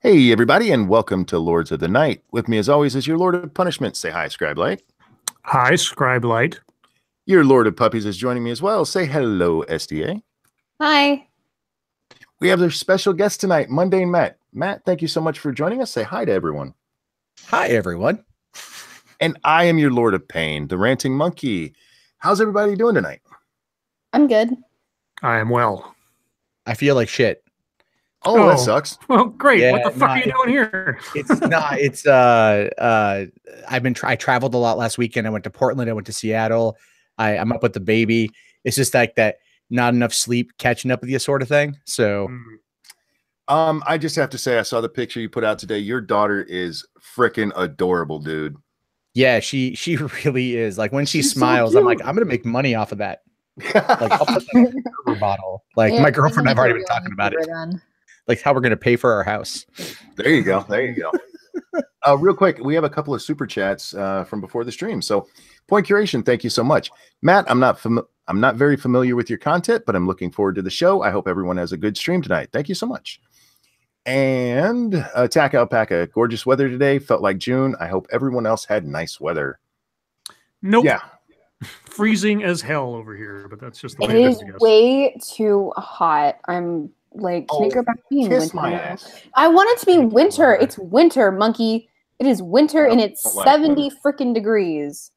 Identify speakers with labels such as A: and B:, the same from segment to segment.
A: Hey, everybody, and welcome to Lords of the Night. With me, as always, is your Lord of Punishment. Say hi, Scribe Light.
B: Hi, Scribe Light.
A: Your Lord of Puppies is joining me as well. Say hello, SDA.
C: Hi.
A: We have our special guest tonight, MundaneMatt. Matt, thank you so much for joining us. Say hi to everyone.
D: Hi, everyone.
A: And I am your Lord of Pain, the Ranting Monkey. How's everybody doing tonight?
C: I'm good.
B: I am well.
D: I feel like shit.
A: Oh, that sucks.
B: Well, great.
D: Yeah,
B: what the fuck are you doing here?
D: It's not. It's I traveled a lot last weekend. I went to Portland. I went to Seattle. I'm up with the baby. It's just like that. Not enough sleep, catching up with you, sort of thing. So,
A: I just have to say, I saw the picture you put out today. Your daughter is freaking adorable, dude.
D: yeah, she really is. Like when she
A: She's so
D: smiles, I'm like,
A: cute.
D: I'm gonna make money off of that. Like I'll put that in a Gerber bottle. Like
C: Yeah,
D: my girlfriend and I've
C: I'm
D: already been talking about it.
C: then.
D: Like how we're gonna pay for our house.
A: There you go. There you go. Real quick, we have a couple of super chats from before the stream. So, Point Curation, thank you so much, Matt. I'm not very familiar with your content, but I'm looking forward to the show. I hope everyone has a good stream tonight. Thank you so much. And Attack Alpaca, gorgeous weather today. Felt like June. I hope everyone else had nice weather.
B: Nope.
A: Yeah.
B: Freezing as hell over here, but that's just the
C: It
B: way it
C: is
B: is, I guess.
C: way too hot. I'm like, can it go back to being
A: Kiss
C: winter
A: my
C: now?
A: ass.
C: I want it to be winter. It's winter, monkey. It is winter and it's
A: don't like
C: 70 freaking degrees.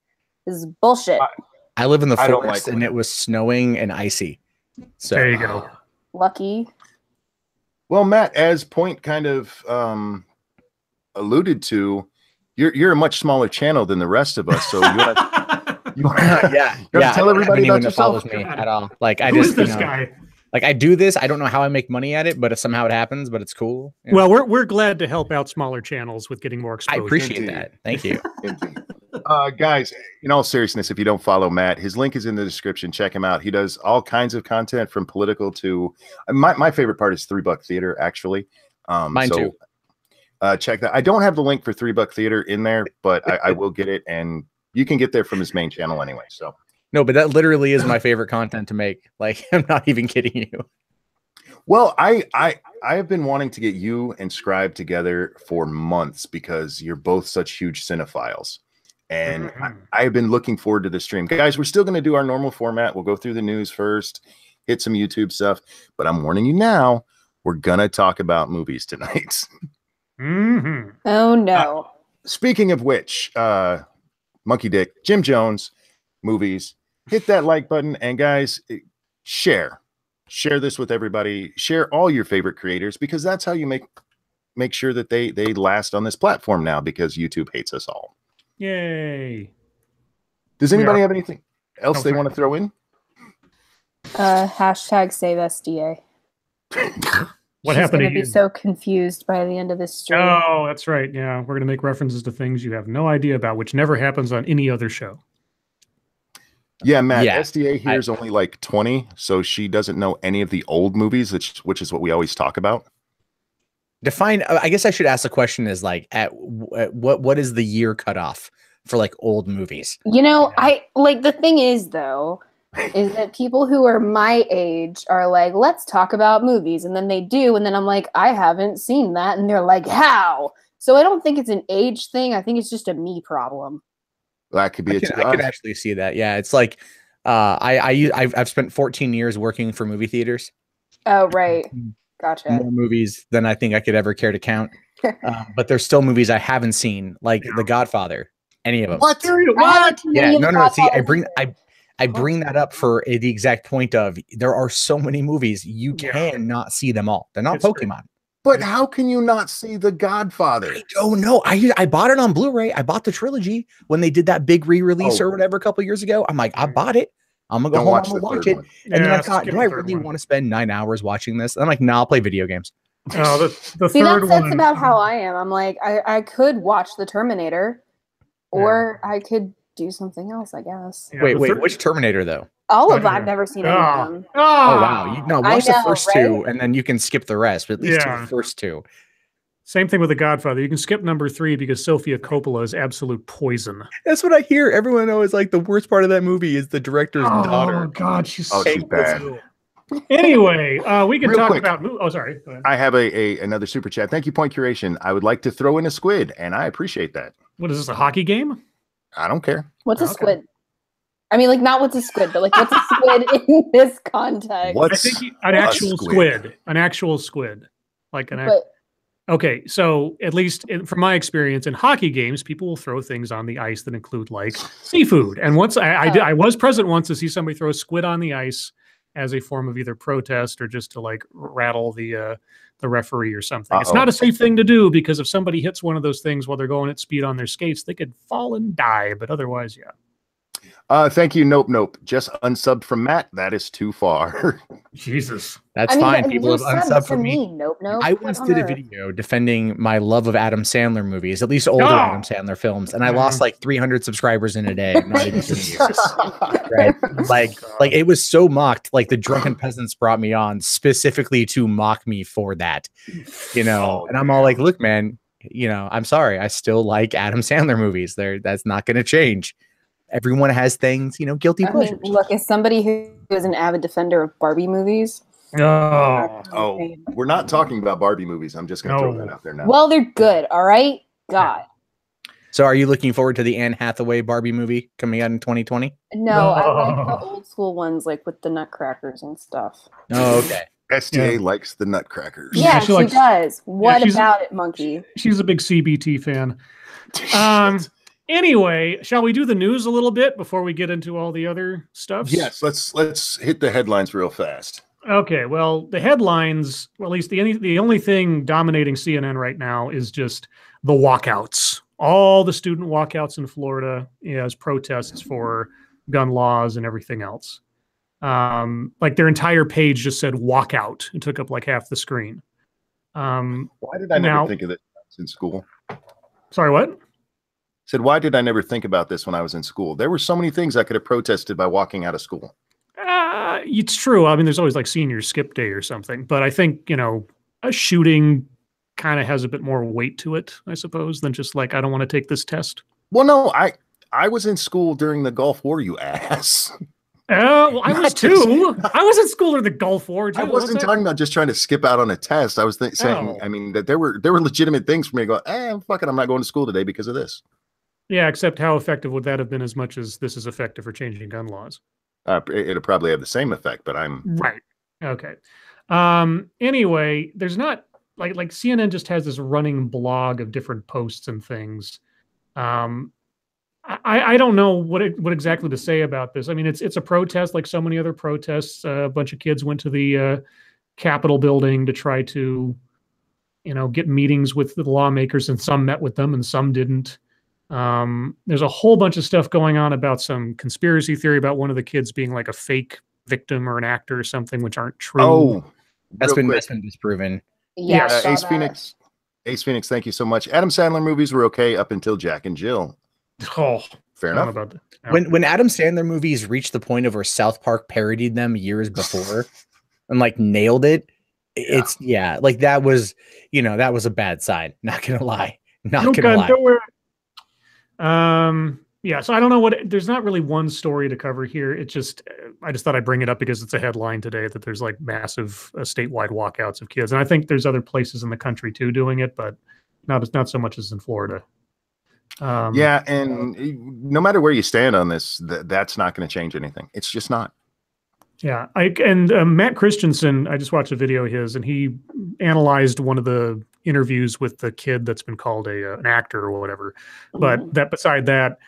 C: This is bullshit.
D: I live in the
A: I don't
D: forest
A: like
D: and
A: winter.
D: it was snowing and icy. So
B: There you go.
C: Lucky.
A: Well, Matt, as Point kind of alluded to, you're a much smaller channel than the rest of us. So you want
D: yeah,
A: to tell
D: I don't have
A: everybody
D: anyone
A: about
D: that follows
A: yourself?
D: me at all. Like I
B: Who
D: just
B: is this
D: you know,
B: guy?
D: like I do this. I don't know how I make money at it, but somehow it happens. But it's cool. You know?
B: Well, we're glad to help out smaller channels with getting more
D: I
B: exposure.
D: appreciate
A: Indeed.
D: that. Thank you.
A: Indeed. Guys, in all seriousness, if you don't follow Matt, his link is in the description. Check him out. He does all kinds of content from political to my favorite part is $3 Theater, actually.
D: Mine too.
A: Check that. I don't have the link for $3 Theater in there, but I will get it, and you can get there from his main channel anyway. So
D: No, but that literally is my favorite content to make. Like I'm not even kidding you.
A: well, I have been wanting to get you and Scribe together for months because you're both such huge cinephiles. And I've been looking forward to the stream. Guys, we're still going to do our normal format. We'll go through the news first, hit some YouTube stuff. But I'm warning you now, we're going to talk about movies tonight.
C: Oh, no.
A: Speaking of which, Monkey Dick, Jim Jones, movies, hit that like button. And guys, share this with everybody. Share all your favorite creators because that's how you make sure that they last on this platform now because YouTube hates us all.
B: Yay.
A: Does anybody have anything else
B: Oh,
A: they
B: sorry.
A: want to throw in?
C: Hashtag save SDA.
B: What
C: She's
B: happened
C: gonna
B: to
C: be
B: you?
C: so confused by the end of this stream.
B: Oh, that's right. Yeah, we're going to make references to things you have no idea about, which never happens on any other show.
A: Yeah, Matt,
D: Yeah,
A: SDA here is only like 20, so she doesn't know any of the old movies, which is what we always talk about.
D: Define. I guess I should ask the question: is like at what is the year cutoff for like old movies?
C: You know, I like the thing is though, is that people who are my age are like, let's talk about movies, and then they do, and then I'm like, I haven't seen that, and they're like, how? So I don't think it's an age thing. I think it's just a me problem.
A: That could be
D: I can actually see that. Yeah, it's like I've spent 14 years working for movie theaters.
C: Oh, right. Gotcha.
D: More movies than I think I could ever care to count. But there's still movies I haven't seen, like The Godfather. Any of them?
A: What?
C: What?
D: Yeah, no. See, I bring that up for the exact point of there are so many movies you cannot see them all. They're not
B: It's true.
D: Pokemon.
A: But how can you not see The Godfather?
D: I don't know. I bought it on Blu-ray. I bought the trilogy when they did that big re-release or whatever a couple years ago. I'm like, I bought it. I'm gonna go home. I'm gonna watch it. And then I thought, do I really want to spend 9 hours watching this? And I'm like, no, I'll play video games.
B: Oh, the
C: See,
B: third
C: that's
B: one.
C: about how I am. I'm like, I could watch The Terminator, or I could do something else, I guess.
B: Yeah,
D: Wait,
B: the
D: wait,
B: third-
D: which Terminator though?
C: All of them.
B: Terminator.
C: I've never seen any of them.
D: Oh wow, watch the
C: know,
D: first
C: right?
D: two, and then you can skip the rest. But at least do
B: Yeah.
D: the first two.
B: Same thing with The Godfather. You can skip number 3 because Sofia Coppola is absolute poison.
D: That's what I hear. Everyone knows like the worst part of that movie is the director's daughter.
B: Oh God, she's
A: Oh,
B: so
A: she's bad.
B: cool. Anyway, we can
A: Real
B: talk
A: quick.
B: about. Oh, sorry. Go ahead.
A: I have another super chat. Thank you, Point Curation. I would like to throw in a squid, and I appreciate that.
B: What is this? A hockey game?
A: I don't care.
C: What's a
B: Okay.
C: squid? I mean, like, not what's a squid, but like, what's a squid in this context?
A: What's
B: I think an actual squid. An actual squid. Like an actual. Okay, so at least from my experience in hockey games, people will throw things on the ice that include like seafood. And once I was present once to see somebody throw a squid on the ice as a form of either protest or just to like rattle the referee or something. It's not a safe thing to do because if somebody hits one of those things while they're going at speed on their skates, they could fall and die. But otherwise, yeah.
A: Thank you. Nope. Just unsubbed from Matt. That is too far.
B: Jesus.
D: That's fine. People have unsubbed from me.
C: Nope.
D: I once did a video defending my love of Adam Sandler movies, at least older Adam Sandler films, and I lost like 300 subscribers in a day. I'm not even kidding you. Right? Like it was so mocked. Like the drunken peasants brought me on specifically to mock me for that, you know. And I'm all like, look, man, you know, I'm sorry. I still like Adam Sandler movies. That's not going to change. Everyone has things, you know, guilty pleasures.
C: Look, as somebody who is an avid defender of Barbie movies.
A: Oh, we're not talking about Barbie movies. I'm just going to throw that out there now.
C: Well, they're good. All right. God.
D: So are you looking forward to the Anne Hathaway Barbie movie coming out in 2020?
C: No, I like the old school ones, like with the nutcrackers and stuff.
D: Oh, okay.
A: STA likes the nutcrackers.
C: Yeah, she does. What about it, Monkey?
B: She's a big CBT fan. Anyway, shall we do the news a little bit before we get into all the other stuff?
A: Yes, let's hit the headlines real fast.
B: Okay, well, the headlines, or at least the only thing dominating CNN right now is just the walkouts. All the student walkouts in Florida as protests for gun laws and everything else. Like their entire page just said walkout and took up like half the screen.
A: Why did I never think of it in school?
B: Sorry, what?
A: Said, why did I never think about this when I was in school? There were so many things I could have protested by walking out of school.
B: It's true. I mean, there's always like senior skip day or something, but I think, you know, a shooting kind of has a bit more weight to it, I suppose, than just like, I don't want to take this test.
A: Well, no, I was in school during the Gulf War, you ass.
B: Well, I was too. I was in school during the Gulf War too.
A: I wasn't talking about just trying to skip out on a test. I was saying, I mean, that there were legitimate things for me to go, fuck it, I'm not going to school today because of this.
B: Yeah, except how effective would that have been as much as this is effective for changing gun laws?
A: It'll probably have the same effect, but I'm...
B: Right. Okay. Anyway, there's not... Like CNN just has this running blog of different posts and things. I don't know what exactly to say about this. I mean, it's a protest like so many other protests. A bunch of kids went to the Capitol building to try to, you know, get meetings with the lawmakers, and some met with them and some didn't. There's a whole bunch of stuff going on about some conspiracy theory about one of the kids being like a fake victim or an actor or something, which aren't true.
A: Oh,
D: that's been disproven.
C: Yeah,
A: Ace Phoenix, thank you so much. Adam Sandler movies were okay up until Jack and Jill.
B: Oh,
A: fair enough.
B: About that. No.
D: When Adam Sandler movies reached the point of where South Park parodied them years before and like nailed it, it's like that was, you know, that was a bad sign. Not gonna lie.
B: Yeah, so I don't know there's not really one story to cover here. It just, I just thought I'd bring it up because it's a headline today that there's like massive statewide walkouts of kids. And I think there's other places in the country too doing it, but not so much as in Florida.
A: Yeah, and no matter where you stand on this, that's not going to change anything. It's just not.
B: Yeah, Matt Christensen, I just watched a video of his, and he analyzed one of the interviews with the kid that's been called an actor or whatever. But that beside that,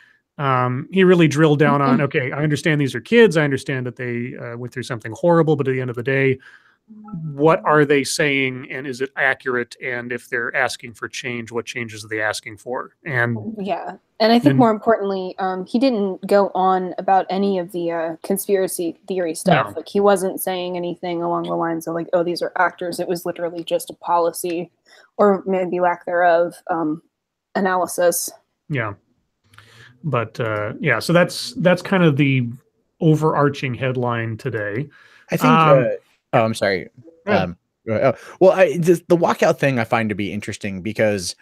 B: he really drilled down on, okay, I understand these are kids. I understand that they went through something horrible, but at the end of the day, what are they saying, and is it accurate? And if they're asking for change, what changes are they asking for? And
C: yeah, and I think more importantly, he didn't go on about any of the conspiracy theory stuff. No. Like he wasn't saying anything along the lines of like, oh, these are actors. It was literally just a policy, or maybe lack thereof, analysis.
B: Yeah, but yeah, so that's kind of the overarching headline today.
D: I think. Oh, I'm sorry. Well, the walkout thing I find to be interesting because,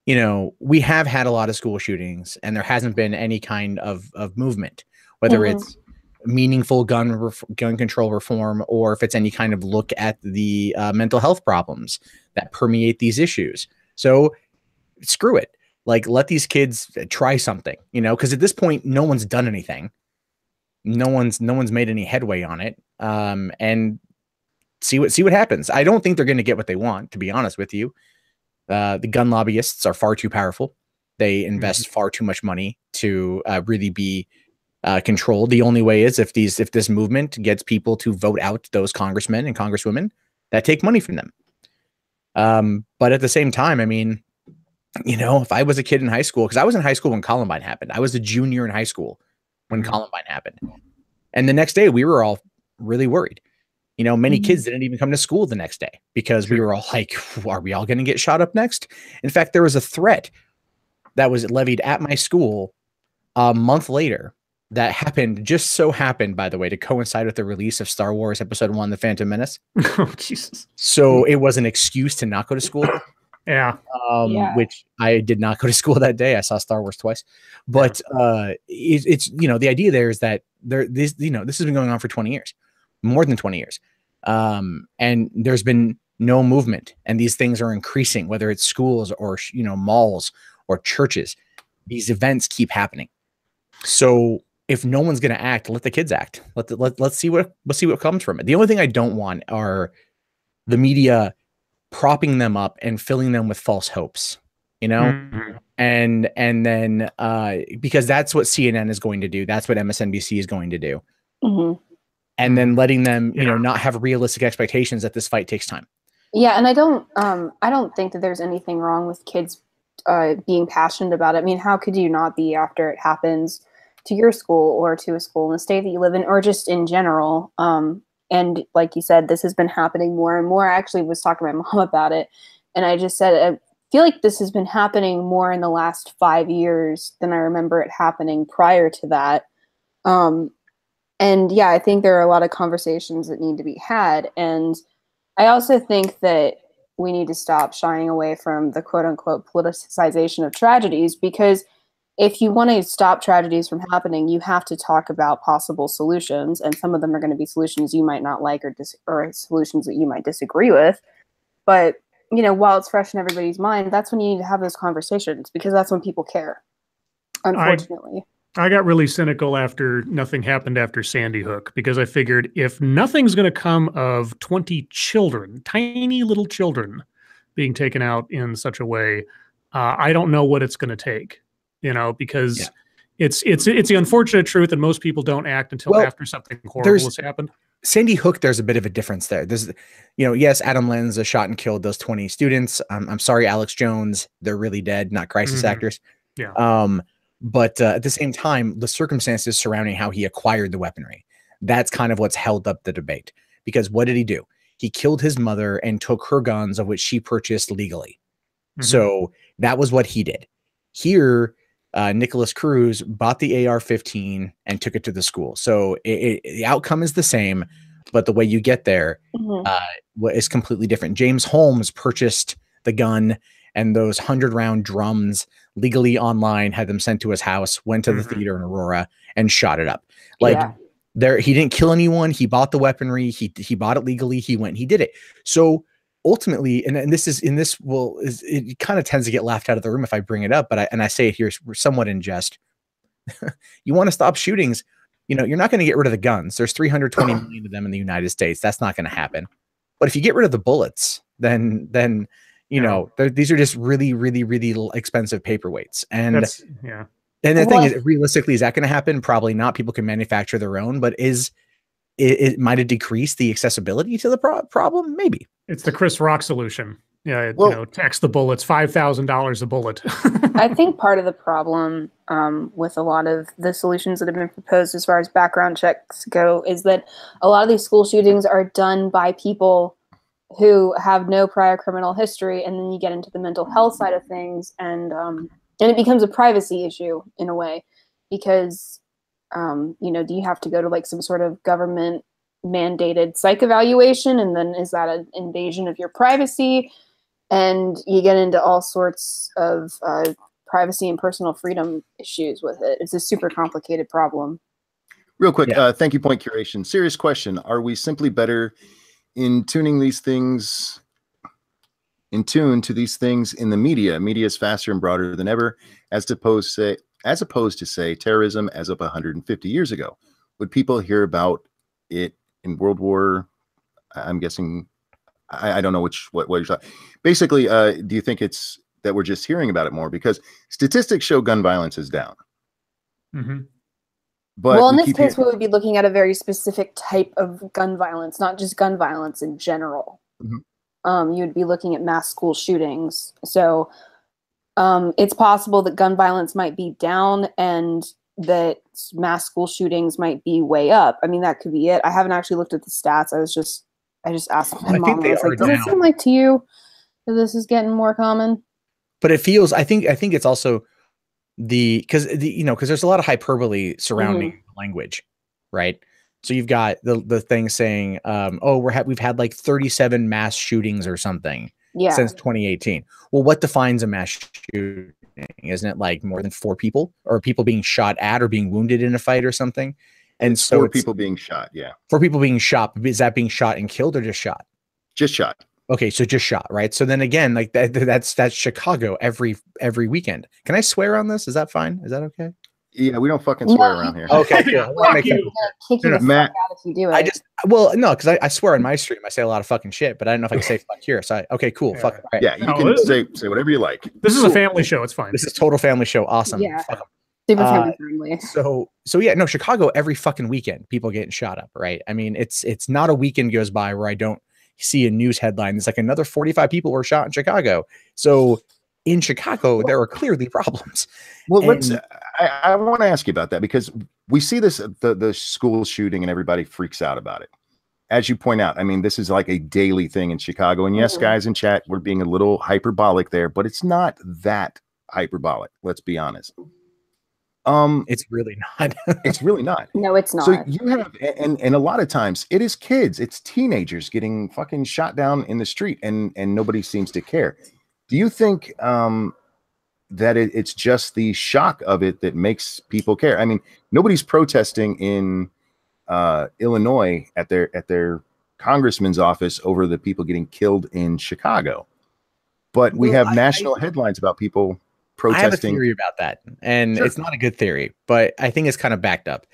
D: you know, we have had a lot of school shootings and there hasn't been any kind of movement, whether it's meaningful gun control reform, or if it's any kind of look at the mental health problems that permeate these issues. So screw it. Like, let these kids try something, you know, because at this point, no one's done anything. No one's made any headway on it. And see what happens. I don't think they're going to get what they want, to be honest with you. The gun lobbyists are far too powerful. They invest far too much money to really be controlled. The only way is if this movement gets people to vote out those congressmen and congresswomen that take money from them. But at the same time, I mean, you know, if I was a kid in high school, because I was in high school when Columbine happened. I was a junior in high school when Columbine happened. And the next day we were all really worried. You know, many kids didn't even come to school the next day because we were all like, are we all going to get shot up next? In fact, there was a threat that was levied at my school a month later that just so happened, by the way, to coincide with the release of Star Wars Episode 1, The Phantom Menace.
B: Oh, Jesus.
D: So it was an excuse to not go to school.
B: Yeah.
D: Which I did not go to school that day. I saw Star Wars twice, but it's, you know, the idea there is that this has been going on for 20 years, more than 20 years. And there's been no movement, and these things are increasing, whether it's schools or, you know, malls or churches. These events keep happening. So if no one's going to act, let the kids act. Let's see what comes from it. The only thing I don't want are the media propping them up and filling them with false hopes, you know, and then because that's what CNN is going to do. That's what MSNBC is going to do. And then letting them, you know, not have realistic expectations that this fight takes time.
C: Yeah. And I don't think that there's anything wrong with kids being passionate about it. I mean, how could you not be after it happens to your school or to a school in the state that you live in, or just in general? And like you said, this has been happening more and more. I actually was talking to my mom about it, and I just said, I feel like this has been happening more in the last 5 years than I remember it happening prior to that. And yeah, I think there are a lot of conversations that need to be had. And I also think that we need to stop shying away from the quote unquote politicization of tragedies, because if you want to stop tragedies from happening, you have to talk about possible solutions. And some of them are going to be solutions you might not like, or solutions that you might disagree with. But, you know, while it's fresh in everybody's mind, that's when you need to have those conversations, because that's when people care, unfortunately.
B: I got really cynical after nothing happened after Sandy Hook, because I figured if nothing's going to come of 20 children, tiny little children, being taken out in such a way, I don't know what it's going to take. You know, because it's the unfortunate truth that most people don't act until after something horrible has happened.
D: Sandy Hook, there's a bit of a difference there. There's, you know, yes, Adam Lenza shot and killed those 20 students. I'm sorry, Alex Jones, they're really dead, not crisis actors.
B: Yeah.
D: But at the same time, the circumstances surrounding how he acquired the weaponry, that's kind of what's held up the debate. Because what did he do? He killed his mother and took her guns, of which she purchased legally. So that was what he did. Here, Nicholas Cruz bought the AR-15 and took it to the school. So the outcome is the same, but the way you get there is completely different. James Holmes purchased the gun and those 100-round drums legally online, had them sent to his house, went to the theater in Aurora and shot it up. Like he didn't kill anyone. He bought the weaponry. He bought it legally. He went and he did it. So ultimately, and it kind of tends to get laughed out of the room if I bring it up, but I say it here somewhat in jest. You want to stop shootings, you know, you're not going to get rid of the guns. There's 320 million of them in the United States. That's not going to happen. But if you get rid of the bullets, then you know, these are just really, really, really expensive paperweights. And and the thing is, realistically, is that going to happen? Probably not. People can manufacture their own, but might it decrease the accessibility to the problem? Maybe.
B: It's the Chris Rock solution. Yeah, you know, tax the bullets, $5,000 a bullet.
C: I think part of the problem with a lot of the solutions that have been proposed as far as background checks go is that a lot of these school shootings are done by people who have no prior criminal history, and then you get into the mental health side of things, and it becomes a privacy issue in a way, because you know, do you have to go to like some sort of government mandated psych evaluation, and then is that an invasion of your privacy? And you get into all sorts of privacy and personal freedom issues with it. It's a super complicated problem.
A: Real quick, thank you, Point Curation. Serious question. Are we simply better in tuning these things, in tune to these things in the media? Media is faster and broader than ever, as opposed to say terrorism as of 150 years ago. Would people hear about it in World War? I'm guessing, I don't know what you're talking. Basically, do you think it's that we're just hearing about it more? Because statistics show gun violence is down. But
C: well, in this case, we would be looking at a very specific type of gun violence, not just gun violence in general. You'd be looking at mass school shootings. So it's possible that gun violence might be down and that mass school shootings might be way up. I mean, that could be it. I haven't actually looked at the stats. I just asked my mom. I was like, does it seem like to you that this is getting more common?
D: But it feels, I think it's also because there's a lot of hyperbole surrounding language, right? So you've got the thing saying, we've had like 37 mass shootings or something since 2018. Well, what defines a mass shooting? Isn't it like more than 4 people, or people being shot at or being wounded in a fight or something? And so
A: 4 people being shot.
D: 4 people being shot. Is that being shot and killed or just shot?
A: Just shot.
D: Okay, so just shot, right? So then again, like that's Chicago every weekend. Can I swear on this? Is that fine? Is that okay?
A: Yeah, we don't fucking swear around here.
D: Okay, cool.
C: Matt, if you do it.
D: Because I swear on my stream I say a lot of fucking shit, but I don't know if I can say fuck here. So okay, cool. Fuck. Right.
A: Yeah, you can say whatever you like.
B: This is a family show. It's fine.
D: This is total family show. Awesome.
C: Yeah. Super family friendly.
D: So yeah, no, Chicago every fucking weekend, people getting shot up, right? I mean, it's not a weekend goes by where I don't see a news headline. It's like another 45 people were shot in Chicago. So in Chicago, there are clearly problems.
A: Well, I want to ask you about that, because we see this, the school shooting, and everybody freaks out about it. As you point out, I mean, this is like a daily thing in Chicago. And yes, guys in chat, we're being a little hyperbolic there, but it's not that hyperbolic. Let's be honest.
D: It's really not.
A: It's really not.
C: No, it's not.
A: So you have, and a lot of times it is kids, it's teenagers getting fucking shot down in the street, and nobody seems to care. Do you think that it's just the shock of it that makes people care? I mean, nobody's protesting in Illinois at their congressman's office over the people getting killed in Chicago, but we have national headlines about people protesting.
D: I have a theory about that, and it's not a good theory, but I think it's kind of backed up.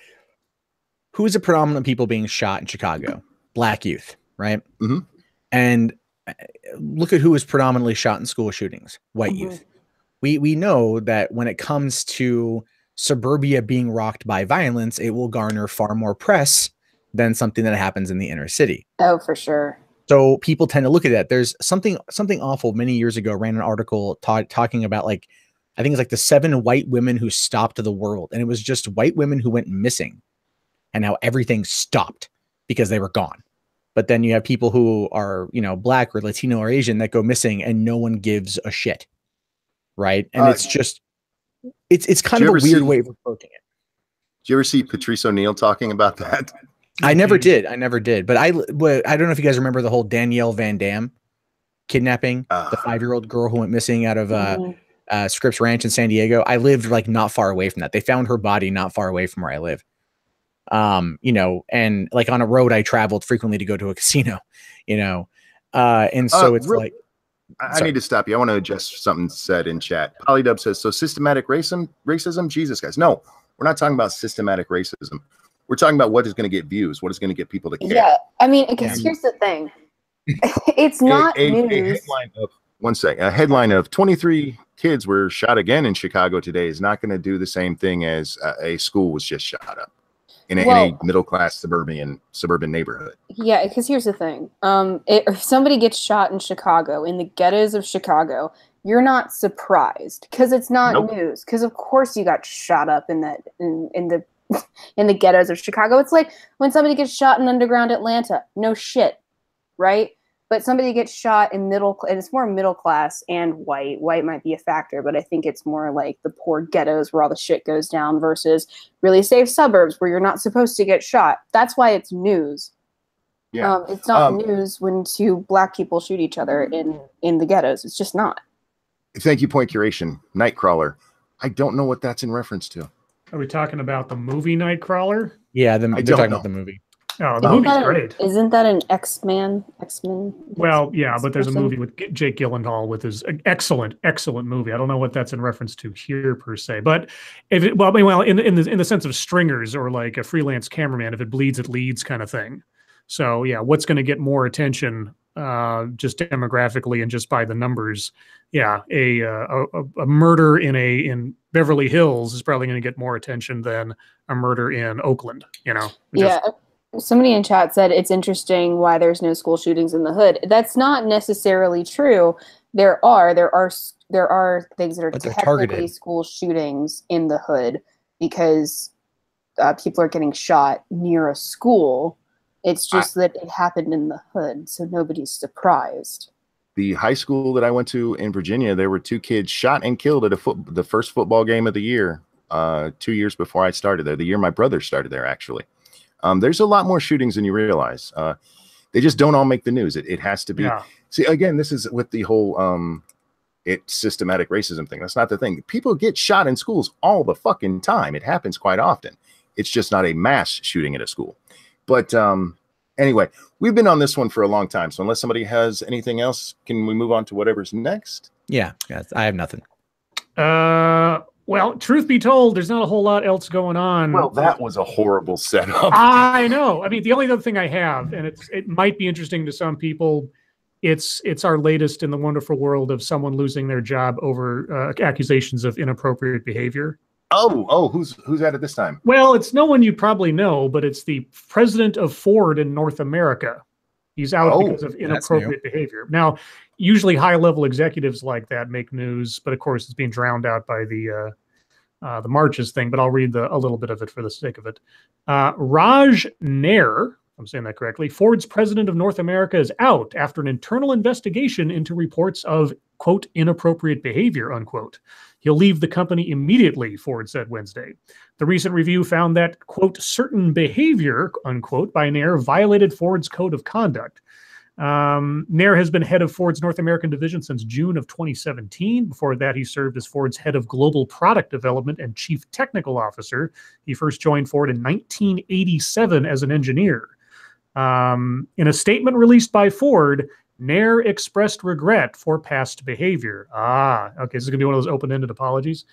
D: Who's the predominant people being shot in Chicago? Black youth, right? And look at who is predominantly shot in school shootings: white youth. We know that when it comes to suburbia being rocked by violence, it will garner far more press than something that happens in the inner city.
C: Oh, for sure.
D: So people tend to look at that. There's something awful many years ago. Ran an article talking about, like, I think it's like the 7 white women who stopped the world, and it was just white women who went missing, and how everything stopped because they were gone. But then you have people who are, black or Latino or Asian that go missing, and no one gives a shit, right? And it's just, it's kind of a weird way of approaching it.
A: Did you ever see Patrice O'Neill talking about that?
D: I never did. But I don't know if you guys remember the whole Danielle Van Dam kidnapping, the 5-year-old girl who went missing out of Scripps Ranch in San Diego. I lived like not far away from that. They found her body not far away from where I live. And like on a road I traveled frequently to go to a casino, and so it's like,
A: I need to stop you. I want to adjust something said in chat. Polydub says, so systematic racism? Jesus, guys. No, we're not talking about systematic racism. We're talking about what is going to get views, what is going to get people to care.
C: Yeah, I mean, because here's the thing. It's not news.
A: A headline of 23 kids were shot again in Chicago today is not going to do the same thing as a school was just shot up in a middle-class suburban neighborhood. Yeah,
C: because here's the thing. If somebody gets shot in Chicago, in the ghettos of Chicago, you're not surprised because it's not news. Because of course you got shot up in the ghettos of Chicago. It's like when somebody gets shot in underground Atlanta. No shit, right? But somebody gets shot in and it's more middle class and white. White might be a factor, but I think it's more like the poor ghettos where all the shit goes down versus really safe suburbs where you're not supposed to get shot. That's why it's news.
A: Yeah.
C: It's not news when 2 black people shoot each other in the ghettos. It's just not.
A: Thank you, Point Curation. Nightcrawler. I don't know what that's in reference to.
B: Are we talking about the movie Nightcrawler?
D: Yeah, they're talking about the movie.
B: Oh, the movie's great.
C: Isn't that an X-Men?
B: Well, yeah, but there's a movie with Jake Gyllenhaal with his excellent movie. I don't know what that's in reference to here per se, but if it, well, I mean, in the sense of stringers or like a freelance cameraman, if it bleeds, it leads kind of thing. So yeah, what's going to get more attention, just demographically and just by the numbers? Yeah, a murder in Beverly Hills is probably going to get more attention than a murder in Oakland. You know?
C: Yeah. Somebody in chat said it's interesting why there's no school shootings in the hood. That's not necessarily true. There are things that are technically school shootings in the hood because people are getting shot near a school. It's just that it happened in the hood, so nobody's surprised.
A: The high school that I went to in Virginia, there were 2 kids shot and killed at the first football game of the year, 2 years before I started there. The year my brother started there, actually. There's a lot more shootings than you realize. They just don't all make the news. It has to be. Yeah. See, again, this is with the whole systematic racism thing. That's not the thing. People get shot in schools all the fucking time. It happens quite often. It's just not a mass shooting at a school. But anyway, we've been on this one for a long time. So unless somebody has anything else, can we move on to whatever's next?
D: Yeah, I have nothing.
B: Well, truth be told, there's not a whole lot else going on.
A: Well, that was a horrible setup.
B: I know. I mean, the only other thing I have, and it might be interesting to some people, it's our latest in the wonderful world of someone losing their job over accusations of inappropriate behavior.
A: Oh, who's at it this time?
B: Well, it's no one you probably know, but it's the president of Ford in North America. He's out because of inappropriate behavior. Now, usually high-level executives like that make news, but of course it's being drowned out by the marches thing. But I'll read a little bit of it for the sake of it. Raj Nair, if I'm saying that correctly, Ford's president of North America, is out after an internal investigation into reports of, quote, inappropriate behavior, unquote. He'll leave the company immediately, Ford said Wednesday. The recent review found that, quote, certain behavior, unquote, by Nair violated Ford's code of conduct. Nair has been head of Ford's North American division since June of 2017. Before that, he served as Ford's head of global product development and chief technical officer. He first joined Ford in 1987 as an engineer. In a statement released by Ford, Nair expressed regret for past behavior. Okay, this is going to be one of those open-ended apologies.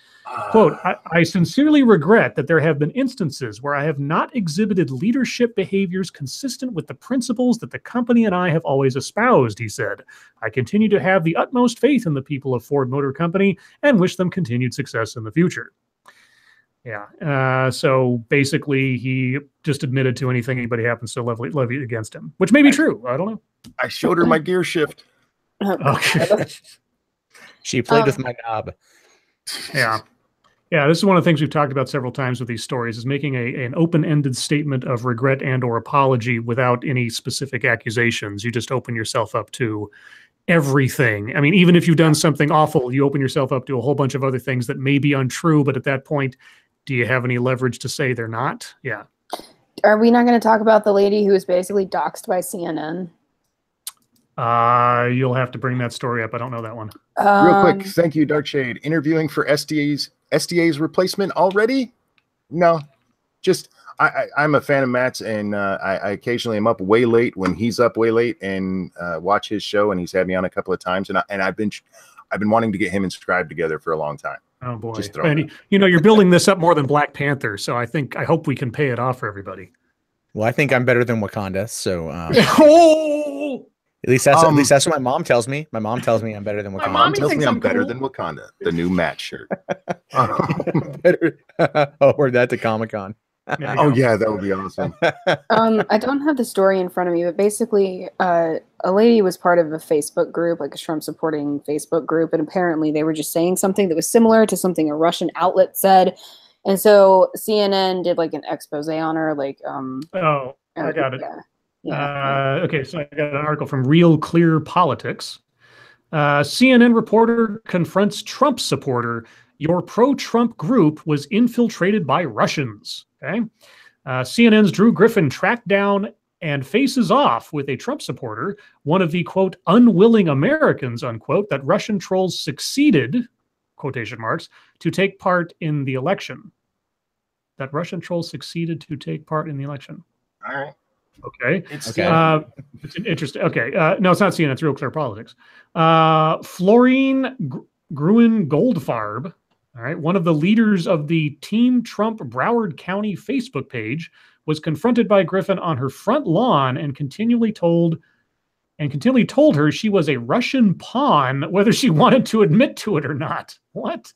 B: Quote, I sincerely regret that there have been instances where I have not exhibited leadership behaviors consistent with the principles that the company and I have always espoused, he said. I continue to have the utmost faith in the people of Ford Motor Company and wish them continued success in the future. Yeah, so basically he just admitted to anything anybody happens to levy against him, which may be true. I don't know.
A: I showed her my gear shift.
B: Okay.
D: She played with my knob.
B: Yeah. Yeah, this is one of the things we've talked about several times with these stories, is making an open-ended statement of regret and or apology without any specific accusations. You just open yourself up to everything. I mean, even if you've done something awful, you open yourself up to a whole bunch of other things that may be untrue, but at that point, do you have any leverage to say they're not? Yeah.
C: Are we not going to talk about the lady who was basically doxxed by CNN?
B: You'll have to bring that story up. I don't know that one.
A: Real quick, thank you, Dark Shade. Interviewing for SDA's replacement already? No, just I'm a fan of Matt's, and I occasionally am up way late when he's up way late and watch his show, and he's had me on a couple of times, and I've been wanting to get him and Scribe together for a long time.
B: Oh boy! And, you know, you're building this up more than Black Panther, so I hope we can pay it off for everybody.
D: Well, I think I'm better than Wakanda, so
B: oh!
D: At least that's what my mom tells me. My mom tells me I'm better than Wakanda.
A: My mom tells me I'm better than Wakanda. The new Matt shirt.
D: Better. Oh, wear that to Comic-Con.
A: Oh yeah, that would be awesome.
C: I don't have the story in front of me, but basically, a lady was part of a Facebook group, like a Trump supporting Facebook group, and apparently they were just saying something that was similar to something a Russian outlet said, and so CNN did like an expose on her, like
B: Oh, I got it.
C: Yeah.
B: Okay, so I got an article from Real Clear Politics. CNN reporter confronts Trump supporter. Your pro-Trump group was infiltrated by Russians. Okay. CNN's Drew Griffin tracked down and faces off with a Trump supporter, one of the, quote, unwilling Americans, unquote, that Russian trolls succeeded, quotation marks, to take part in the election. that Russian trolls succeeded to take part in the election.
A: All right.
B: Okay.
A: It's
B: it's an interesting. Okay. No, it's not CNN. It's Real Clear Politics. Florine Gruen Goldfarb, all right, one of the leaders of the Team Trump Broward County Facebook page, was confronted by Griffin on her front lawn and continually told her she was a Russian pawn, whether she wanted to admit to it or not. What?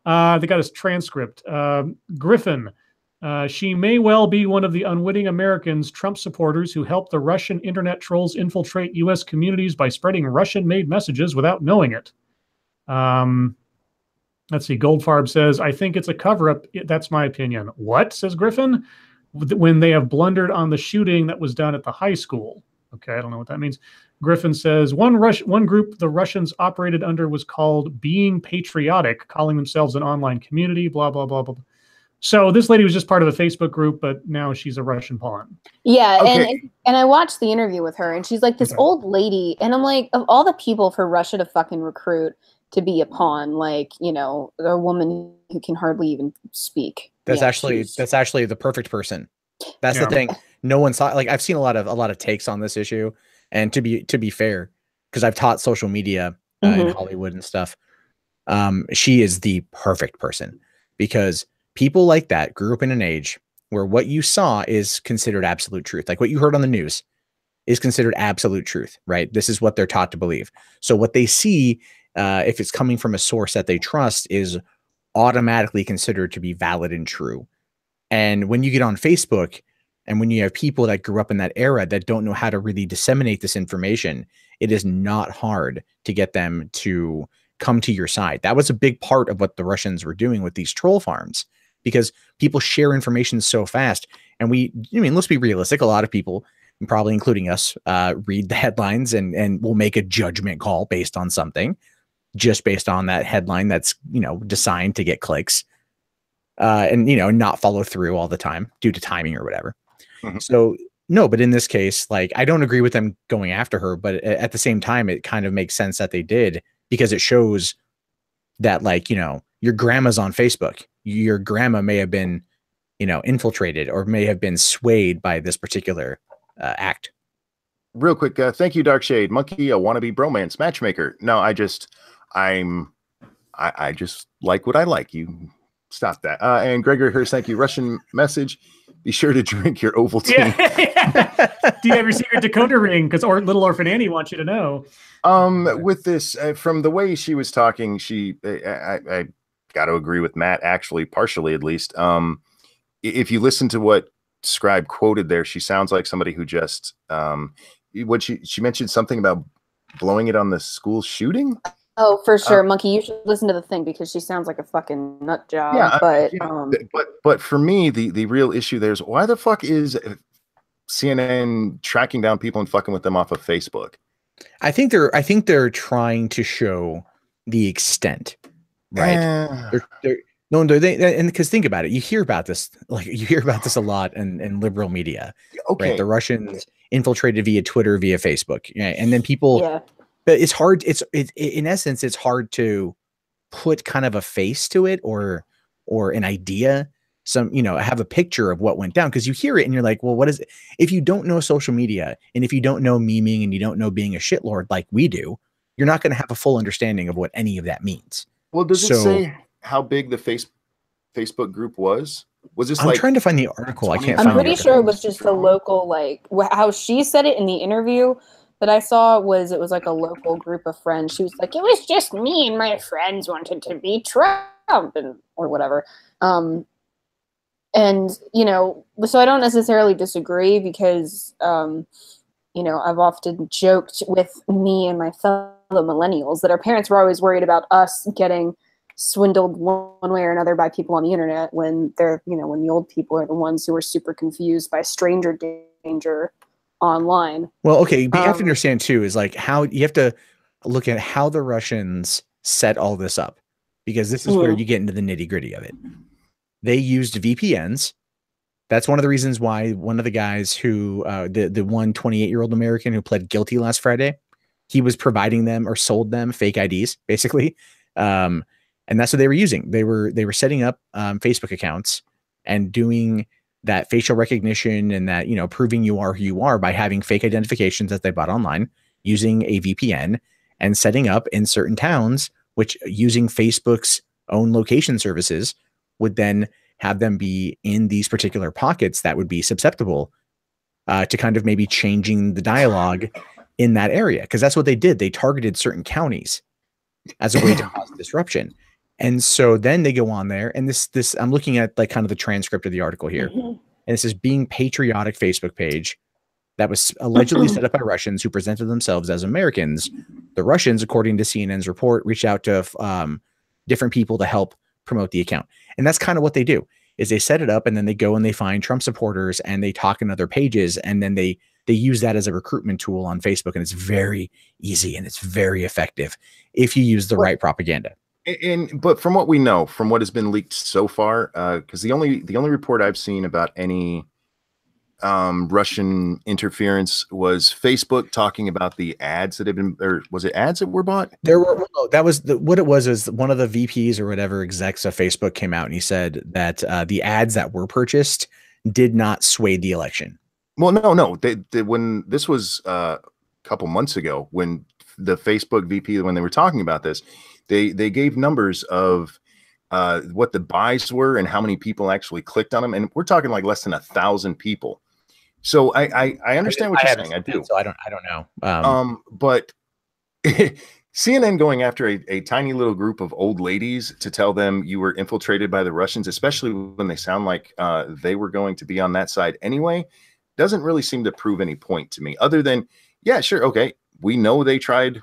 B: They got a transcript. Griffin, she may well be one of the unwitting Americans, Trump supporters, who helped the Russian internet trolls infiltrate U.S. communities by spreading Russian-made messages without knowing it. Let's see. Goldfarb says, I think it's a cover-up. That's my opinion. What, says Griffin? When they have blundered on the shooting that was done at the high school. Okay, I don't know what that means. Griffin says, one group the Russians operated under was called Being Patriotic, calling themselves an online community, blah, blah, blah, blah. So this lady was just part of a Facebook group, but now she's a Russian pawn.
C: Yeah, okay. and I watched the interview with her, and she's like this old lady, and I'm like, of all the people for Russia to fucking recruit to be a pawn, like, you know, a woman who can hardly even speak.
D: That's actually the perfect person. That's the thing. No one saw, like, I've seen a lot of takes on this issue, and to be fair, because I've taught social media in Hollywood and stuff, she is the perfect person, because people like that grew up in an age where what you saw is considered absolute truth. Like what you heard on the news is considered absolute truth, right? This is what they're taught to believe. So what they see, if it's coming from a source that they trust, is automatically considered to be valid and true. And when you get on Facebook and when you have people that grew up in that era that don't know how to really disseminate this information, it is not hard to get them to come to your side. That was a big part of what the Russians were doing with these troll farms, because people share information so fast. And let's be realistic. A lot of people, and probably including us, read the headlines and will make a judgment call based on something, just based on that headline that's, designed to get clicks, and, not follow through all the time due to timing or whatever. So no, but in this case, like, I don't agree with them going after her, but at the same time, it kind of makes sense that they did, because it shows that, like, your grandma's on Facebook. Your grandma may have been, infiltrated or may have been swayed by this particular act.
A: Real quick, thank you, Dark Shade. Monkey, a wannabe bromance matchmaker. No, I just like what I like. You stop that. And Gregory Hurst, thank you. Russian message. Be sure to drink your Ovaltine.
B: Do you have your secret decoder ring? Because Little Orphan Annie wants you to know.
A: With this, from the way she was talking, I got to agree with Matt, actually, partially at least. If you listen to what Scribe quoted there, she sounds like somebody who just what she mentioned something about blowing it on the school shooting.
C: Oh, for sure, Monkey. You should listen to the thing, because she sounds like a fucking nut job. Yeah,
A: but for me, the real issue there is, why the fuck is CNN tracking down people and fucking with them off of Facebook?
D: I think they're trying to show the extent, right? And because think about it, you hear about this a lot in liberal media. Okay, right? The Russians infiltrated via Twitter, via Facebook, and then people. Yeah. But it's hard. In essence, it's hard to put kind of a face to it or an idea. Have a picture of what went down, because you hear it and you're like, well, what is it? If you don't know social media, and if you don't know memeing, and you don't know being a shitlord like we do, you're not going to have a full understanding of what any of that means.
A: Well, does it say how big the Facebook group was? Was this?
D: I'm trying to find the article. I can't.
C: I'm pretty sure it was just a local, like how she said it in the interview that I saw it was like a local group of friends. She was like, it was just me and my friends wanted to be Trump or whatever. So I don't necessarily disagree, because, I've often joked with me and my fellow millennials that our parents were always worried about us getting swindled one way or another by people on the internet, when they're, when the old people are the ones who are super confused by stranger danger online.
D: Well, okay, but you have to understand too, is like how you have to look at how the Russians set all this up, because this is where you get into the nitty gritty of it. They used VPNs. That's one of the reasons why one of the guys who, the one 28-year-old American who pled guilty last Friday, he was providing them or sold them fake IDs, basically. And that's what they were using. They were setting up Facebook accounts and doing that facial recognition and that, you know, proving you are who you are by having fake identifications that they bought online, using a VPN and setting up in certain towns, which using Facebook's own location services would then have them be in these particular pockets that would be susceptible to kind of maybe changing the dialogue in that area. Because that's what they did. They targeted certain counties as a way to cause disruption. And so then they go on there, and this I'm looking at like kind of the transcript of the article here. And it says, being patriotic Facebook page that was allegedly set up by Russians who presented themselves as Americans. The Russians, according to CNN's report, reached out to different people to help promote the account. And that's kind of what they do, is they set it up and then they go and they find Trump supporters and they talk in other pages, and then they use that as a recruitment tool on Facebook. And it's very easy and it's very effective if you use the right propaganda.
A: But from what we know, from what has been leaked so far, because the only report I've seen about any Russian interference was Facebook talking about the ads that have been, or was it ads that were bought?
D: There were, that was what it was, is one of the VPs or whatever execs of Facebook came out and he said that the ads that were purchased did not sway the election.
A: Well, no. They when this was a couple months ago, when the Facebook VP, when they were talking about this, they gave numbers of what the buys were and how many people actually clicked on them, and we're talking like less than 1,000 people. So I understand what you're saying. I do.
D: So I don't know.
A: But CNN going after a tiny little group of old ladies to tell them you were infiltrated by the Russians, especially when they sound like they were going to be on that side anyway, doesn't really seem to prove any point to me, other than, yeah, sure, okay, we know they tried.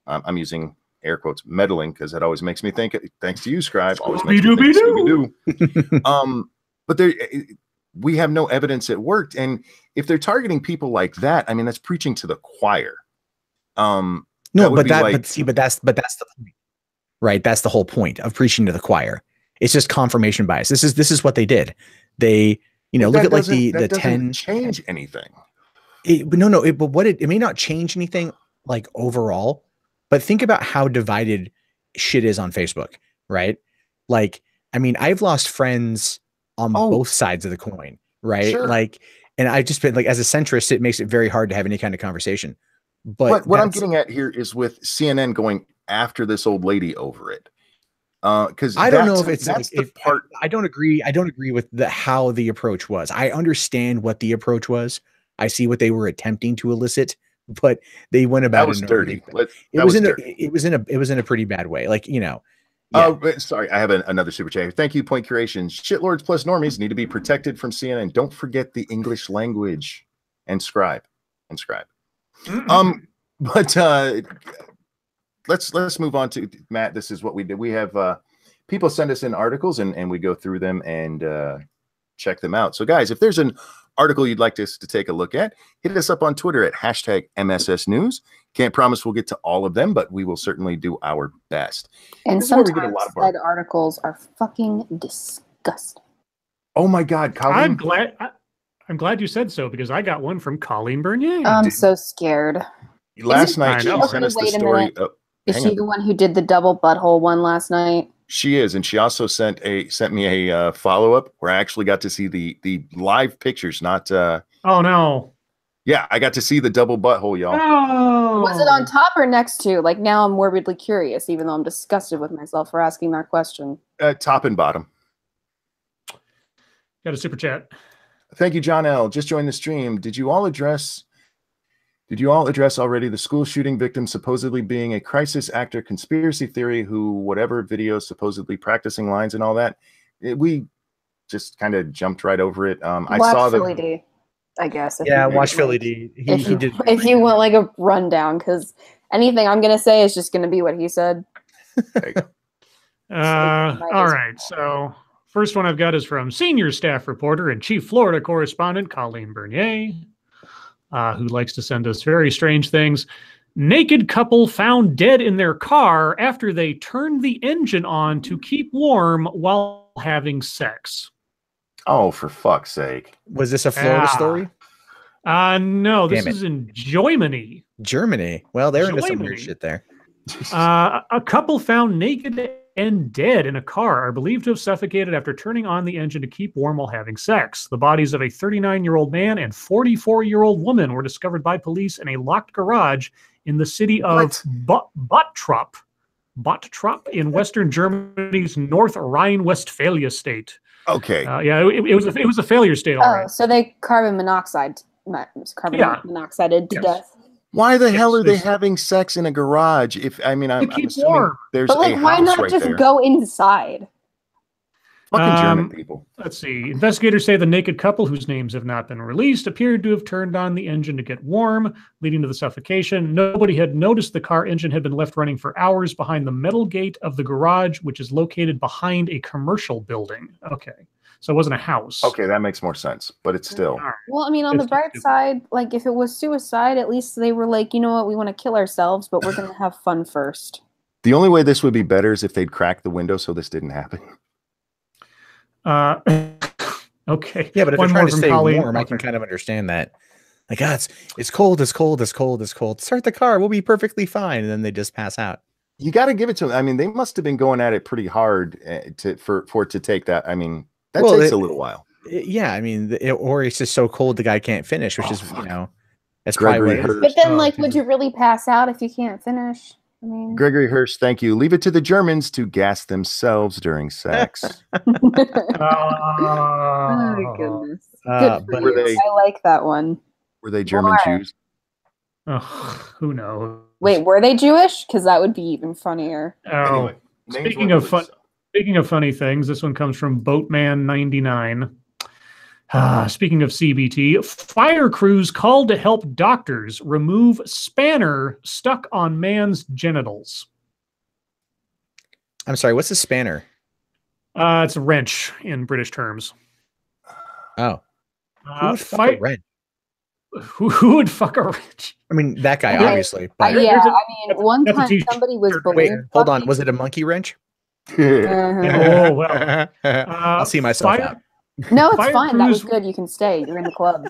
A: I'm using air quotes meddling because that always makes me think. Thanks to you, Scribe. Always makes me think Scooby-Doo. But we have no evidence it worked, and if they're targeting people like that, I mean, that's preaching to the choir.
D: No, but that's the point, right? That's the whole point of preaching to the choir. It's just confirmation bias. This is what they did. They, you know, look at like the 10
A: change anything.
D: But it may not change anything like overall, but think about how divided shit is on Facebook, right? Like, I mean, I've lost friends on both sides of the coin, right? Sure. Like, and I've just been like, as a centrist, it makes it very hard to have any kind of conversation. But
A: what I'm getting at here is with CNN going after this old lady over it. Because
D: I don't know if it's like, I don't agree. I don't agree with how the approach was. I understand what the approach was. I see what they were attempting to elicit, but they went about it dirty. It was in a pretty bad way. Like, you know.
A: Yeah. Sorry, I have another super chat. Thank you, Point Curation. Shitlords plus normies need to be protected from CNN. Don't forget the English language and Scribe. But let's move on to Matt. This is what we did. We have people send us in articles and we go through them and check them out. So guys, if there's an article you'd like us to take a look at, hit us up on Twitter at #MSS News. Can't promise we'll get to all of them, but we will certainly do our best.
C: And sometimes said articles are fucking disgusting.
A: Oh my God, Colleen!
B: I'm glad you said so, because I got one from Colleen Bernier.
C: I'm so scared.
A: Last night she sent us the story.
C: Is she the one who did the double butthole one last night?
A: She is, and she also sent me a follow-up where I actually got to see the live pictures, not oh
B: no.
A: Yeah, I got to see the double butthole, y'all.
C: Oh. Was it on top or next to? Like, now I'm morbidly curious, even though I'm disgusted with myself for asking that question.
A: Top and bottom.
B: Got a super chat.
A: Thank you, John L. Just joined the stream. Did you all address already the school shooting victim supposedly being a crisis actor conspiracy theory who whatever video supposedly practicing lines and all that? We just kind of jumped right over it. I saw
C: Philly D, I guess.
D: Watch Philly D.
C: If you want like a rundown, because anything I'm going to say is just going to be what he said.
A: There you go.
B: All right. So first one I've got is from senior staff reporter and chief Florida correspondent Colleen Bernier, who likes to send us very strange things. Naked couple found dead in their car after they turned the engine on to keep warm while having sex.
A: Oh, for fuck's sake.
D: Was this a Florida story?
B: No, this is in Germany.
D: Germany. Well, they're into some weird shit there.
B: A couple found naked and dead in a car are believed to have suffocated after turning on the engine to keep warm while having sex. The bodies of a 39-year-old man and 44-year-old woman were discovered by police in a locked garage in the city of Bottrop in Western Germany's North Rhine-Westphalia state.
A: Okay.
B: It was a failure state. All right.
C: So they carbon monoxided to death.
A: Why the hell are they having sex in a garage? I'm assuming
B: warm.
A: There's
C: but like,
A: a
C: why
A: house
C: not
A: right
C: just
A: there.
C: go inside?
A: Fucking German people.
B: Let's see. Investigators say the naked couple, whose names have not been released, appeared to have turned on the engine to get warm, leading to the suffocation. Nobody had noticed the car engine had been left running for hours behind the metal gate of the garage, which is located behind a commercial building. Okay. So it wasn't a house.
A: Okay, that makes more sense, but it's still.
C: Well, I mean, on the bright side, like if it was suicide, at least they were like, you know what, we want to kill ourselves, but we're going to have fun first.
A: The only way this would be better is if they'd cracked the window so this didn't happen.
B: Okay.
D: Yeah, but if they're trying to stay warm, I can kind of understand that. Like, it's cold, it's cold, it's cold, it's cold. Start the car, we'll be perfectly fine. And then they just pass out.
A: You got to give it to them. I mean, they must have been going at it pretty hard for it to take that. I mean, that takes a little while.
D: Yeah, I mean, or it's just so cold the guy can't finish, which is, that's probably what it is.
C: But then, would you really pass out if you can't finish? I mean,
A: Gregory Hirsch, thank you. Leave it to the Germans to gas themselves during sex.
C: Oh my goodness. Good for you. I like that one.
A: Were they German Jews?
B: Oh, who knows?
C: Wait, were they Jewish? Because that would be even funnier.
B: Oh, anyway, speaking of funny things, this one comes from Boatman99. Speaking of CBT, fire crews called to help doctors remove spanner stuck on man's genitals.
D: I'm sorry, what's a spanner?
B: It's a wrench in British terms.
D: Oh. Who would fuck a wrench?
B: Who would fuck a wrench?
D: I mean, that guy, obviously.
C: But one time somebody was...
D: Wait, hold on. Was it a monkey wrench?
B: Oh, well.
D: I'll see myself out.
C: No, it's fine. That was good. You can stay. You're in the club.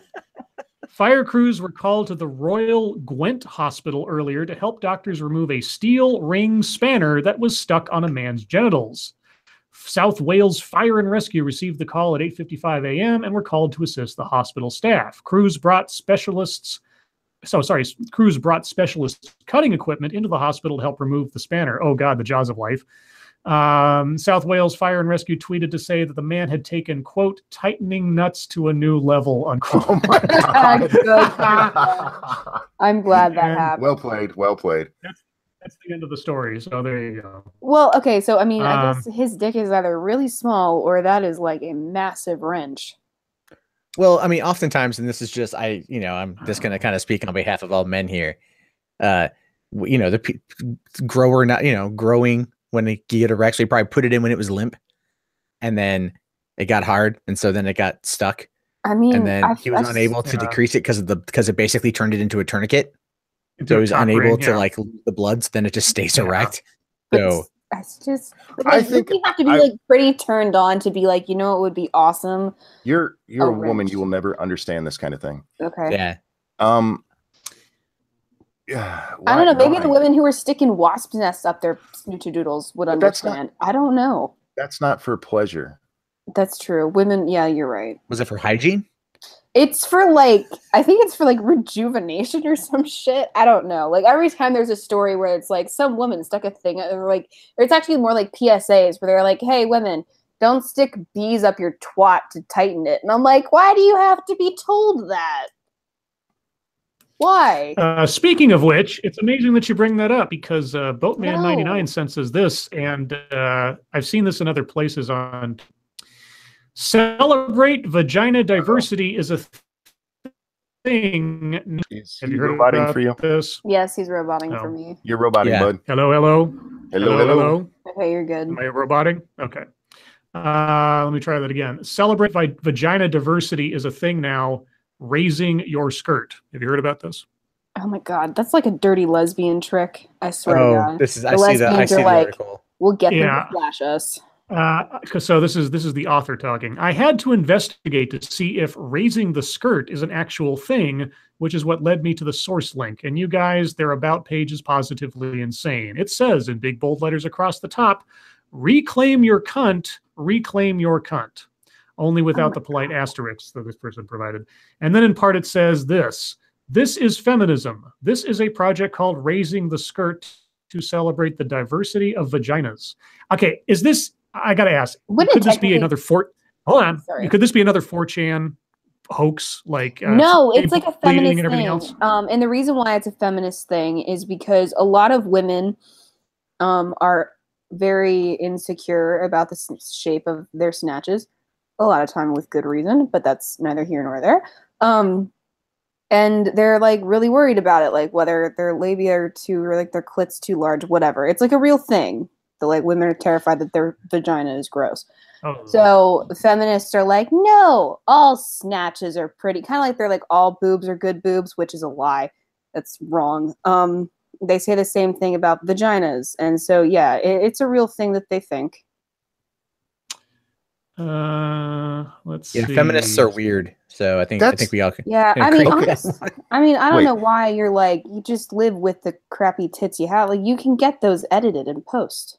B: Fire crews were called to the Royal Gwent Hospital earlier to help doctors remove a steel ring spanner that was stuck on a man's genitals. South Wales Fire and Rescue received the call at 8:55 a.m. and were called to assist the hospital staff. Crews brought specialist cutting equipment into the hospital to help remove the spanner. Oh God, the jaws of life. South Wales Fire and Rescue tweeted to say that the man had taken, quote, tightening nuts to a new level, unquote.
A: Oh my God.
C: I'm glad that happened.
A: Well played. Well played.
B: That's the end of the story. So there you go.
C: Well, okay. So, I mean, I guess his dick is either really small or that is like a massive wrench.
D: Well, I mean, oftentimes, and this is just, I'm just going to kind of speak on behalf of all men here. The grower, growing when they get erect, so he probably put it in when it was limp, and then it got hard, and so then it got stuck.
C: I mean,
D: and then he was unable to decrease it because it basically turned it into a tourniquet. So he was unable to like lose the blood. So then it just stays erect. So
C: it's just, I think you have to be like pretty turned on to be like, you know, it would be awesome.
A: You're a woman. You will never understand this kind of thing.
C: Okay.
D: Yeah.
C: I don't know. Maybe the women who are sticking wasp nests up their snooty-doodles would understand. I don't know.
A: That's not for pleasure.
C: That's true. Women, yeah, you're right.
D: Was it for hygiene?
C: It's for I think it's for rejuvenation or some shit. I don't know. Like every time there's a story where it's like some woman stuck a thing, or it's actually more like PSAs where they're like, hey, women, don't stick bees up your twat to tighten it. And I'm like, why do you have to be told that? Why?
B: Speaking of which, it's amazing that you bring that up because Boatman99 senses this, and I've seen this in other places on Celebrate Vagina Diversity is a thing.
A: Have you heard about for you?
B: This?
C: Yes, he's roboting for me.
A: You're roboting, bud.
B: Hello.
C: Okay, you're good.
B: Am I roboting? Okay. Let me try that again. Celebrate Vagina Diversity is a thing now. Raising your skirt. Have you heard about this?
C: Oh my God, that's like a dirty lesbian trick. I swear to God.
D: I see the article.
C: We'll get them to flash us.
B: So this is the author talking. I had to investigate to see if raising the skirt is an actual thing, which is what led me to the source link. And you guys, their about page is positively insane. It says in big bold letters across the top, reclaim your cunt, reclaim your cunt. Only without the polite asterisks that this person provided. And then in part it says this is feminism. This is a project called Raising the Skirt to celebrate the diversity of vaginas. Okay, is this, I gotta ask, could this be another hold on. Sorry. Could this be another 4chan hoax? Like
C: no, it's like a feminist thing. Else? And the reason why it's a feminist thing is because a lot of women are very insecure about the shape of their snatches. A lot of time with good reason, but that's neither here nor there. And they're like really worried about it, like whether their labia are too, or like their clit's too large, whatever. It's like a real thing. The like women are terrified that their vagina is gross. Oh. So feminists are like, no, all snatches are pretty. Kind of like they're like all boobs are good boobs, which is a lie. That's wrong. They say the same thing about vaginas, and so yeah, it's a real thing that they think.
B: Let's see.
D: Feminists are weird, so I think we all can.
C: Yeah, I mean, I don't know why you're like, you just live with the crappy tits you have. Like, you can get those edited in post.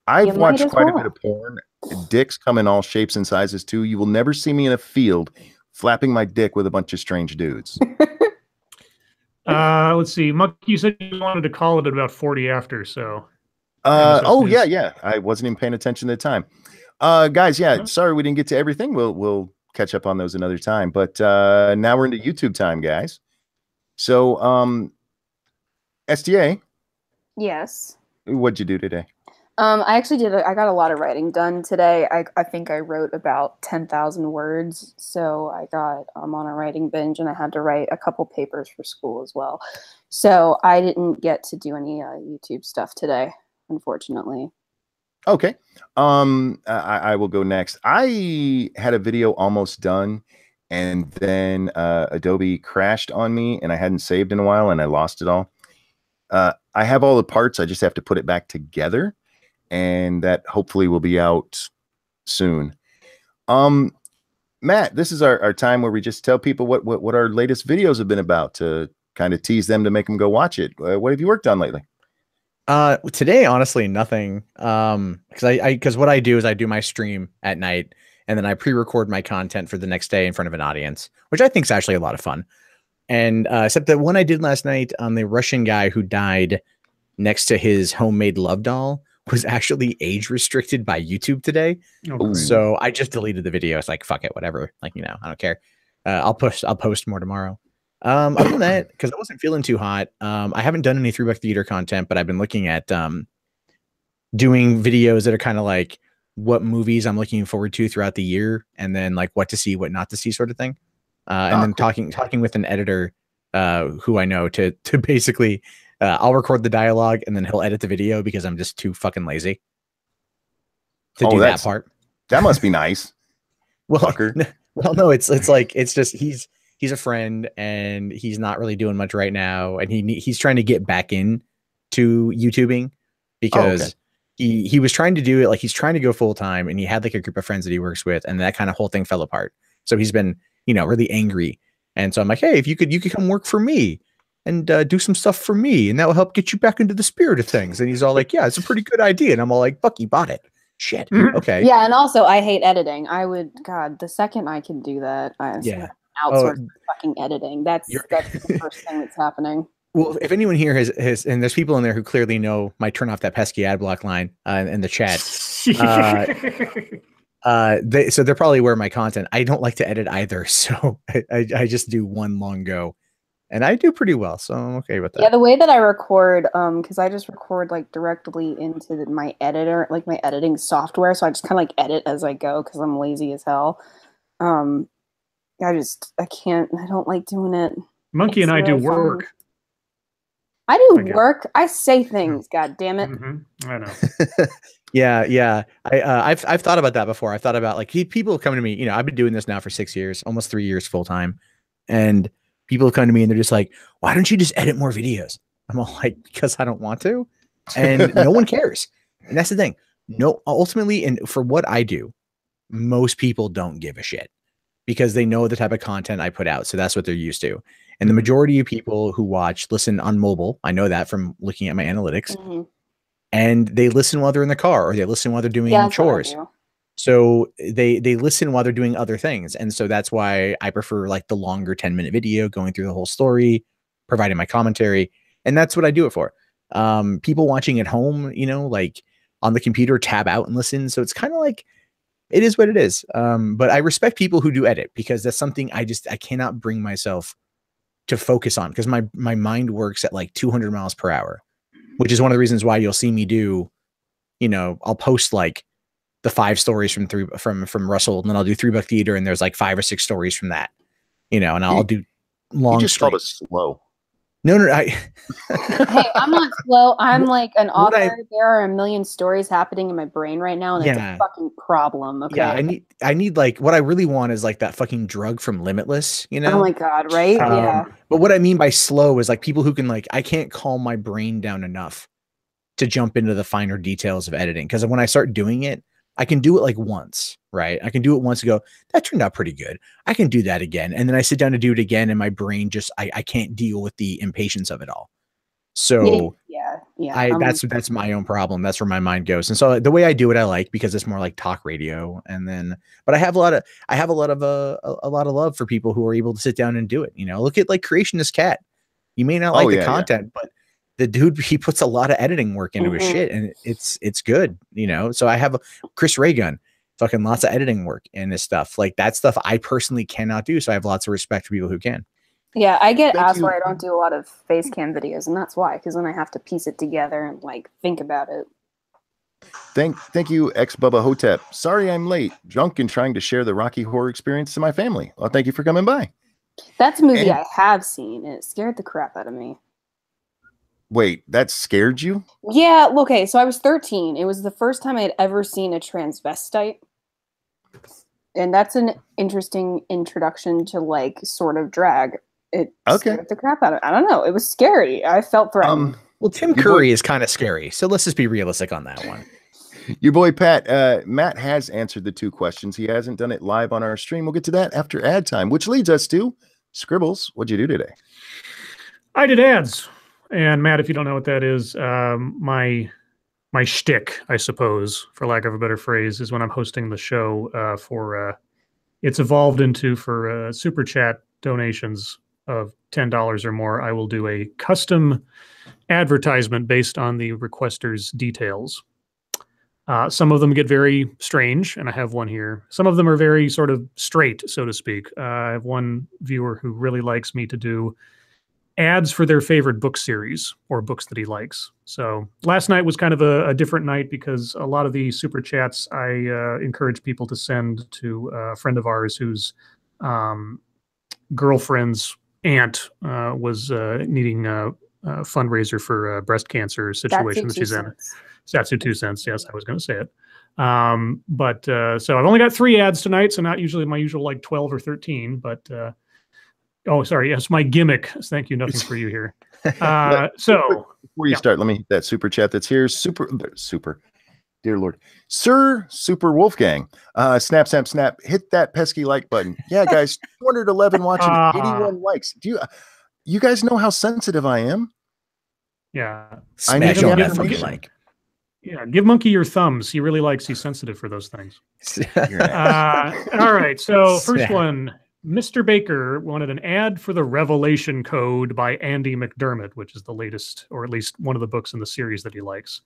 A: I've watched quite a bit of porn. Dicks come in all shapes and sizes too. You will never see me in a field flapping my dick with a bunch of strange dudes.
B: Let's see. Muck, you said you wanted to call it at about 40 after, so.
A: Yeah. I wasn't even paying attention at the time. Guys, sorry we didn't get to everything. We'll catch up on those another time. But now we're into YouTube time, guys. So, SDA.
C: Yes.
A: What'd you do today?
C: I actually I got a lot of writing done today. I think I wrote about 10,000 words. So I got on a writing binge, and I had to write a couple papers for school as well. So I didn't get to do any YouTube stuff today, unfortunately.
A: Okay. I will go next. I had a video almost done, and then Adobe crashed on me, and I hadn't saved in a while, and I lost it all. I have all the parts. I just have to put it back together, and that hopefully will be out soon. Matt, this is our time where we just tell people what our latest videos have been about to kind of tease them to make them go watch it. What have you worked on lately?
D: Today, honestly, nothing. Because what I do is I do my stream at night, and then I pre-record my content for the next day in front of an audience, which I think is actually a lot of fun. And except that one I did last night on the Russian guy who died next to his homemade love doll was actually age restricted by YouTube today. Okay. So I just deleted the video. It's like, fuck it, whatever. Like, I don't care. I'll post more tomorrow. Other than that, because I wasn't feeling too hot, I haven't done any 3-Buck Theater content, but I've been looking at doing videos that are kind of like what movies I'm looking forward to throughout the year, and then like what to see, what not to see, sort of thing. And then cool. talking with an editor who I know to basically I'll record the dialogue and then he'll edit the video because I'm just too fucking lazy to do that part.
A: That must be nice.
D: Well, no, it's just he's a friend and he's not really doing much right now, and he's trying to get back in to YouTubing because he was trying to do it, like he's trying to go full time, and he had like a group of friends that he works with, and that kind of whole thing fell apart. So he's been really angry, and so I'm like, hey, if you could come work for me and do some stuff for me, and that will help get you back into the spirit of things. And he's all like, yeah, it's a pretty good idea. And I'm all like, fuck, you bought it. Shit. Okay.
C: Yeah, and also I hate editing. God, the second I can do that, outsource fucking editing. That's the first thing that's happening.
D: Well, if anyone here has, and there's people in there who clearly know my turn off that pesky ad block line in the chat. So they're probably aware of my content. I don't like to edit either, so I just do one long go, and I do pretty well, so I'm okay with that.
C: Yeah, the way that I record, because I just record like directly into my editor, like my editing software, so I just kind of like edit as I go because I'm lazy as hell. I don't like doing it.
B: Monkey and I do work.
C: I do work. I say things. God damn it!
B: I know.
D: Yeah. I've thought about that before. I've thought about like people come to me. I've been doing this now for 6 years, almost 3 years full time, and people come to me and they're just like, "Why don't you just edit more videos?" I'm all like, "Because I don't want to," and no one cares. And that's the thing. No, ultimately, and for what I do, most people don't give a shit because they know the type of content I put out, so that's what they're used to. And the majority of people who listen on mobile, I know that from looking at my analytics. and they listen while they're in the car, or they listen while they're doing chores. So they listen while they're doing other things. And so that's why I prefer like the longer 10-minute video, going through the whole story, providing my commentary. And that's what I do it for. People watching at home, you know, like on the computer, tab out and listen. So it's kind of like, it is what it is. But I respect people who do edit, because that's something I cannot bring myself to focus on, because my mind works at like 200 miles per hour, which is one of the reasons why you'll see me do, you know, I'll post like the 5 stories from Russell, and then I'll do 3 Book Theater, and there's like 5 or 6 stories from that, you know, and I'll do long. You
A: just called us slow.
D: No,
C: hey, I'm not slow. I'm like an author. There are a million stories happening in my brain right now, and it's a fucking problem. Okay.
D: Yeah, I need like, what I really want is like that fucking drug from Limitless, you know?
C: Oh my God, right? Yeah.
D: But what I mean by slow is like people who can like, I can't calm my brain down enough to jump into the finer details of editing. Because when I start doing it, I can do it like once, right? I can do it once and go, that turned out pretty good. I can do that again. And then I sit down to do it again, and my brain just, I can't deal with the impatience of it all. So that's my own problem. That's where my mind goes. And so the way I do it, I like, because it's more like talk radio. And then, but I have a lot of love for people who are able to sit down and do it. You know, look at like Creationist Cat. You may not like the content, but the dude, he puts a lot of editing work into his shit, and it's good, you know? So I have Chris Raygun, fucking lots of editing work in this stuff. Like that stuff I personally cannot do. So I have lots of respect for people who can.
C: Yeah, I get asked why I don't do a lot of face cam videos, and that's why, because then I have to piece it together and like think about it.
A: Thank you, ex Bubba Hotep. Sorry I'm late. Drunk and trying to share the Rocky Horror experience to my family. Well, thank you for coming by.
C: That's a movie I have seen, and it scared the crap out of me.
A: Wait, that scared you?
C: Yeah, okay, so I was 13. It was the first time I had ever seen a transvestite. And that's an interesting introduction to like sort of drag. It scared the crap out of it. I don't know. It was scary. I felt threatened.
D: Well, Tim Curry is kind of scary, so let's just be realistic on that one.
A: Your boy Pat, Matt has answered the 2 questions. He hasn't done it live on our stream. We'll get to that after ad time, which leads us to Scribbles. What'd you do today?
B: I did ads. And Matt, if you don't know what that is, my shtick, I suppose, for lack of a better phrase, is when I'm hosting the show it's evolved into, for super chat donations of $10 or more, I will do a custom advertisement based on the requester's details. Some of them get very strange, and I have one here. Some of them are very sort of straight, so to speak. I have one viewer who really likes me to do ads for their favorite book series or books that he likes. So last night was kind of a different night, because a lot of the super chats I encourage people to send to a friend of ours whose girlfriend's aunt was needing a fundraiser for a breast cancer situation that she's in. Satsu 2 cents. Yes, I was going to say it. So I've only got 3 ads tonight, so not usually my usual like 12 or 13, but oh, sorry. Yes, my gimmick. Thank you. Nothing for you here. So
A: before you start, let me hit that super chat that's here. Super. Dear Lord, Sir Super Wolfgang. Snap. Hit that pesky like button. Yeah, guys. 211 watching, 81 likes. Do you guys know how sensitive I am?
B: Yeah.
D: I need to get like.
B: Yeah, give Monkey your thumbs. He really likes. He's sensitive for those things. All right. So first one. Mr. Baker wanted an ad for The Revelation Code by Andy McDermott, which is the latest, or at least one of the books in the series that he likes.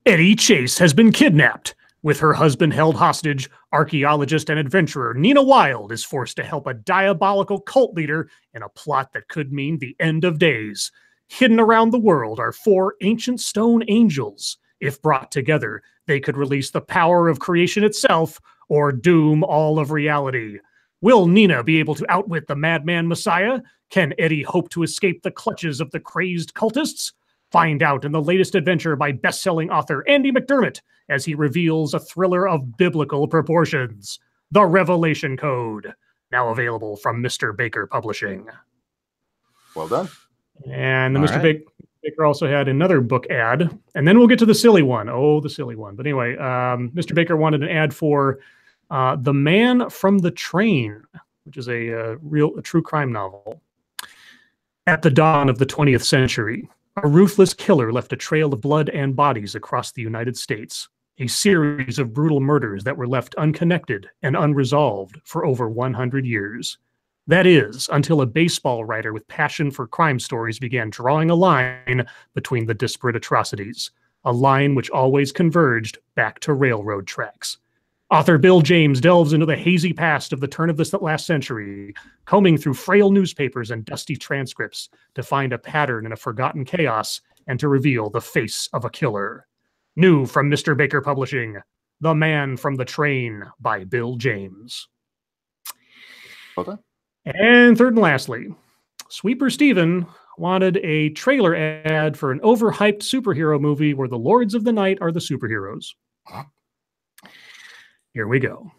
B: Eddie Chase has been kidnapped. With her husband held hostage, archaeologist and adventurer Nina Wilde is forced to help a diabolical cult leader in a plot that could mean the end of days. Hidden around the world are 4 ancient stone angels. If brought together, they could release the power of creation itself, or doom all of reality. Will Nina be able to outwit the madman Messiah? Can Eddie hope to escape the clutches of the crazed cultists? Find out in the latest adventure by best-selling author Andy McDermott as he reveals a thriller of biblical proportions. The Revelation Code, now available from Mr. Baker Publishing.
A: Well done.
B: And Mr. Baker also had another book ad, and then we'll get to the silly one. Oh, the silly one. But anyway, Mr. Baker wanted an ad for The Man from the Train, which is a true crime novel. At the dawn of the 20th century, A ruthless killer left a trail of blood and bodies across the United States, a series of brutal murders that were left unconnected and unresolved for over 100 years. That is, until a baseball writer with passion for crime stories began drawing a line between the disparate atrocities, a line which always converged back to railroad tracks. Author Bill James delves into the hazy past of the turn of the last century, combing through frail newspapers and dusty transcripts to find a pattern in a forgotten chaos and to reveal the face of a killer. New from Mr. Baker Publishing, The Man from the Train by Bill James.
A: Okay.
B: And third and lastly, Sweeper Steven wanted a trailer ad for an overhyped superhero movie where the Lords of the Night are the superheroes. Here we go.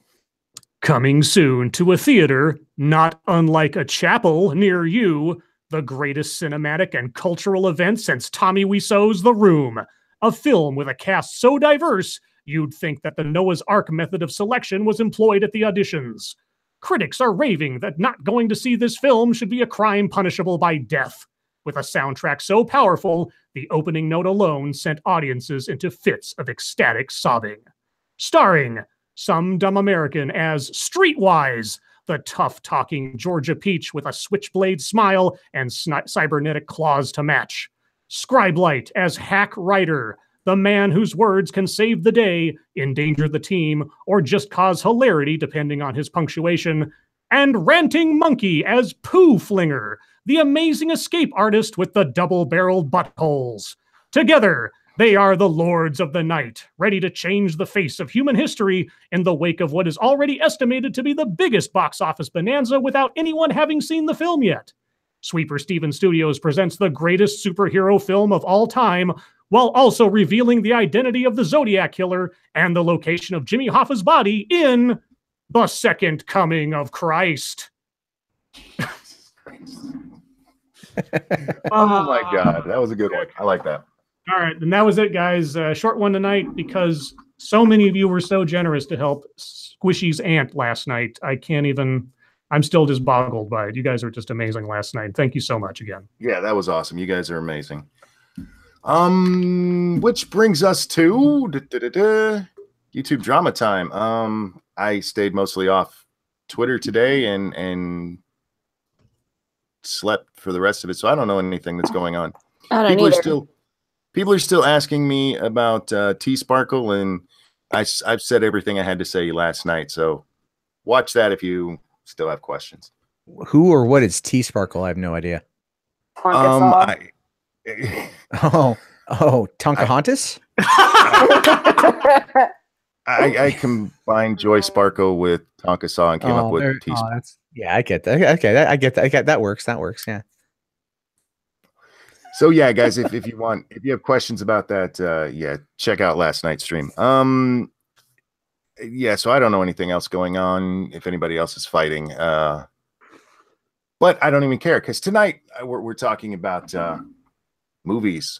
B: Coming soon to a theater not unlike a chapel near you, the greatest cinematic and cultural event since Tommy Wiseau's The Room. A film with a cast so diverse, you'd think that the Noah's Ark method of selection was employed at the auditions. Critics are raving that not going to see this film should be a crime punishable by death. With a soundtrack so powerful, the opening note alone sent audiences into fits of ecstatic sobbing. Starring Some Dumb American as Streetwise, the tough-talking Georgia Peach with a switchblade smile and cybernetic claws to match. Scribe as Hack Ryder, the man whose words can save the day, endanger the team, or just cause hilarity depending on his punctuation. And Ranting Monkey as Pooh Flinger, the amazing escape artist with the double-barreled buttholes. Together, they are the Lords of the Night, ready to change the face of human history in the wake of what is already estimated to be the biggest box office bonanza without anyone having seen the film yet. Sweeper Steven Studios presents the greatest superhero film of all time, while also revealing the identity of the Zodiac Killer and the location of Jimmy Hoffa's body in The Second Coming of Christ.
A: Oh my God, that was a good one. I like that.
B: All right, and that was it, guys. Short one tonight because so many of you were so generous to help Squishy's aunt last night. I'm still just boggled by it. You guys were just amazing last night. Thank you so much again.
A: Yeah, that was awesome. You guys are amazing. Which brings us to YouTube drama time. I stayed mostly off Twitter today and slept for the rest of it, so I don't know anything that's going on. People are still asking me about T-Sparkle, and I've said everything I had to say last night. So watch that if you still have questions.
D: Who or what is T-Sparkle? I have no idea. Tonkahantas?
A: I combined Joy Sparkle with Tonka Saw and came up with T-Sparkle.
D: Yeah, I get that. Okay, I get that. That works. Yeah.
A: So yeah, guys, if you have questions about that, yeah, check out last night's stream. Yeah, so I don't know anything else going on. If anybody else is fighting, but I don't even care because tonight we're talking about movies.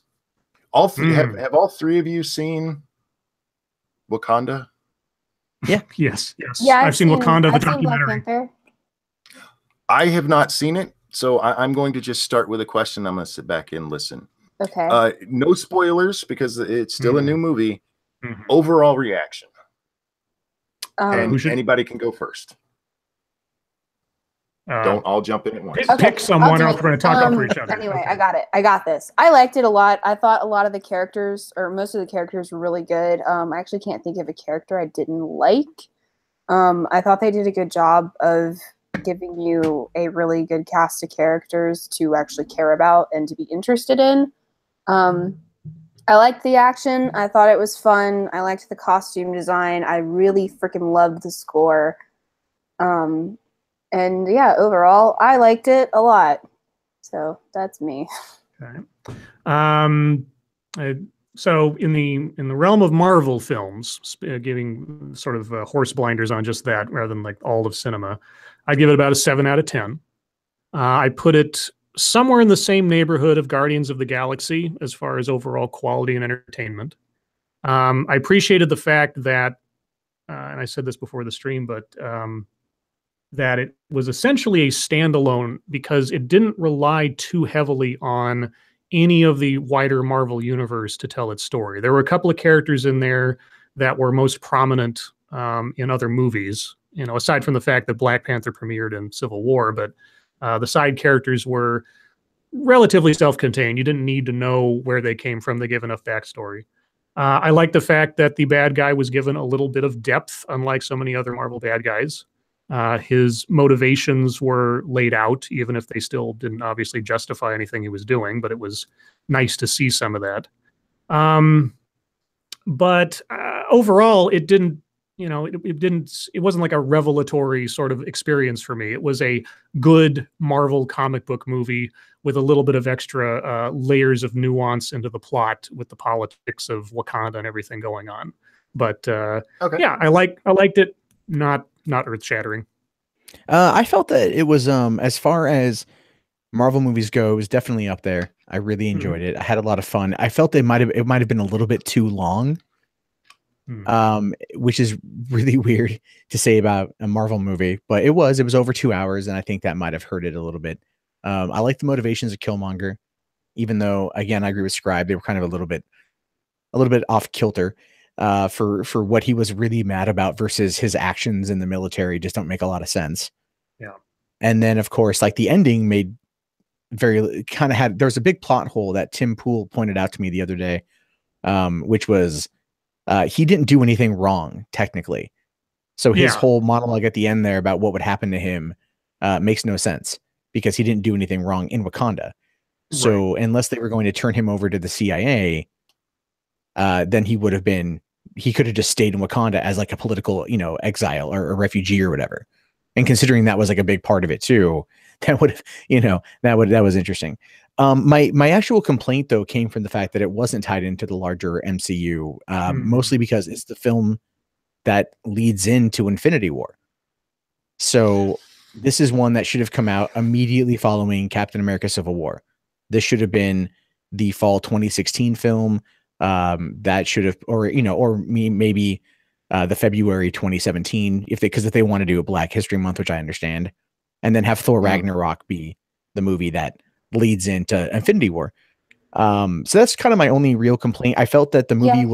A: All three have all three of you seen Wakanda?
D: Yeah.
B: Yes. Yeah, I've seen Wakanda, the documentary.
A: I have not seen it. So I'm going to just start with a question. I'm going to sit back and listen.
C: Okay.
A: No spoilers because it's still a new movie. Overall reaction. And anybody can go first. Don't all jump in at once.
B: Pick someone or we're going to talk over each other.
C: Anyway, I got it. I got this. I liked it a lot. I thought a lot of the characters, or most of the characters, were really good. I actually can't think of a character I didn't like. I thought they did a good job of giving you a really good cast of characters to actually care about and to be interested in. I liked the action. I thought it was fun. I liked the costume design. I really freaking loved the score. And yeah, overall, I liked it a lot. So that's me.
B: Okay. So in the realm of Marvel films, giving sort of horse blinders on just that rather than like all of cinema, I give it about a 7 out of 10. I put it somewhere in the same neighborhood of Guardians of the Galaxy as far as overall quality and entertainment. I appreciated the fact that, and I said this before the stream, but that it was essentially a standalone because it didn't rely too heavily on any of the wider Marvel universe to tell its story. There were a couple of characters in there that were most prominent in other movies, you know, aside from the fact that Black Panther premiered in Civil War, but the side characters were relatively self-contained. You didn't need to know where they came from. They gave enough backstory. I like the fact that the bad guy was given a little bit of depth, unlike so many other Marvel bad guys. His motivations were laid out, even if they still didn't obviously justify anything he was doing, but it was nice to see some of that. But overall, it didn't, you know, it wasn't like a revelatory sort of experience for me. It was a good Marvel comic book movie with a little bit of extra layers of nuance into the plot with the politics of Wakanda and everything going on. But okay. Yeah, I liked it. Not earth shattering.
D: I felt that it was as far as Marvel movies go, it was definitely up there. I really enjoyed it. I had a lot of fun. I felt it might have been a little bit too long. Which is really weird to say about a Marvel movie, but it was over 2 hours, and I think that might have hurt it a little bit. I like the motivations of Killmonger, even though, again, I agree with Scribe. They were kind of a little bit off kilter for what he was really mad about versus his actions in the military just don't make a lot of sense.
B: Yeah.
D: And then, of course, like the ending made there's a big plot hole that Tim Pool pointed out to me the other day, which was, he didn't do anything wrong, technically. So his whole monologue at the end there about what would happen to him makes no sense because he didn't do anything wrong in Wakanda. So unless they were going to turn him over to the CIA, then he could have just stayed in Wakanda as like a political, you know, exile or a refugee or whatever. And considering that was like a big part of it too, that would have, you know, that was interesting. My actual complaint though came from the fact that it wasn't tied into the larger MCU, mostly because it's the film that leads into Infinity War. So this is one that should have come out immediately following Captain America: Civil War. This should have been the fall 2016 film. That should have, or you know, or maybe the February 2017, if they want to do a Black History Month, which I understand, and then have Thor Ragnarok be the movie that leads into Infinity War. So that's kind of my only real complaint. I felt that the movie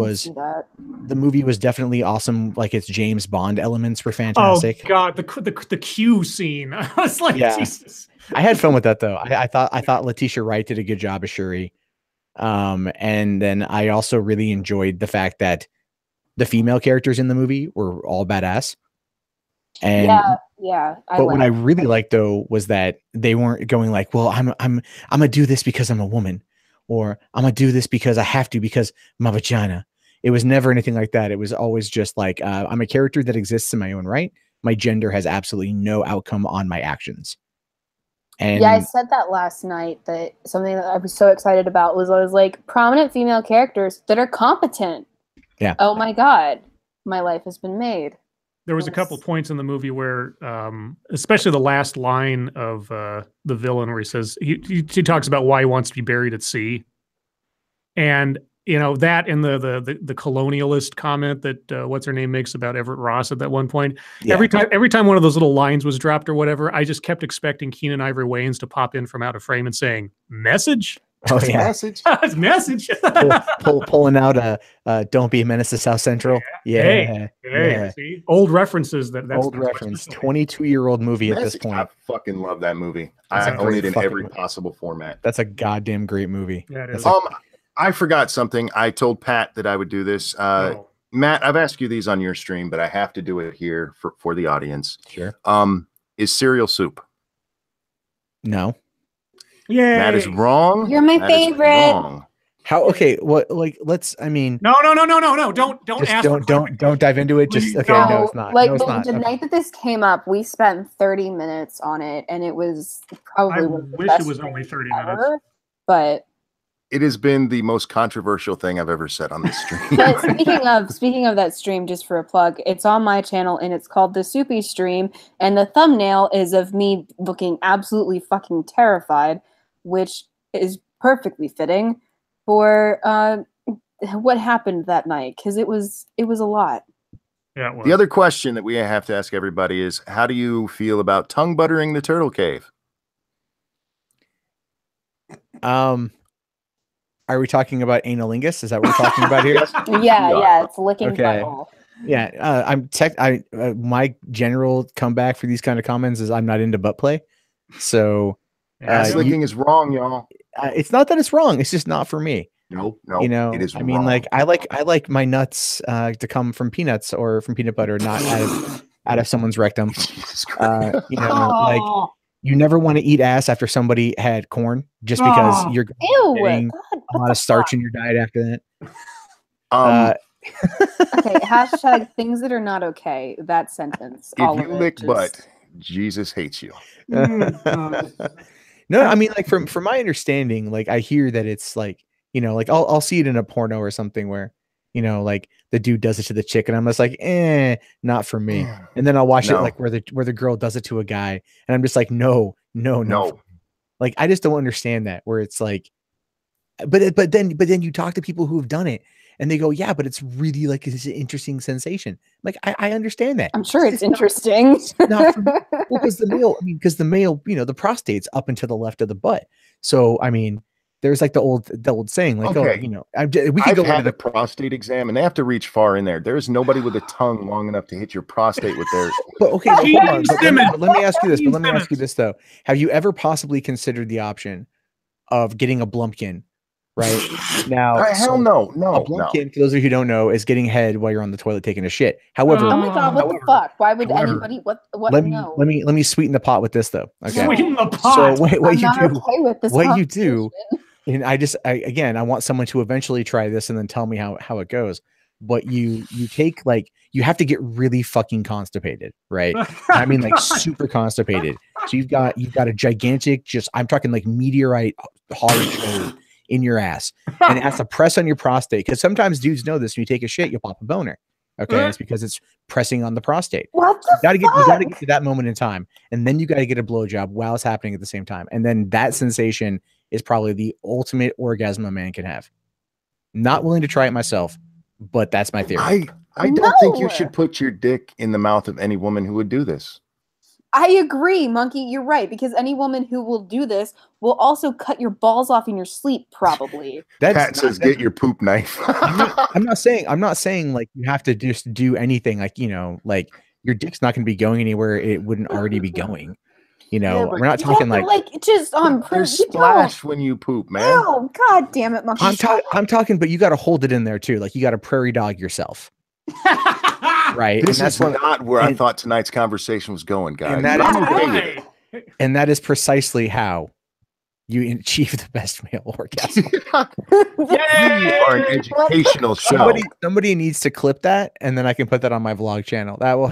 D: was definitely awesome. Like its James Bond elements were fantastic.
B: Oh God, the Q scene. I was like, Jesus.
D: I had fun with that though. I thought Letitia Wright did a good job as Shuri. And then I also really enjoyed the fact that the female characters in the movie were all badass. And but what I really liked though was that they weren't going like, well, I'm gonna do this because I'm a woman, or I'm gonna do this because I have to because my vagina. It was never anything like that. It was always just like, I'm a character that exists in my own right. My gender has absolutely no outcome on my actions. And
C: yeah, I said that last night, that something that I was so excited about was I was like, prominent female characters that are competent.
D: Yeah.
C: Oh my God, my life has been made.
B: There was a couple points in the movie where, especially the last line of the villain, where he says he talks about why he wants to be buried at sea, and you know that in the colonialist comment that what's her name makes about Everett Ross at that one point. Yeah. Every time one of those little lines was dropped or whatever, I just kept expecting Keenan Ivory Wayans to pop in from out of frame and saying message.
D: Oh yeah,
B: message.
D: Pulling out a "Don't Be a Menace to South Central." Yeah,
B: hey, see? Old references. That's
D: old reference. 22-year-old movie at this point.
A: I fucking love that movie. I own it in every possible format.
D: That's a goddamn great movie.
B: Yeah, it is.
A: I forgot something. I told Pat that I would do this. Matt, I've asked you these on your stream, but I have to do it here for the audience.
D: Sure.
A: Is cereal soup?
D: No.
B: Yeah,
A: Matt is wrong.
C: You're my favorite.
D: How? Okay. What? Like, let's. I mean.
B: No. Don't ask.
D: Don't dive into it. Just okay. No, it's not.
C: Like
D: no, it's not.
C: The night that this came up, we spent 30 minutes on it, and it was probably.
B: I wish it was only 30 minutes.
C: But
A: it has been the most controversial thing I've ever said on this stream.
C: But speaking of that stream, just for a plug, it's on my channel and it's called the Soupy Stream, and the thumbnail is of me looking absolutely fucking terrified, which is perfectly fitting for what happened that night, because it was a lot.
B: Yeah, it was.
A: The other question that we have to ask everybody is, how do you feel about tongue buttering the turtle cave?
D: Are we talking about analingus? Is that what we're talking about here?
C: Yeah, it's licking butthole.
D: Yeah, my general comeback for these kind of comments is I'm not into butt play. So
A: ass licking is wrong, y'all.
D: It's not that it's wrong. It's just not for me.
A: No,
D: you know,
A: it is.
D: I mean,
A: wrong.
D: like I like my nuts to come from peanuts or from peanut butter, not out of someone's rectum. You know, like you never want to eat ass after somebody had corn, just because you're getting a lot of starch in your diet after that.
C: Okay, hashtag things that are not okay. That sentence.
A: If you lick butt, Jesus hates you.
D: No, I mean, like from my understanding, like I hear that it's like, you know, like I'll see it in a porno or something where, you know, like the dude does it to the chick and I'm just like, not for me. And then I'll watch it like where the girl does it to a guy and I'm just like, no. Like I just don't understand that, where it's like, but then you talk to people who have done it and they go, yeah, but it's really like it's an interesting sensation. Like I understand that.
C: I'm sure it's interesting.
D: Not for me. Well, because the male, you know, the prostate's up and to the left of the butt. So I mean, there's like the old saying, like, okay, you know, we could go into the
A: prostate exam, and they have to reach far in there. There's nobody with a tongue long enough to hit your prostate with their.
D: But okay, hold on. But let me ask you this. But let me ask you this though: have you ever possibly considered the option of getting a blumpkin? Right now,
A: hell no.
D: A blumpkin, for those of you who don't know, is getting head while you're on the toilet taking a shit. However,
C: oh my god, what the fuck? Why would anybody? What?
D: Let me sweeten the pot with this though. Okay,
B: sweeten the pot.
D: So what you do, and I want someone to eventually try this and then tell me how it goes. But you take, like, you have to get really fucking constipated, right? I mean, like super constipated. So you've got a gigantic, I'm talking like meteorite hard chode in your ass, and it has to press on your prostate, because sometimes dudes know this. When you take a shit, you'll pop a boner. Okay, it's because it's pressing on the prostate.
C: What the
D: you gotta get to that moment in time, and then you gotta get a blowjob while it's happening at the same time, and then that sensation is probably the ultimate orgasm a man can have. Not willing to try it myself, but that's my theory.
A: I don't think you should put your dick in the mouth of any woman who would do this.
C: I agree, Monkey. You're right, because any woman who will do this will also cut your balls off in your sleep, probably.
A: Pat says, "Get your poop knife."
D: I'm not saying like you have to just do anything. Like, you know, like your dick's not going to be going anywhere it wouldn't already be going. You know, yeah, we're not talking like
C: just on.
A: There's splash when you poop, man.
C: Oh, god damn it, Monkey!
D: I'm talking, but you got to hold it in there too. Like you got to prairie dog yourself. Right.
A: This is not where I thought tonight's conversation was going, guys.
D: And that is precisely how you achieve the best male orgasm.
A: You are an educational show.
D: Somebody needs to clip that, and then I can put that on my vlog channel. That will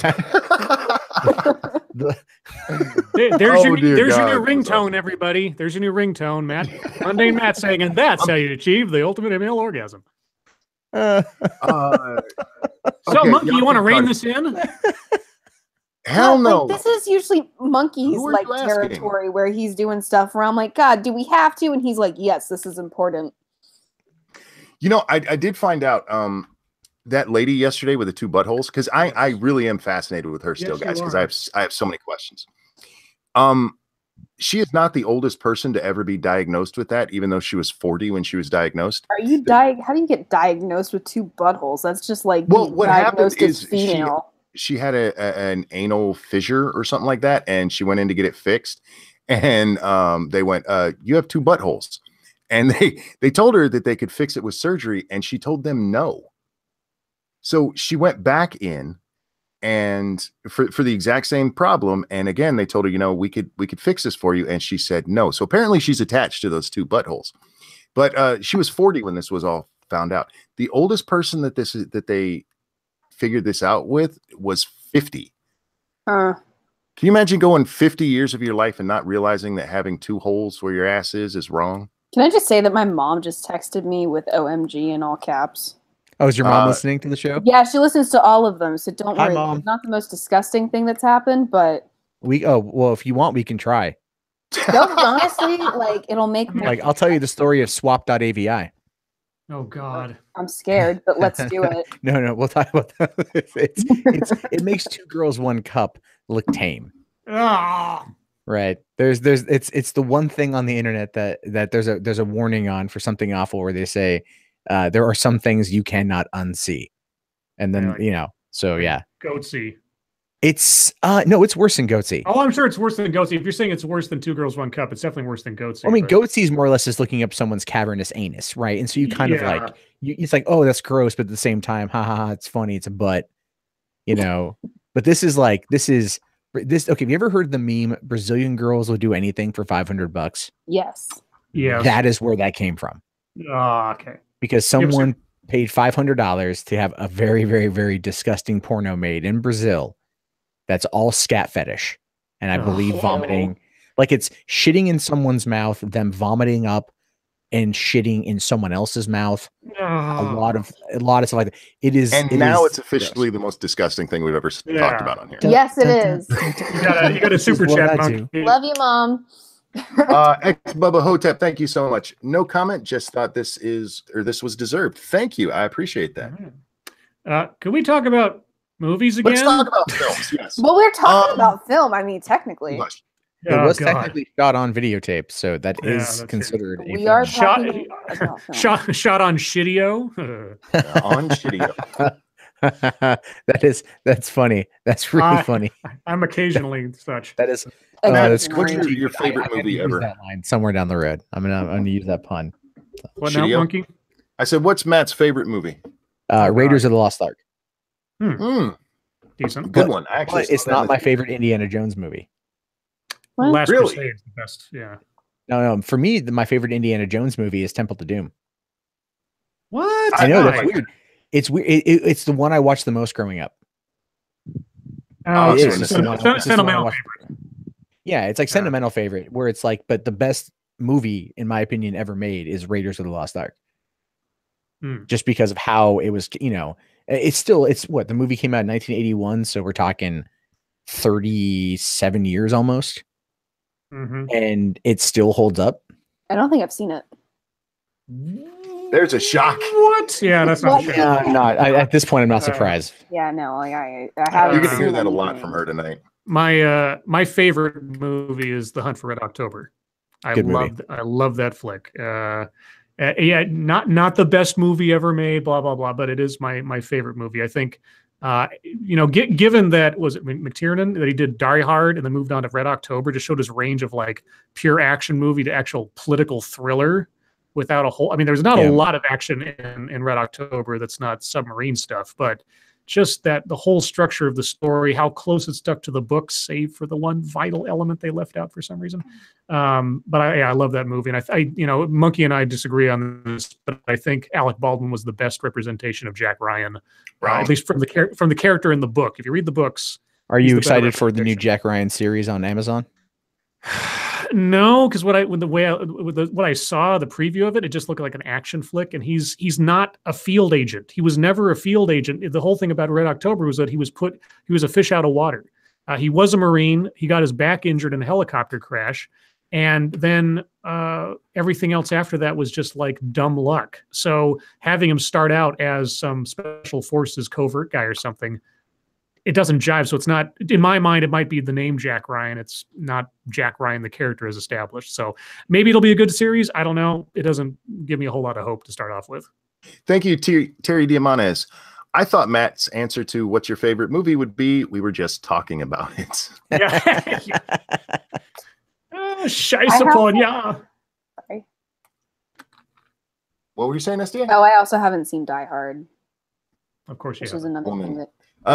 B: there's your new ringtone, everybody. There's your new ringtone, Matt. MundaneMatt saying, and that's how you achieve the ultimate male orgasm. So, Monkey, you want to rein this in?
A: Hell no.
C: Like, this is usually Monkey's like territory where he's doing stuff where I'm like, God, do we have to? And he's like, yes, this is important.
A: You know, I did find out that lady yesterday with the 2 buttholes, because I really am fascinated with her still, guys, because I have so many questions. She is not the oldest person to ever be diagnosed with that, even though she was 40 when she was diagnosed.
C: Are you how do you get diagnosed with 2 buttholes? That's just like,
A: well, what happened is
C: female.
A: She had an anal fissure or something like that, and she went in to get it fixed, and they went, you have 2 buttholes, and they told her that they could fix it with surgery, and she told them no. So she went back in, and for the exact same problem, and again they told her, you know, we could fix this for you, and she said no. So apparently she's attached to those 2 buttholes, but she was 40 when this was all found out. The oldest person that they figured this out with was 50. Can you imagine going 50 years of your life and not realizing that having 2 holes where your ass is wrong?
C: Can I just say that my mom just texted me with OMG in all caps?
D: Oh, is your mom listening to the show?
C: Yeah, she listens to all of them, so don't worry.
D: Mom.
C: It's not the most disgusting thing that's happened, but
D: well, if you want, we can try.
C: No, honestly, like, it'll make me
D: I'll tell you the story of swap.avi.
B: Oh God,
C: I'm scared, but let's do it.
D: No, we'll talk about that. It makes 2 girls 1 cup look tame. Right? Right. It's the one thing on the internet that there's a warning on for something awful where they say there are some things you cannot unsee. And then, so yeah.
B: Goatsy.
D: It's no, it's worse than Goatsy.
B: Oh, I'm sure it's worse than Goatsy. If you're saying it's worse than Two Girls, One Cup, it's definitely worse than Goatsy.
D: I mean, Goatsy is more or less just looking up someone's cavernous anus, right? And so you kind of like, it's like, oh, that's gross, but at the same time, it's funny, it's a butt, But this is. Okay, have you ever heard the meme? Brazilian girls will do anything for $500.
C: Yes.
B: Yeah.
D: That is where that came from.
B: Okay.
D: Because someone paid $500 to have a very, very, very disgusting porno made in Brazil. That's all scat fetish. And I believe vomiting, like it's shitting in someone's mouth, them vomiting up and shitting in someone else's mouth. A lot of stuff like that.
A: It's officially the most disgusting thing we've ever talked about on here.
C: Yes, it is.
B: You got a super chat.
C: Love you, Mom.
A: Ex Bubba Hotep, thank you so much. No comment, just thought this was deserved. Thank you. I appreciate that.
B: Can we talk about movies again?
A: Let's talk about films, yes.
C: Well, we're talking about film, I mean, technically.
D: It was technically shot on videotape, so that is considered
C: we are talking about film.
B: Shot on Shittio.
A: On Shittio.
D: That's funny. That's really funny.
B: I'm occasionally such.
D: That is
A: what's your favorite movie ever?
D: That line somewhere down the road. I'm gonna use that pun.
B: What now, Monkey?
A: I said, what's Matt's favorite movie?
D: Raiders of the Lost Ark.
B: Decent.
A: Good one. Actually,
D: it's not my favorite Indiana Jones movie.
B: Last Crusade is the best. Yeah.
D: No. For me, my favorite Indiana Jones movie is Temple to Doom.
B: What?
D: I know that's weird. It's weird. It's the one I watched the most growing up.
B: Oh, it's sentimental favorite.
D: Yeah, it's like sentimental favorite, where it's like, but the best movie, in my opinion, ever made is Raiders of the Lost Ark. Just because of how it was, it's what the movie came out in 1981, so we're talking 37 years almost. And it still holds up.
C: I don't think I've seen it.
A: There's a shock.
B: What? Yeah, that's not true.
D: No, I'm not. At this point, I'm not surprised.
C: Yeah, no, like I haven't.
A: You're gonna hear that a lot from her tonight.
B: My favorite movie is The Hunt for Red October. I love that flick. Yeah, not the best movie ever made, blah blah blah, but it is my favorite movie. I think. Given that was it McTiernan that he did Die Hard and then moved on to Red October, just showed his range of like pure action movie to actual political thriller without a whole. I mean, there's not a lot of action in Red October that's not submarine stuff, but just that the whole structure of the story, how close it stuck to the books, save for the one vital element they left out for some reason. But I love that movie, and I Monkey and I disagree on this, but I think Alec Baldwin was the best representation of Jack Ryan, at least from the character in the book. If you read the books,
D: are you excited for the new Jack Ryan series on Amazon?
B: No, because what I saw, the preview of it, it just looked like an action flick, and he's not a field agent. He was never a field agent. The whole thing about Red October was that he was a fish out of water. He was a Marine. He got his back injured in a helicopter crash, and then everything else after that was just like dumb luck. So having him start out as some special forces covert guy or something, it doesn't jive. So it's not, in my mind, it might be the name Jack Ryan. It's not Jack Ryan, the character is established. So maybe it'll be a good series. I don't know. It doesn't give me a whole lot of hope to start off with.
A: Thank you, Terry Diamantes. I thought Matt's answer to what's your favorite movie would be, we were just talking about it.
B: Yeah. Scheiße upon ya.
C: Sorry.
A: What were you saying, SDA?
C: Oh, I also haven't seen Die Hard.
B: Of course,
C: which is another thing that.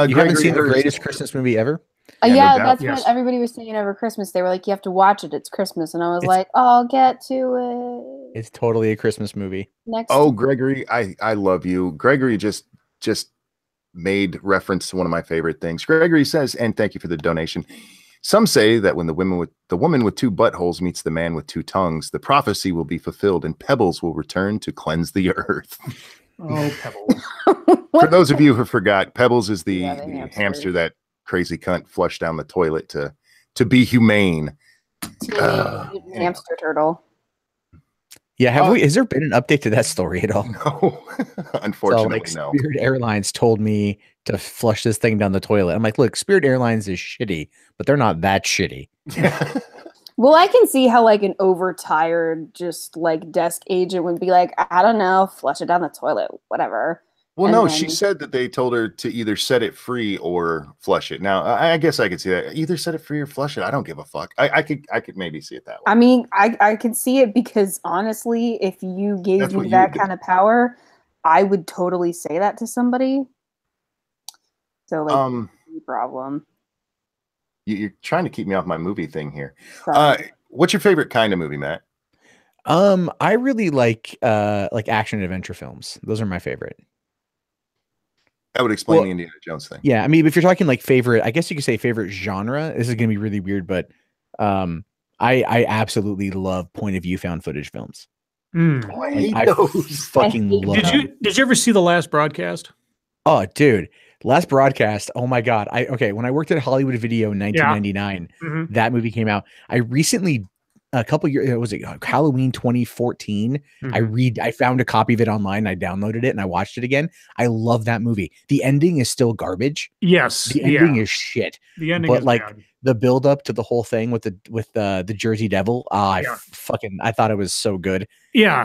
D: You haven't seen the greatest Christmas movie ever?
C: Yeah, that's what everybody was saying over Christmas. They were like, you have to watch it. It's Christmas. And I was like, I'll get to it.
D: It's totally a Christmas movie.
A: Gregory, I love you. Gregory just made reference to one of my favorite things. Gregory says, and thank you for the donation. Some say that when the woman with two buttholes meets the man with two tongues, the prophecy will be fulfilled and pebbles will return to cleanse the earth.
B: Oh, Pebbles.
A: For those of you who forgot, Pebbles is the hamster that crazy cunt flushed down the toilet to be humane.
C: Hamster turtle.
D: Yeah, has there been an update to that story at all?
A: No, unfortunately, no.
D: Spirit Airlines told me to flush this thing down the toilet. I'm like, look, Spirit Airlines is shitty, but they're not that shitty.
C: Well, I can see how like an overtired, just like desk agent would be like, I don't know, flush it down the toilet, whatever.
A: Well,
C: And
A: no,
C: then-
A: she said that they told her to either set it free or flush it. Now, I guess I could see that. Either set it free or flush it. I don't give a fuck. I could maybe see it that way.
C: I mean, I could see it because honestly, if you gave
A: That's
C: me
A: what you
C: that
A: would do.
C: kind of power, I would totally say that to somebody. So like, no problem.
A: You're trying to keep me off my movie thing here.
C: Sorry.
A: What's your favorite kind of movie, Matt?
D: I really like action adventure films. Those are my favorite.
A: That would explain the Indiana Jones thing.
D: Yeah, I mean, if you're talking like favorite, I guess you could say favorite genre. This is gonna be really weird, but I absolutely love point of view found footage films.
A: Oh, I hate
D: I
A: those.
D: fucking love.
B: Did you ever see The Last Broadcast?
D: Oh, dude, Last Broadcast. Oh my god. When I worked at Hollywood Video in 1999, that movie came out. I recently, a couple years, was it Halloween 2014? I found a copy of it online. I downloaded it and I watched it again. I love that movie. The ending is still garbage.
B: Yes,
D: the ending is shit.
B: The ending,
D: but
B: is
D: like
B: bad.
D: the build up to the whole thing with the Jersey Devil. I thought it was so good.
B: Yeah.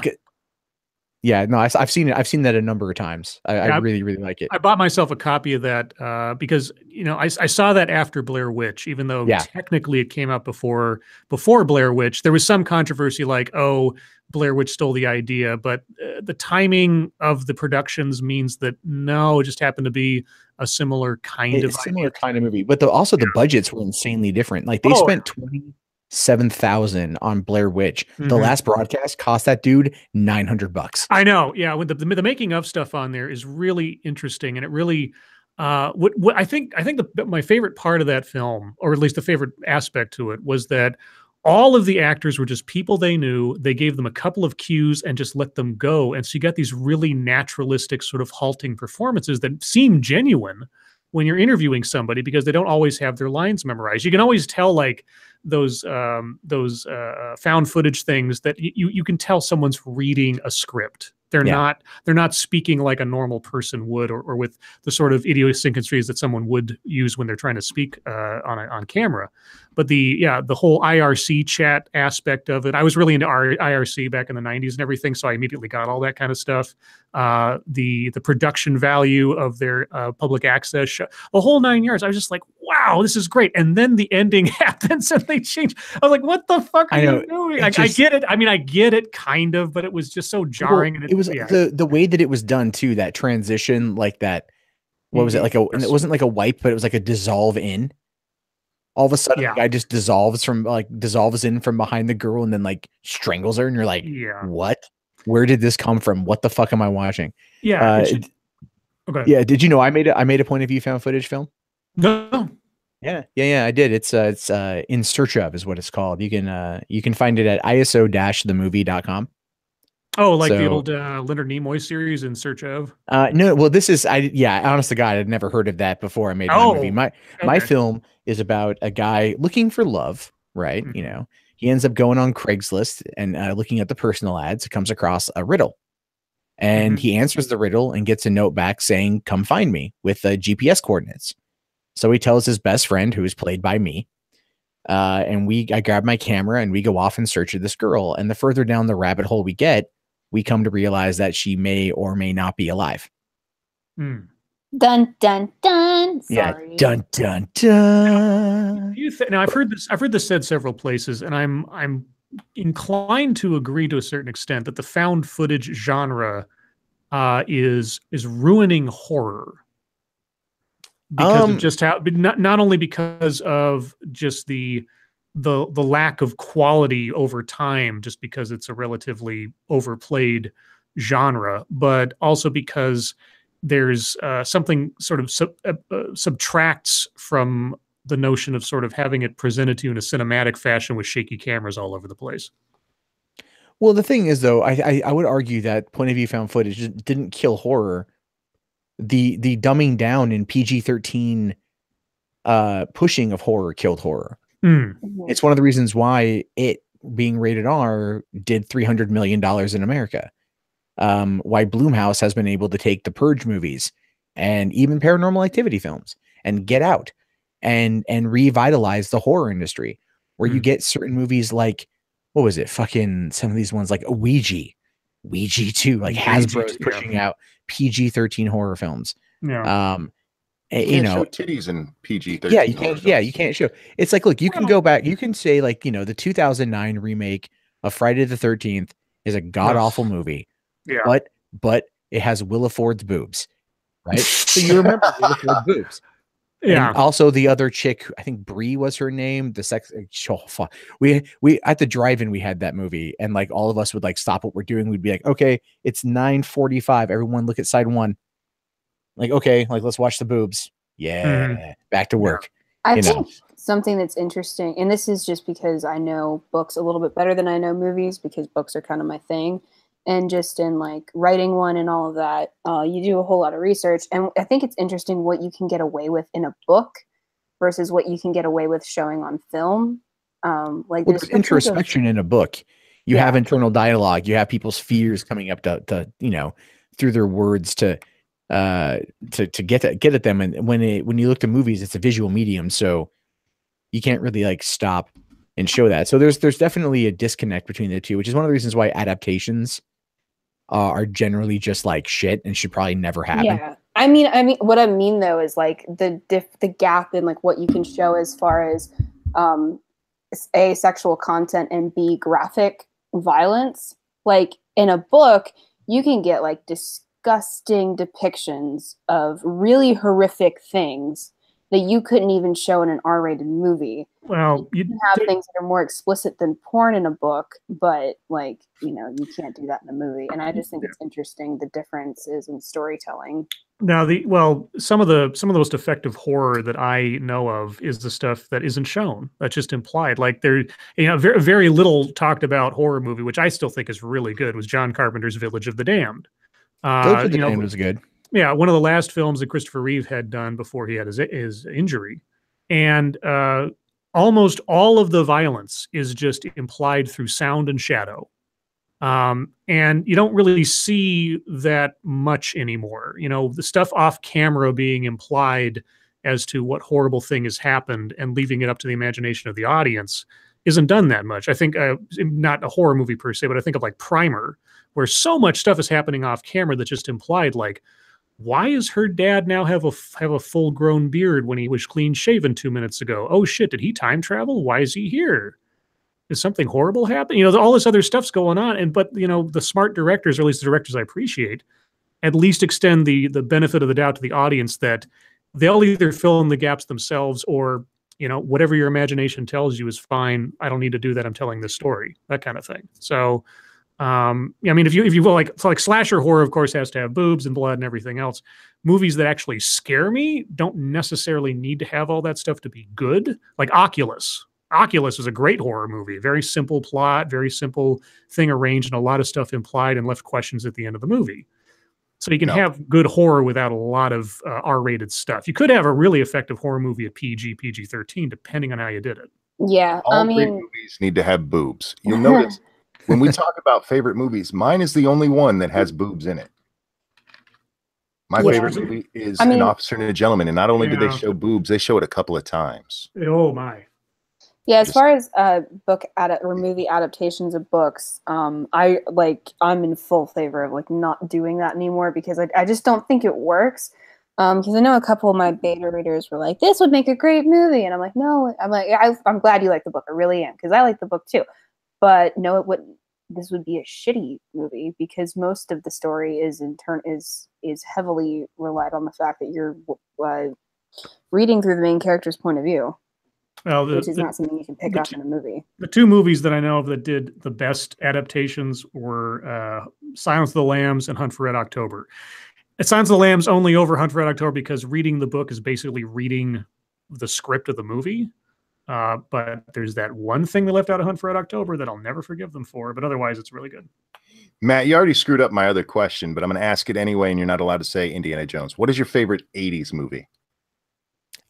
D: Yeah, no, I've seen it. I've seen that a number of times. I really, really like it.
B: I bought myself a copy of that because I saw that after Blair Witch, even though technically it came out before Blair Witch. There was some controversy, like, oh, Blair Witch stole the idea, but the timing of the productions means that no, it just happened to be a similar kind of
D: movie. But also the budgets were insanely different. Like they spent $27,000 on Blair Witch. The Last Broadcast cost that dude $900.
B: I know. Yeah. With the making of stuff on there is really interesting. And it really, what I think my favorite part of that film, or at least the favorite aspect to it, was that all of the actors were just people they knew. They gave them a couple of cues and just let them go. And so you got these really naturalistic sort of halting performances that seem genuine when you're interviewing somebody, because they don't always have their lines memorized. You can always tell, like, those found footage things that you can tell someone's reading a script. They're not speaking like a normal person would, or with the sort of idiosyncrasies that someone would use when they're trying to speak on camera. But the whole IRC chat aspect of it, I was really into IRC back in the 90s and everything, so I immediately got all that kind of stuff. The production value of their public access show, the whole 9 years, I was just like, wow, this is great. And then the ending happens and they change. I was like, what the fuck are you doing? I get it. I mean, I get it kind of, but it was just so jarring.
D: Well, it was the way that it was done too, that transition, like that, what was it, like and it wasn't like a wipe, but it was like a dissolve in. All of a sudden, the guy just dissolves in from behind the girl and then like strangles her, and you're like, what? Where did this come from? What the fuck am I watching?
B: Yeah.
D: Yeah. Did you know I made a point of view found footage film?
B: No.
D: Yeah, I did. It's In Search Of is what it's called. You can find it at iso-themovie.com.
B: Oh, like the old Leonard Nimoy series, In Search Of?
D: No, well, this is honest to God, I'd never heard of that before I made my movie. My film is about a guy looking for love, right? You know, he ends up going on Craigslist and looking at the personal ads, comes across a riddle. And he answers the riddle and gets a note back saying, come find me, with GPS coordinates. So he tells his best friend, who is played by me, and I grab my camera and we go off in search of this girl. And the further down the rabbit hole we get, we come to realize that she may or may not be alive.
C: Dun, dun, dun. Sorry.
D: Yeah, dun, dun, dun.
B: Now, I've heard this said several places, and I'm inclined to agree to a certain extent that the found footage genre is ruining horror. Because of just how, not only because of just the lack of quality over time, just because it's a relatively overplayed genre, but also because there's something sort of subtracts from the notion of sort of having it presented to you in a cinematic fashion with shaky cameras all over the place.
D: Well, the thing is, though, I would argue that point of view found footage didn't kill horror. The dumbing down in PG-13 pushing of horror killed horror. It's one of the reasons why it, being rated R, did $300 million in America. Why Blumhouse has been able to take the Purge movies and even Paranormal Activity films and Get Out and revitalize the horror industry. where you get certain movies like, what was it? Fucking some of these ones like Ouija 2, like Hasbro's pushing out PG-13 horror films.
B: Yeah.
A: You know, show titties in PG-13.
D: Yeah, you can't. Yeah, you can't show. It's like, look, you can go back. You can say like, you know, the 2009 remake of Friday the 13th is a god awful movie.
B: Yeah.
D: But it has Willa Ford's boobs, right? So you remember Willa Ford's boobs.
B: Yeah.
D: And also the other chick, I think Brie was her name. The sex. Oh, fuck. We at the drive-in we had that movie, and like all of us would like stop what we're doing. We'd be like, okay, it's 9:45. Everyone look at side one. Like, okay, like let's watch the boobs. Yeah, back to work.
C: I think something that's interesting, and this is just because I know books a little bit better than I know movies, because books are kind of my thing. And just in like writing one and all of that, you do a whole lot of research. And I think it's interesting what you can get away with in a book versus what you can get away with showing on film. Like
D: there's introspection in a book. You have internal dialogue. You have people's fears coming up to you know, through their words to get at them. And when you look to movies, it's a visual medium, so you can't really like stop and show that. So there's definitely a disconnect between the two, which is one of the reasons why adaptations are generally just like shit and should probably never happen.
C: Yeah, I mean, what I mean though is like the gap in like what you can show as far as A, sexual content, and B, graphic violence. Like in a book, you can get like disgusting depictions of really horrific things that you couldn't even show in an R-rated movie.
B: Well,
C: you can have things that are more explicit than porn in a book, but like, you know, you can't do that in a movie. And I just think it's interesting the differences in storytelling.
B: Now, some of the most effective horror that I know of is the stuff that isn't shown. That's just implied. Like there, you know, very, very little talked about horror movie, which I still think is really good, was John Carpenter's Village of the Damned.
D: Village of the Damned was good.
B: Yeah, one of the last films that Christopher Reeve had done before he had his injury. And almost all of the violence is just implied through sound and shadow. And you don't really see that much anymore. You know, the stuff off camera being implied as to what horrible thing has happened and leaving it up to the imagination of the audience isn't done that much. I think, not a horror movie per se, but I think of like Primer, where so much stuff is happening off camera that's just implied, like, why is her dad now have a full-grown beard when he was clean-shaven 2 minutes ago? Oh, shit, did he time travel? Why is he here? Is something horrible happening? You know, all this other stuff's going on. But, you know, the smart directors, or at least the directors I appreciate, at least extend the benefit of the doubt to the audience that they'll either fill in the gaps themselves or, you know, whatever your imagination tells you is fine. I don't need to do that. I'm telling this story, that kind of thing. So, I mean, if you will, like slasher horror, of course, has to have boobs and blood and everything else. Movies that actually scare me don't necessarily need to have all that stuff to be good. Like Oculus. Oculus is a great horror movie. Very simple plot, very simple thing arranged, and a lot of stuff implied and left questions at the end of the movie. So you can have good horror without a lot of R-rated stuff. You could have a really effective horror movie at PG-13, depending on how you did it.
C: Yeah,
A: all great movies need to have boobs. You'll notice when we talk about favorite movies, mine is the only one that has boobs in it. My favorite movie is An Officer and a Gentleman, and not only did they show boobs, they show it a couple of times.
B: Oh my!
C: Yeah, as far as movie adaptations of books, I'm in full favor of like not doing that anymore, because I just don't think it works. Because I know a couple of my beta readers were like, "This would make a great movie," and I'm like, "No." I'm glad you like the book. I really am, because I like the book too. But no, it wouldn't. This would be a shitty movie, because most of the story is heavily relied on the fact that you're reading through the main character's point of view. Well, which is not something you can pick up in a movie.
B: The two movies that I know of that did the best adaptations were Silence of the Lambs and Hunt for Red October. Silence of the Lambs only over Hunt for Red October because reading the book is basically reading the script of the movie. But there's that one thing they left out of Hunt for Red October that I'll never forgive them for. But otherwise, it's really good.
A: Matt, you already screwed up my other question, but I'm going to ask it anyway, and you're not allowed to say Indiana Jones. What is your favorite 80s movie?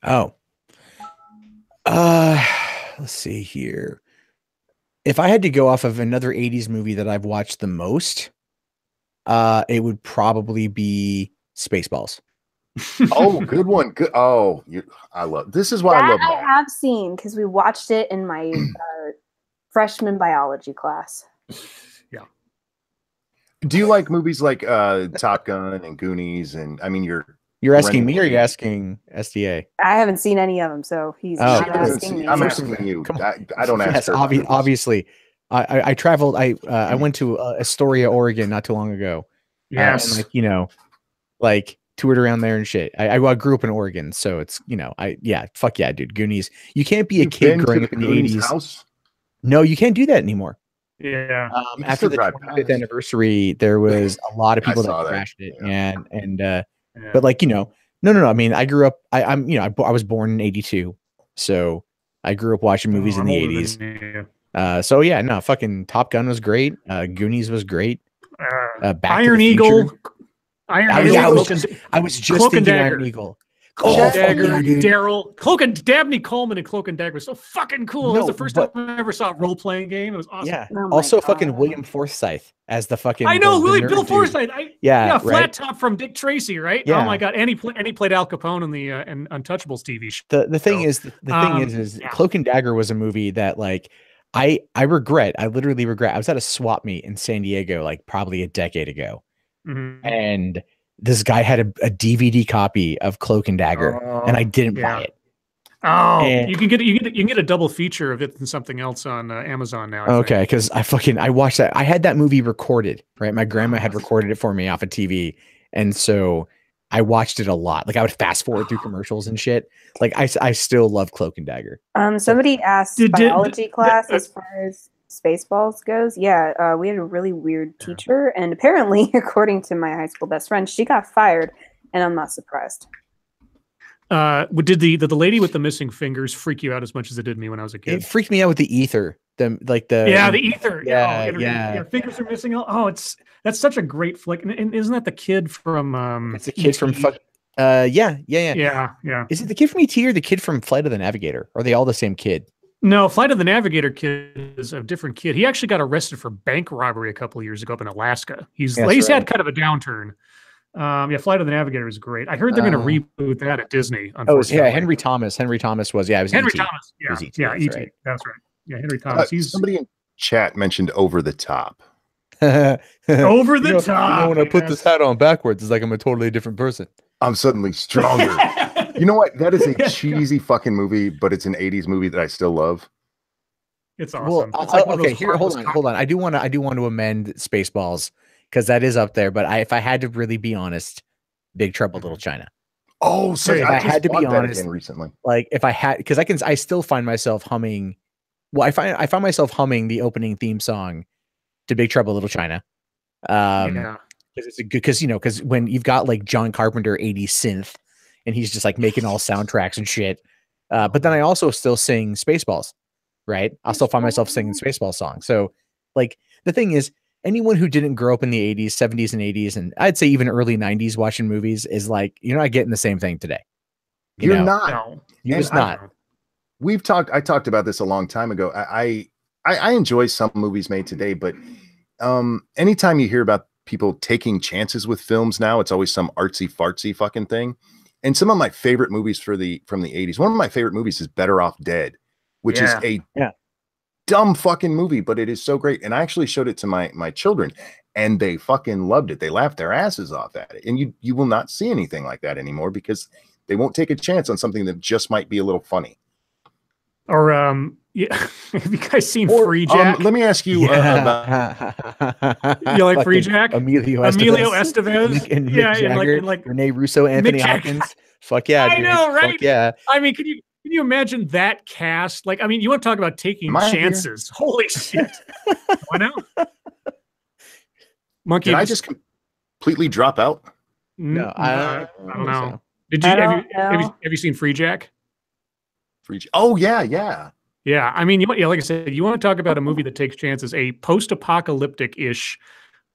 D: Oh. Let's see here. If I had to go off of another 80s movie that I've watched the most, it would probably be Spaceballs.
A: Oh, good one. Good. Oh, I love. This is why I love
C: I
A: Matt.
C: have seen because we watched it in my freshman biology class.
B: Yeah.
A: Do you like movies like Top Gun and Goonies? And I mean, you're
D: asking me or you're asking SDA?
C: I haven't seen any of them, so he's not asking me.
A: I'm asking you. I don't ask her.
D: Obviously, I traveled. I went to Astoria, Oregon, not too long ago.
B: Yes,
D: and like toured around there and shit. I grew up in Oregon, so it's fuck yeah, dude. Goonies. You can't be a kid growing up in the 80s.
A: House?
D: No, you can't do that anymore.
B: Yeah.
D: After the 25th anniversary, there was a lot of people that crashed it, but like no. I mean, I grew up. I was born in '82, so I grew up watching movies in the '80s. So yeah, no, fucking Top Gun was great. Goonies was great.
B: Iron Eagle.
D: I was just thinking Iron Eagle.
B: Cloak and Dagger, Daryl, Cloak and Dabney Coleman and Cloak and Dagger was so fucking cool. It was the first time I ever saw a role playing game. It was awesome.
D: Yeah. Also, fucking William Forsythe as the fucking.
B: I know Bill Forsythe. Flat
D: right?
B: top from Dick Tracy, right?
D: Yeah.
B: Oh my god, and he played Al Capone in the Untouchables TV show.
D: The thing is, Cloak and Dagger was a movie that like I literally regret. I was at a swap meet in San Diego like probably a decade ago, and this guy had a DVD copy of Cloak and Dagger, and I didn't buy it.
B: Oh, and you can get a double feature of it and something else on Amazon now.
D: Okay, because I watched that. I had that movie recorded, right? My grandma had recorded it for me off a TV, and so I watched it a lot. Like I would fast forward through commercials and shit. Like I still love Cloak and Dagger.
C: Somebody asked biology class as far as Spaceballs goes. Yeah, we had a really weird teacher, and apparently, according to my high school best friend, she got fired, and I'm not surprised.
B: Did the lady with the missing fingers freak you out as much as it did me when I was a kid?
D: It freaked me out with the ether. The
B: ether.
D: Yeah.
B: Fingers are missing. That's such a great flick. And isn't that the kid from?
D: It's the kid from yeah. Is it the kid from ET or the kid from Flight of the Navigator? Are they all the same kid?
B: No, Flight of the Navigator kid is a different kid. He actually got arrested for bank robbery a couple of years ago up in Alaska. He's had kind of a downturn. Flight of the Navigator is great. I heard they're going to reboot that at Disney.
D: Henry Thomas. Henry Thomas was Henry
B: Thomas. Yeah, E.T.
D: Right.
B: That's right. Yeah, Henry Thomas.
A: Somebody in chat mentioned Over the Top.
B: Over the Top.
D: When I put this hat on backwards, it's like I'm a totally different person.
A: I'm suddenly stronger. You know what? That is a cheesy fucking movie, but it's an 80s movie that I still love.
B: It's awesome.
D: Well, hold on. I do want to amend Spaceballs because that is up there. But if I had to really be honest, Big Trouble Little China.
A: Oh, sorry.
D: If I had to be honest,
A: recently,
D: like if I had, because I still find myself humming. Well, I find myself humming the opening theme song to Big Trouble Little China. Because it's a good, because when you've got like John Carpenter 80s synth, and he's just like making all soundtracks and shit. But then I also still sing Spaceballs, right? I'll still find myself singing Spaceballs songs. So like the thing is, anyone who didn't grow up in the 80s, 70s and 80s, and I'd say even early 90s watching movies is like, you're not getting the same thing today.
A: You're not.
D: You're just not.
A: I talked about this a long time ago. I enjoy some movies made today, but anytime you hear about people taking chances with films now, it's always some artsy fartsy fucking thing. And some of my favorite movies from the 80s, one of my favorite movies is Better Off Dead, which is a dumb fucking movie, but it is so great. And I actually showed it to my children and they fucking loved it. They laughed their asses off at it. And you will not see anything like that anymore because they won't take a chance on something that just might be a little funny.
B: Or have you guys seen Free Jack?
A: Let me ask you about.
B: You like Free Jack?
D: Emilio
B: Estevez,
D: and Mick Jagger,
B: and like
D: Rene Russo, Anthony Hopkins. Fuck yeah, dude.
B: I know, right?
D: Fuck yeah.
B: I mean, can you imagine that cast? Like, I mean, you want to talk about taking chances? Holy shit! Why not? Monkey,
A: did I just completely drop out?
B: No, I don't know. Did you? Have you seen Free Jack?
A: Oh yeah.
B: I mean, like I said, you want to talk about a movie that takes chances, a post-apocalyptic-ish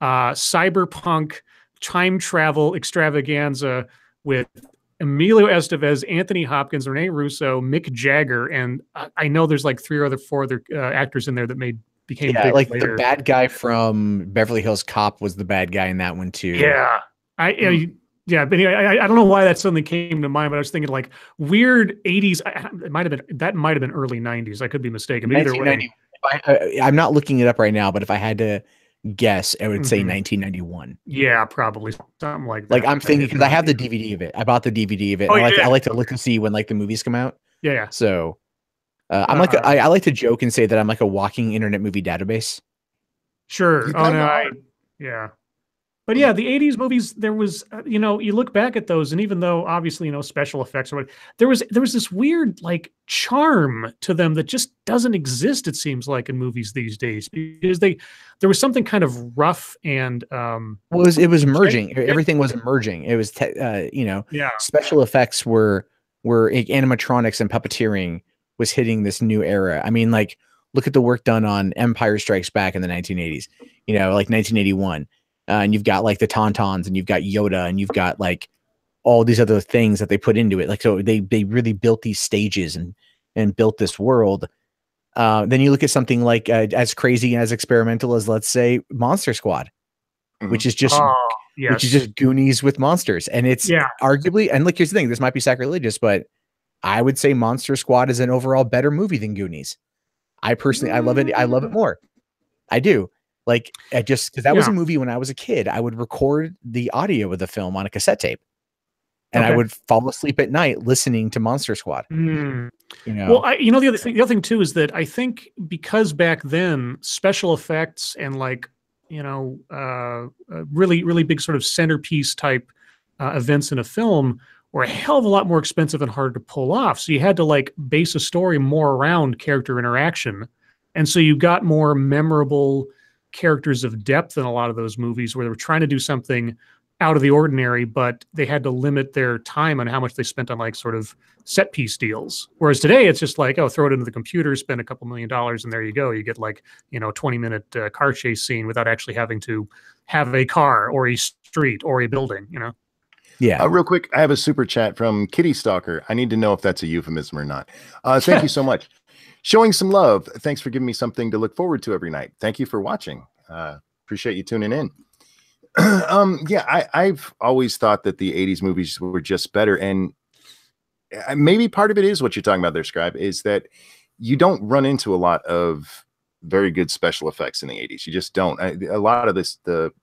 B: cyberpunk time travel extravaganza with Emilio Estevez, Anthony Hopkins, Rene Russo, Mick Jagger, and I know there's like four other actors in there that became big
D: like
B: later.
D: The bad guy from Beverly Hills Cop was the bad guy in that one too.
B: Yeah, Yeah, but anyway, I don't know why that suddenly came to mind, but I was thinking like weird 80s. It might have been early 90s. I could be mistaken. But either way,
D: I'm not looking it up right now, but if I had to guess, I would say 1991.
B: Yeah, probably something like that.
D: Like I'm thinking because I have the DVD of it. I bought the DVD of it.
B: Oh,
D: I like to look and see when like the movies come out.
B: Yeah.
D: So I'm like I like to joke and say that I'm like a walking internet movie database.
B: Sure. Oh no. Yeah. But yeah, the 80s movies, there was, you look back at those, and even though obviously, special effects or what, there was this weird like charm to them that just doesn't exist, it seems like, in movies these days, because there was something kind of rough and
D: it was merging. Everything was emerging. It was special effects were animatronics and puppeteering was hitting this new era. I mean, like look at the work done on Empire Strikes Back in the 1980s, like 1981. And you've got like the Tauntauns, and you've got Yoda, and you've got like all these other things that they put into it. Like, so they really built these stages and built this world. Then you look at something like as crazy and as experimental as, let's say, Monster Squad, which is just Goonies with monsters. And it's arguably, and look, here's the thing, this might be sacrilegious, but I would say Monster Squad is an overall better movie than Goonies. I personally, I love it. I love it more. I do. Like, because that was a movie when I was a kid, I would record the audio of the film on a cassette tape, and I would fall asleep at night listening to Monster Squad.
B: Well, the other thing too is that I think because back then special effects and like really really big sort of centerpiece type events in a film were a hell of a lot more expensive and harder to pull off. So you had to like base a story more around character interaction, and so you got more memorable characters of depth in a lot of those movies where they were trying to do something out of the ordinary, but they had to limit their time on how much they spent on like sort of set piece deals. Whereas today it's just like, throw it into the computer, spend a couple $1 million, and there you go. You get like, 20-minute car chase scene without actually having to have a car or a street or a building,
A: Yeah. Real quick, I have a super chat from Kitty Stalker. I need to know if that's a euphemism or not. Thank you so much. Showing some love. Thanks for giving me something to look forward to every night. Thank you for watching. Appreciate you tuning in. I've always thought that the 80s movies were just better. And maybe part of it is what you're talking about there, Scribe, is that you don't run into a lot of very good special effects in the 80s. You just don't. A lot of this,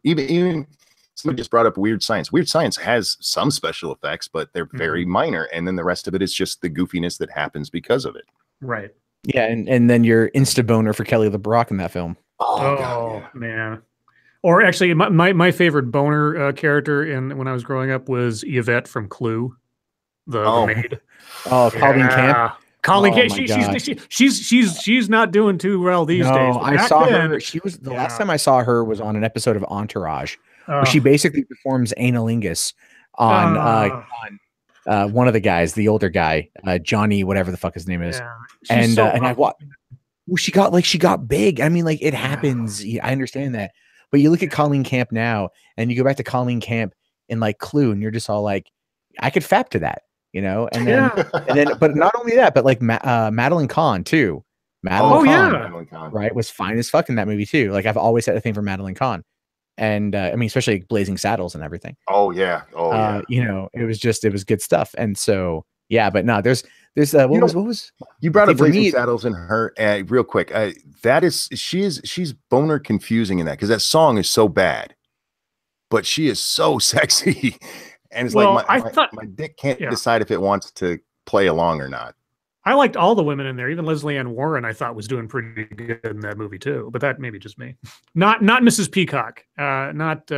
A: even somebody just brought up Weird Science. Weird Science has some special effects, but they're very minor. And then the rest of it is just the goofiness that happens because of it.
B: Right.
D: Yeah, and then you're insta boner for Kelly LeBrock in that film.
B: Oh God, yeah. Man. Or actually, my favorite boner character when I was growing up was Yvette from Clue, the maid.
D: Oh, Colleen Camp.
B: Colleen Camp. She's not doing too well these days.
D: I saw her. She was the last time I saw her was on an episode of Entourage, where she basically performs analingus on one of the guys, the older guy, Johnny, whatever the fuck his name is. Yeah. And I watched. Well, she got big. I mean, like it happens. I understand that, but you look at Colleen Camp now, and you go back to Colleen Camp in like Clue, and you're just all like, I could fap to that, And then, but not only that, but like Madeline Kahn too. Madeline Kahn, right, was fine as fuck in that movie too. Like I've always had a thing for Madeline Kahn. And I mean, especially like Blazing Saddles and everything.
A: Oh yeah.
D: It was good stuff. And so yeah, but no, there's what was
A: you brought up Blazing Saddles and her real quick. She's boner confusing in that because that song is so bad, but she is so sexy, and it's my dick can't decide if it wants to play along or not.
B: I liked all the women in there. Even Leslie Ann Warren, I thought, was doing pretty good in that movie too. But that may be just me. Not Mrs. Peacock. Not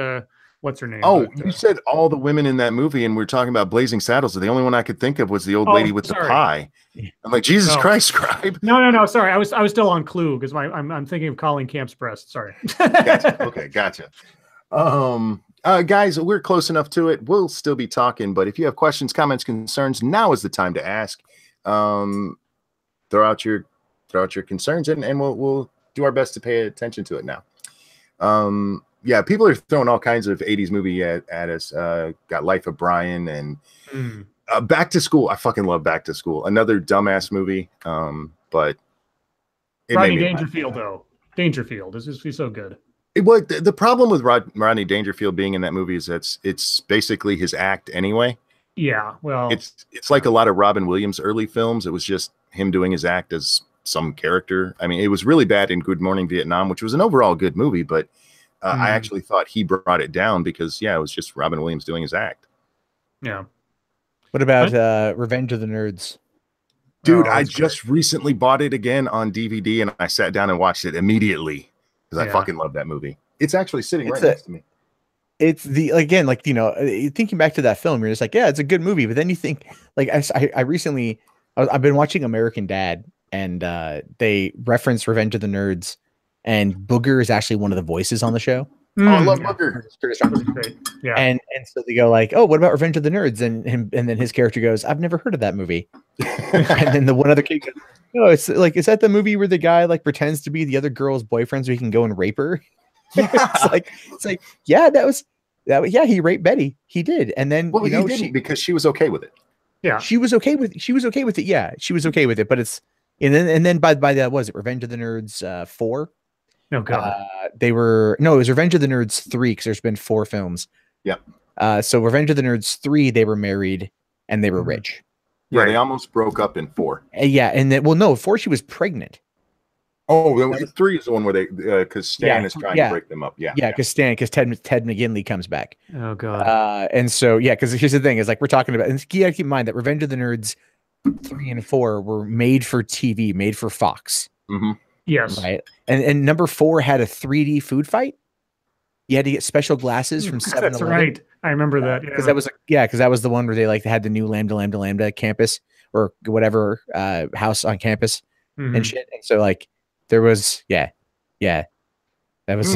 B: what's her name?
A: Oh, you said all the women in that movie, and we're talking about Blazing Saddles. The only one I could think of was the old lady with the pie. I'm like, Jesus Christ, Scribe.
B: No. Sorry, I was still on Clue because I'm thinking of Colleen Camp's breast. Sorry.
A: Gotcha. Okay, gotcha. Guys, we're close enough to it. We'll still be talking, but if you have questions, comments, concerns, now is the time to ask. Throw out your concerns and we'll do our best to pay attention to it now. People are throwing all kinds of 80s movie at us. Got Life of Brian and Back to School. I fucking love Back to School. Another dumbass movie. But
B: Rodney Dangerfield though. Dangerfield. He's so good.
A: The problem with Rodney Dangerfield being in that movie is it's basically his act anyway.
B: Yeah, well,
A: it's like a lot of Robin Williams early films. It was just him doing his act as some character. I mean, it was really bad in Good Morning Vietnam, which was an overall good movie, but I actually thought he brought it down because it was just Robin Williams doing his act.
B: Yeah.
D: What about Revenge of the Nerds?
A: Dude, I just recently bought it again on DVD, and I sat down and watched it immediately because I fucking love that movie. It's actually sitting right next to me.
D: It's thinking back to that film, you're just like, yeah, it's a good movie. But then you think, like, I've been watching American Dad, and they reference Revenge of the Nerds, and Booger is actually one of the voices on the show.
A: I love Booger.
B: Great. Yeah.
D: And so they go like, oh, what about Revenge of the Nerds? And then his character goes, I've never heard of that movie. And then the one other kid goes, no, it's like, is that the movie where the guy like pretends to be the other girl's boyfriend so he can go and rape her? it's like, yeah, yeah, he raped Betty. He did. And then
A: he didn't because she was okay with it.
B: Yeah.
D: She was okay with it. Yeah, she was okay with it. But it's and then by that was it Revenge of the Nerds 4?
B: Oh god.
D: It was Revenge of the Nerds 3 because there's been 4 films.
A: Yeah.
D: So Revenge of the Nerds 3, they were married and they were rich.
A: Yeah, right. They almost broke up in 4.
D: Yeah, and then 4 she was pregnant.
A: Oh, 3 is the one where they because Stan is trying to break them up. Yeah,
D: because Ted McGinley comes back.
B: Oh god.
D: And so because here's the thing is like we're talking about, and you gotta keep in mind that Revenge of the Nerds 3 and 4 were made for TV, made for Fox.
A: Mm-hmm.
B: Yes.
D: Right. And number 4 had a 3D food fight. You had to get special glasses from 7-Eleven.
B: That's right. I remember that.
D: Because that was the one where they had the new Lambda campus or whatever house on campus and shit. And so like there was that was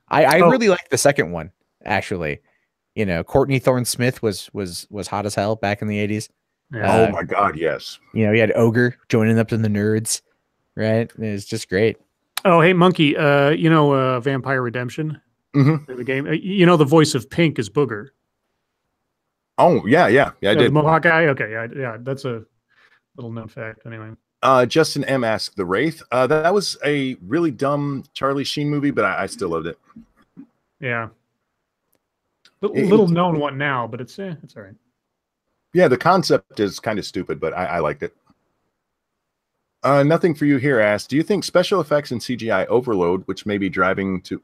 D: I really liked the second one actually. You know, Courtney Thorne Smith was hot as hell back in the 80s.
A: Oh my god, yes.
D: You know, you had Ogre joining up in the Nerds. Right, it's just great.
B: Oh, hey, Monkey. Vampire Redemption, the game. The voice of Pink is Booger.
A: Oh yeah, I did.
B: The Mohawk guy. Okay, yeah. That's a little known fact. Anyway.
A: Justin M asked The Wraith. That was a really dumb Charlie Sheen movie, but I still loved it.
B: Yeah. Little known one now, but it's all right.
A: Yeah, the concept is kind of stupid, but I liked it. Nothing for you here asked, do you think special effects and CGI overload, which may be driving to...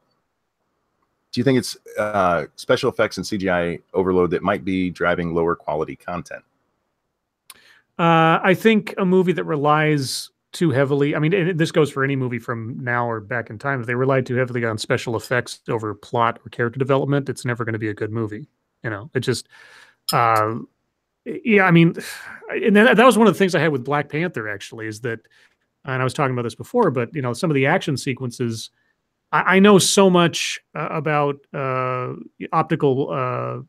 A: Do you think it's special effects and CGI overload that might be driving lower quality content?
B: I think a movie that relies too heavily... I mean, this goes for any movie from now or back in time. If they rely too heavily on special effects over plot or character development, it's never going to be a good movie. You know, it just... Yeah, I mean, and that was one of the things I had with Black Panther, actually, is that, and I was talking about this before, but, some of the action sequences, I know so much about optical,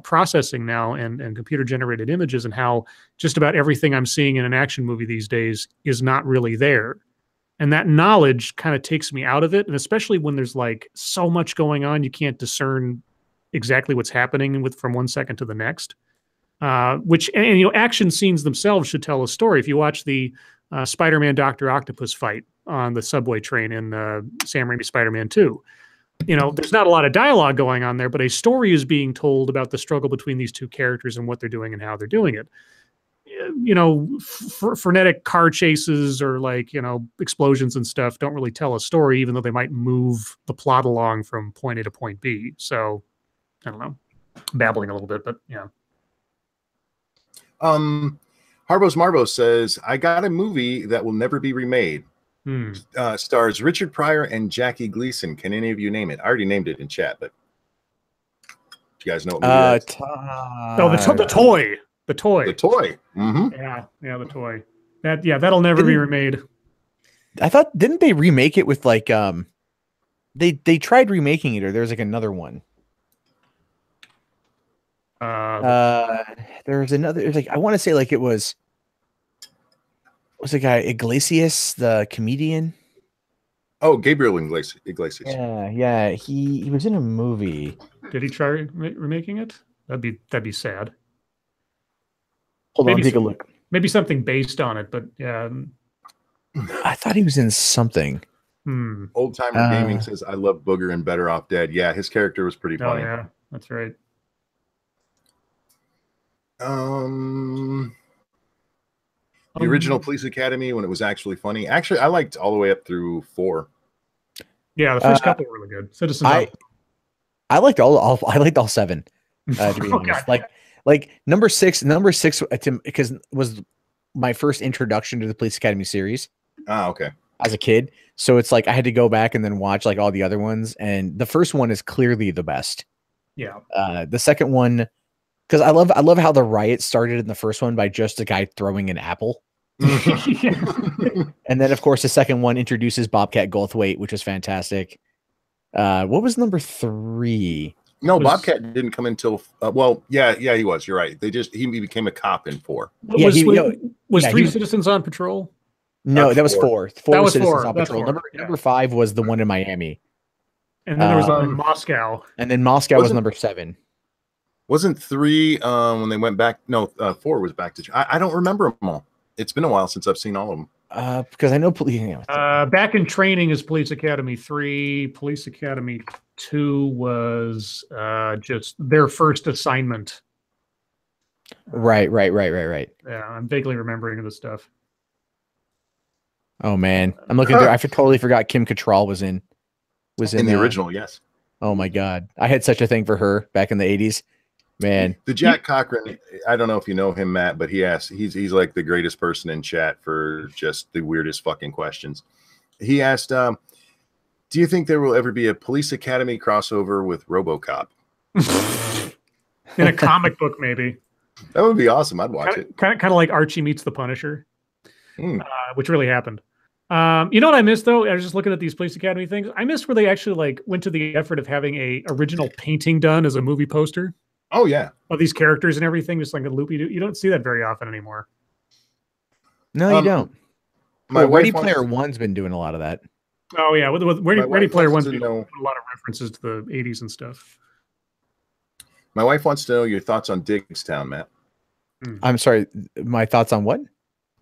B: processing now and computer-generated images and how just about everything I'm seeing in an action movie these days is not really there. And that knowledge kind of takes me out of it, and especially when there's, like, so much going on, you can't discern exactly what's happening from one second to the next. Action scenes themselves should tell a story. If you watch the Spider-Man Dr. Octopus fight on the subway train in Sam Raimi's Spider-Man 2, there's not a lot of dialogue going on there, but a story is being told about the struggle between these two characters and what they're doing and how they're doing it. Frenetic car chases or explosions and stuff don't really tell a story, even though they might move the plot along from point A to point B. So I don't know, babbling a little bit, but yeah.
A: Harbos Marbo says, I got a movie that will never be remade. Stars Richard Pryor and Jackie Gleason. Can any of you name it? I already named it in chat, but do you guys know what movie that is?
B: The toy. The toy.
A: The toy.
B: Mm-hmm. Yeah, the toy. That'll never be remade.
D: I thought, didn't they remake it with they tried remaking it, or there's another one. There's another. I want to say it was the guy Iglesias, the comedian.
A: Oh, Gabriel Iglesias.
D: Yeah. He was in a movie.
B: Did he try remaking it? That'd be sad.
D: Hold on, take a look.
B: Maybe something based on it, but yeah.
D: I thought he was in something.
A: Old Timer Gaming says, I love Booger and Better Off Dead. Yeah, his character was pretty funny.
B: Oh, yeah, that's right.
A: The original Police Academy, when it was actually funny. Actually, I liked all the way up through 4.
B: Yeah, the first couple were really good. Citizens.
D: I liked all 7. To be honest, like number 6 because it was my first introduction to the Police Academy series.
A: Okay.
D: As a kid, so it's like I had to go back and then watch like all the other ones, and the first one is clearly the best.
B: Yeah.
D: The second one, because I love how the riot started in the first one by just a guy throwing an apple. And then of course the second one introduces Bobcat Goldthwait, which was fantastic. What was number 3?
A: No, Bobcat didn't come until well, yeah, he was. You're right. He became a cop in 4.
B: Was 3 Citizens on Patrol?
D: No, that was 4. 4 was Citizens
B: 4.
D: on Patrol. Number 5 was the one in Miami.
B: And then there was one in Moscow.
D: And then Moscow was number 7.
A: Wasn't 3 when they went back? No, 4 was back to. I don't remember them all. It's been a while since I've seen all of them.
D: Because I know police.
B: Back in Training is Police Academy 3. Police Academy 2 was just their first assignment.
D: Right.
B: Yeah, I'm vaguely remembering this stuff.
D: Oh man, I'm looking through. I totally forgot Kim Cattrall was in
A: the original. Yes.
D: Oh my god, I had such a thing for her back in the 80s. Man,
A: the Jack Cochran. I don't know if you know him, Matt, but he's like the greatest person in chat for just the weirdest fucking questions. He asked, "Do you think there will ever be a Police Academy crossover with RoboCop
B: in a comic book? Maybe
A: that would be awesome. I'd watch it.
B: Kind of like Archie meets the Punisher, which really happened. You know what I missed though? I was just looking at these Police Academy things. I missed where they actually like went to the effort of having a original painting done as a movie poster.
A: Oh yeah,
B: of these characters and everything, just like a loopy. You don't see that very often anymore.
D: No, you don't. Ready Player One's been doing a lot of that.
B: Oh yeah, with Ready Player One's been doing a lot of references to the 80s and stuff.
A: My wife wants to know your thoughts on Diggstown, Matt.
D: I'm sorry, my thoughts on what?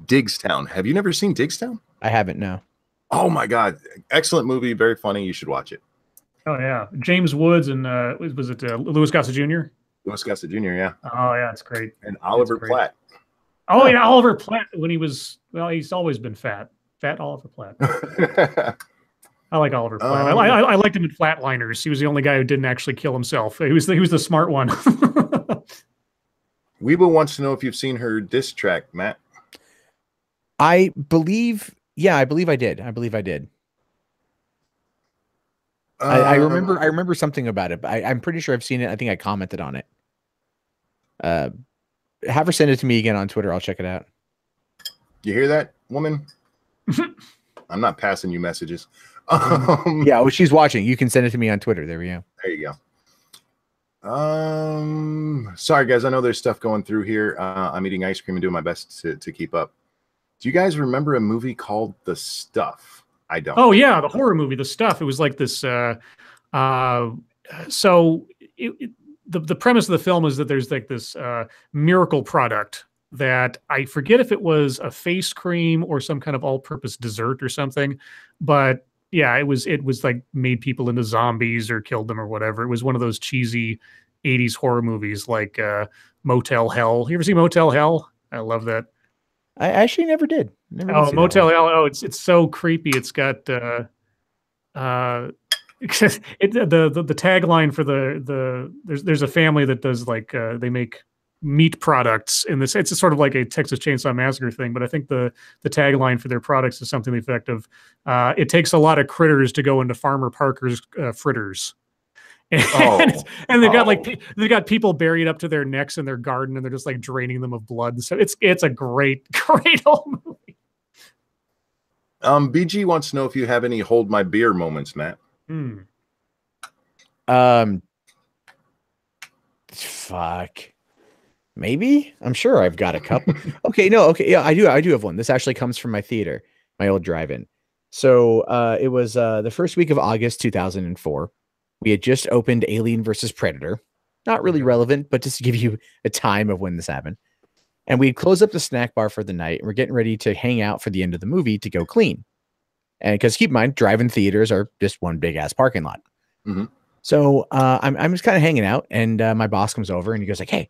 A: Diggstown. Have you never seen Diggstown?
D: I haven't, no.
A: Oh my god, excellent movie, very funny. You should watch it.
B: Oh yeah, James Woods and was it Louis Gossett Jr.?
A: Louis Gossett Jr. Yeah.
B: Oh yeah, it's great.
A: And Oliver Platt.
B: Oh yeah, Oliver Platt when he was he's always been fat. Fat Oliver Platt. I like Oliver Platt. I liked him in Flatliners. He was the only guy who didn't actually kill himself. He was the smart one.
A: Weeble wants to know if you've seen her diss track, Matt.
D: I believe I did. I did. I remember something about it, but I'm pretty sure I've seen it. I think I commented on it. Have her send it to me again on Twitter. I'll check it out.
A: You hear that, woman? I'm not passing you messages.
D: Yeah, well, she's watching. You can send it to me on Twitter. There we go.
A: There you go. Sorry guys, I know there's stuff going through here. I'm eating ice cream and doing my best to keep up. Do you guys remember a movie called The Stuff? I don't.
B: Oh yeah, the horror movie, The Stuff. It was like this. So the premise of the film is that there's like this miracle product that I forget if it was a face cream or some kind of all-purpose dessert or something, but yeah, it was like made people into zombies or killed them or whatever. It was one of those cheesy 80s horror movies like Motel Hell. You ever see Motel Hell? I love that.
D: I actually never did.
B: Motel Hell. Oh, it's so creepy. It's got the tagline for there's a family that does like they make meat products in this. It's sort of like a Texas Chainsaw Massacre thing, but I think the tagline for their products is something to the effect of it takes a lot of critters to go into Farmer Parker's fritters. And they've got people buried up to their necks in their garden, and they're just like draining them of blood. So it's a great old movie.
A: BG wants to know if you have any hold my beer moments, Matt.
D: Fuck. Maybe. I'm sure I've got a couple. Okay, yeah, I do have one. This actually comes from my theater, my old drive-in. So it was the first week of August 2004. We had just opened Alien versus Predator. Not really relevant, but just to give you a time of when this happened. And we'd close up the snack bar for the night, and we're getting ready to hang out for the end of the movie to go clean. And because keep in mind, drive-in theaters are just one big ass parking lot. So I'm just kind of hanging out, and my boss comes over and he goes like, hey,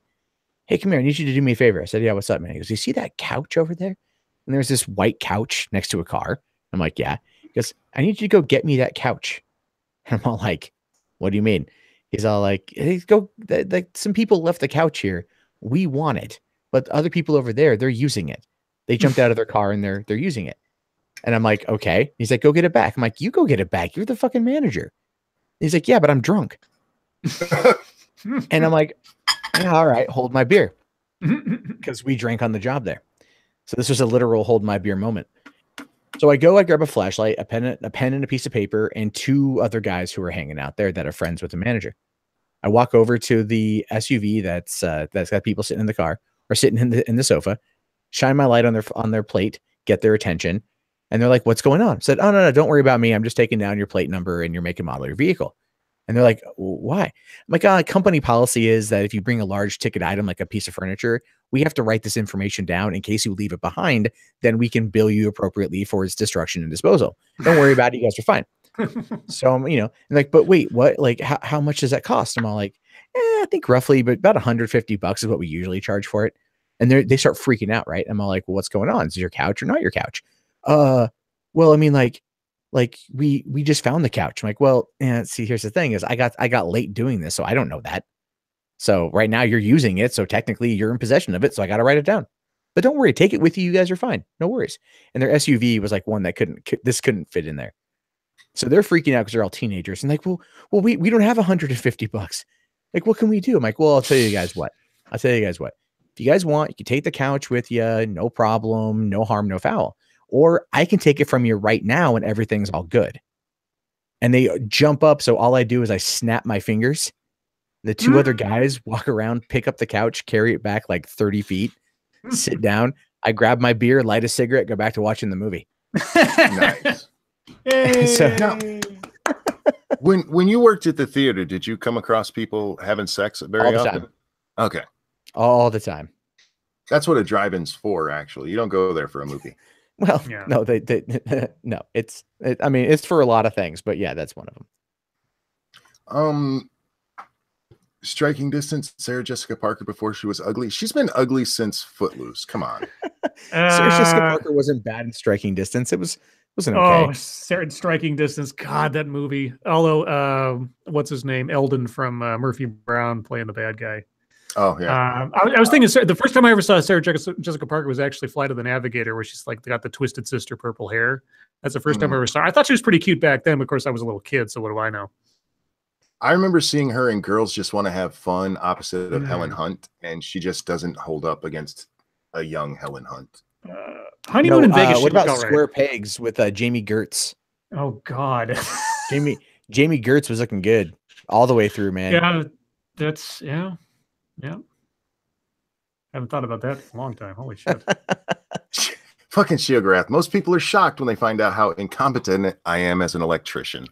D: come here. I need you to do me a favor. I said, yeah, what's up, man? He goes, you see that couch over there? And there's this white couch next to a car. I'm like, yeah. He goes, I need you to go get me that couch. And I'm all like, what do you mean? He's all like, hey, go. Like some people left the couch here. We want it, but other people over there, they're using it. They jumped out of their car and they're using it. And I'm like, okay. He's like, go get it back. I'm like, you go get it back. You're the fucking manager. He's like, yeah, but I'm drunk. And I'm like, yeah, all right, hold my beer. Because we drank on the job there. So this was a literal hold my beer moment. So I grab a flashlight, a pen and a piece of paper, and 2 other guys who are hanging out there that are friends with the manager. I walk over to the SUV that's got people sitting in the car or sitting in the sofa, shine my light on their plate, get their attention. And they're like, what's going on? I said, oh, no, don't worry about me. I'm just taking down your plate number and your make and model of your vehicle. And they're like, why? I'm like, company policy is that if you bring a large ticket item, like a piece of furniture, we have to write this information down in case you leave it behind. Then we can bill you appropriately for its destruction and disposal. Don't worry about it. You guys are fine. So, I'm like, but wait, what? Like, how much does that cost? I'm all like, I think roughly, but about $150 is what we usually charge for it. And they start freaking out, right? I'm all like, well, what's going on? Is it your couch or not your couch? Well, I mean, like we just found the couch. I'm like, well, see, here's the thing is I got late doing this, so I don't know that. So right now you're using it, so technically you're in possession of it, so I got to write it down. But don't worry, take it with you. You guys are fine. No worries. And their SUV was like one that couldn't fit in there. So they're freaking out because they're all teenagers. And like, well, we don't have $150. Like, what can we do? I'm like, well, I'll tell you guys what. If you guys want, you can take the couch with you, no problem, no harm, no foul. Or I can take it from you right now and everything's all good. And they jump up. So all I do is I snap my fingers. The 2 other guys walk around, pick up the couch, carry it back like 30 feet, sit down. I grab my beer, light a cigarette, go back to watching the movie.
A: Nice. So, now, when you worked at the theater, did you come across people having sex very often?
D: Time.
A: Okay.
D: All the time.
A: That's what a drive-in's for, actually. You don't go there for a movie.
D: Well, yeah. No, no, it's for a lot of things, but yeah, that's one of them.
A: Striking Distance, Sarah Jessica Parker before she was ugly. She's been ugly since Footloose. Come on.
D: Sarah Jessica Parker wasn't bad in Striking Distance. Wasn't okay.
B: Oh, Sarah Striking Distance. God, that movie. Although, what's his name? Eldon from Murphy Brown playing the bad guy.
A: Oh yeah.
B: I was thinking the first time I ever saw Sarah Jessica Parker was actually Flight of the Navigator, where she's like got the twisted sister purple hair. That's the first time I ever saw her. I thought she was pretty cute back then. Of course, I was a little kid, so what do I know?
A: I remember seeing her in Girls Just Want to Have Fun, opposite of Helen Hunt, and she just doesn't hold up against a young Helen Hunt.
B: Honeymoon in Vegas.
D: What about Square Pegs with Jamie Gertz?
B: Oh God,
D: Jamie Gertz was looking good all the way through, man.
B: Yeah, that's yeah. Haven't thought about that in a long time. Holy shit.
A: Fucking Sheograth. Most people are shocked when they find out how incompetent I am as an electrician.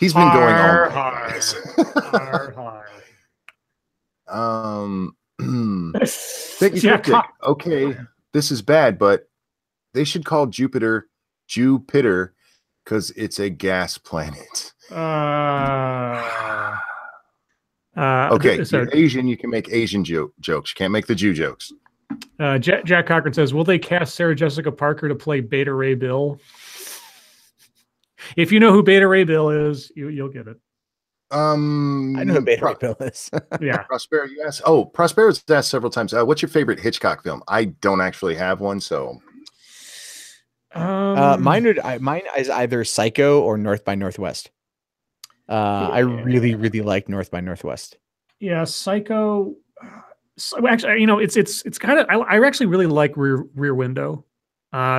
A: He's been going on. Thank you, okay, this is bad, but they should call Jupiter because it's a gas planet. Okay, you're Asian, you can make Asian jokes. You can't make the Jew jokes.
B: Jack Cochran says, will they cast Sarah Jessica Parker to play Beta Ray Bill? If you know who Beta Ray Bill is, you'll get it.
D: I know who Beta Ray Bill is.
B: Yeah.
A: Prosper, you asked. Oh, Prosper's asked several times. What's your favorite Hitchcock film? I don't actually have one, so.
D: Mine is either Psycho or North by Northwest. I really like North by Northwest.
B: Yeah, Psycho. Actually, it's kind of. I actually really like Rear Window.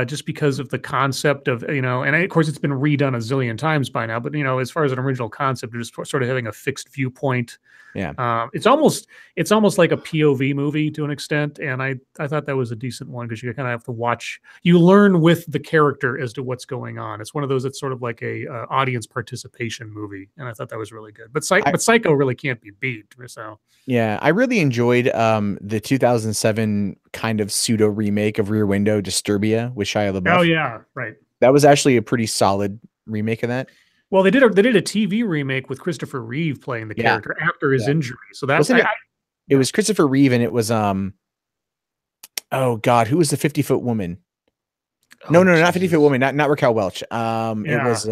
B: Just because of the concept of, and of course it's been redone a zillion times by now, but as far as an original concept, just sort of having a fixed viewpoint.
D: Yeah.
B: It's almost like a POV movie to an extent. And I thought that was a decent one because you kind of have to watch, you learn with the character as to what's going on. It's one of those that's sort of like a audience participation movie. And I thought that was really good, but Psycho really can't be beat. So
D: yeah, I really enjoyed the 2007 kind of pseudo remake of Rear Window, Disturbia with Shia LaBeouf.
B: Oh yeah. Right.
D: That was actually a pretty solid remake of that.
B: Well, they did a TV remake with Christopher Reeve playing the character after his injury. So that's
D: it was Christopher Reeve, and it was oh God, who was the 50-foot woman? No, not 50-foot woman, not Raquel Welch. It was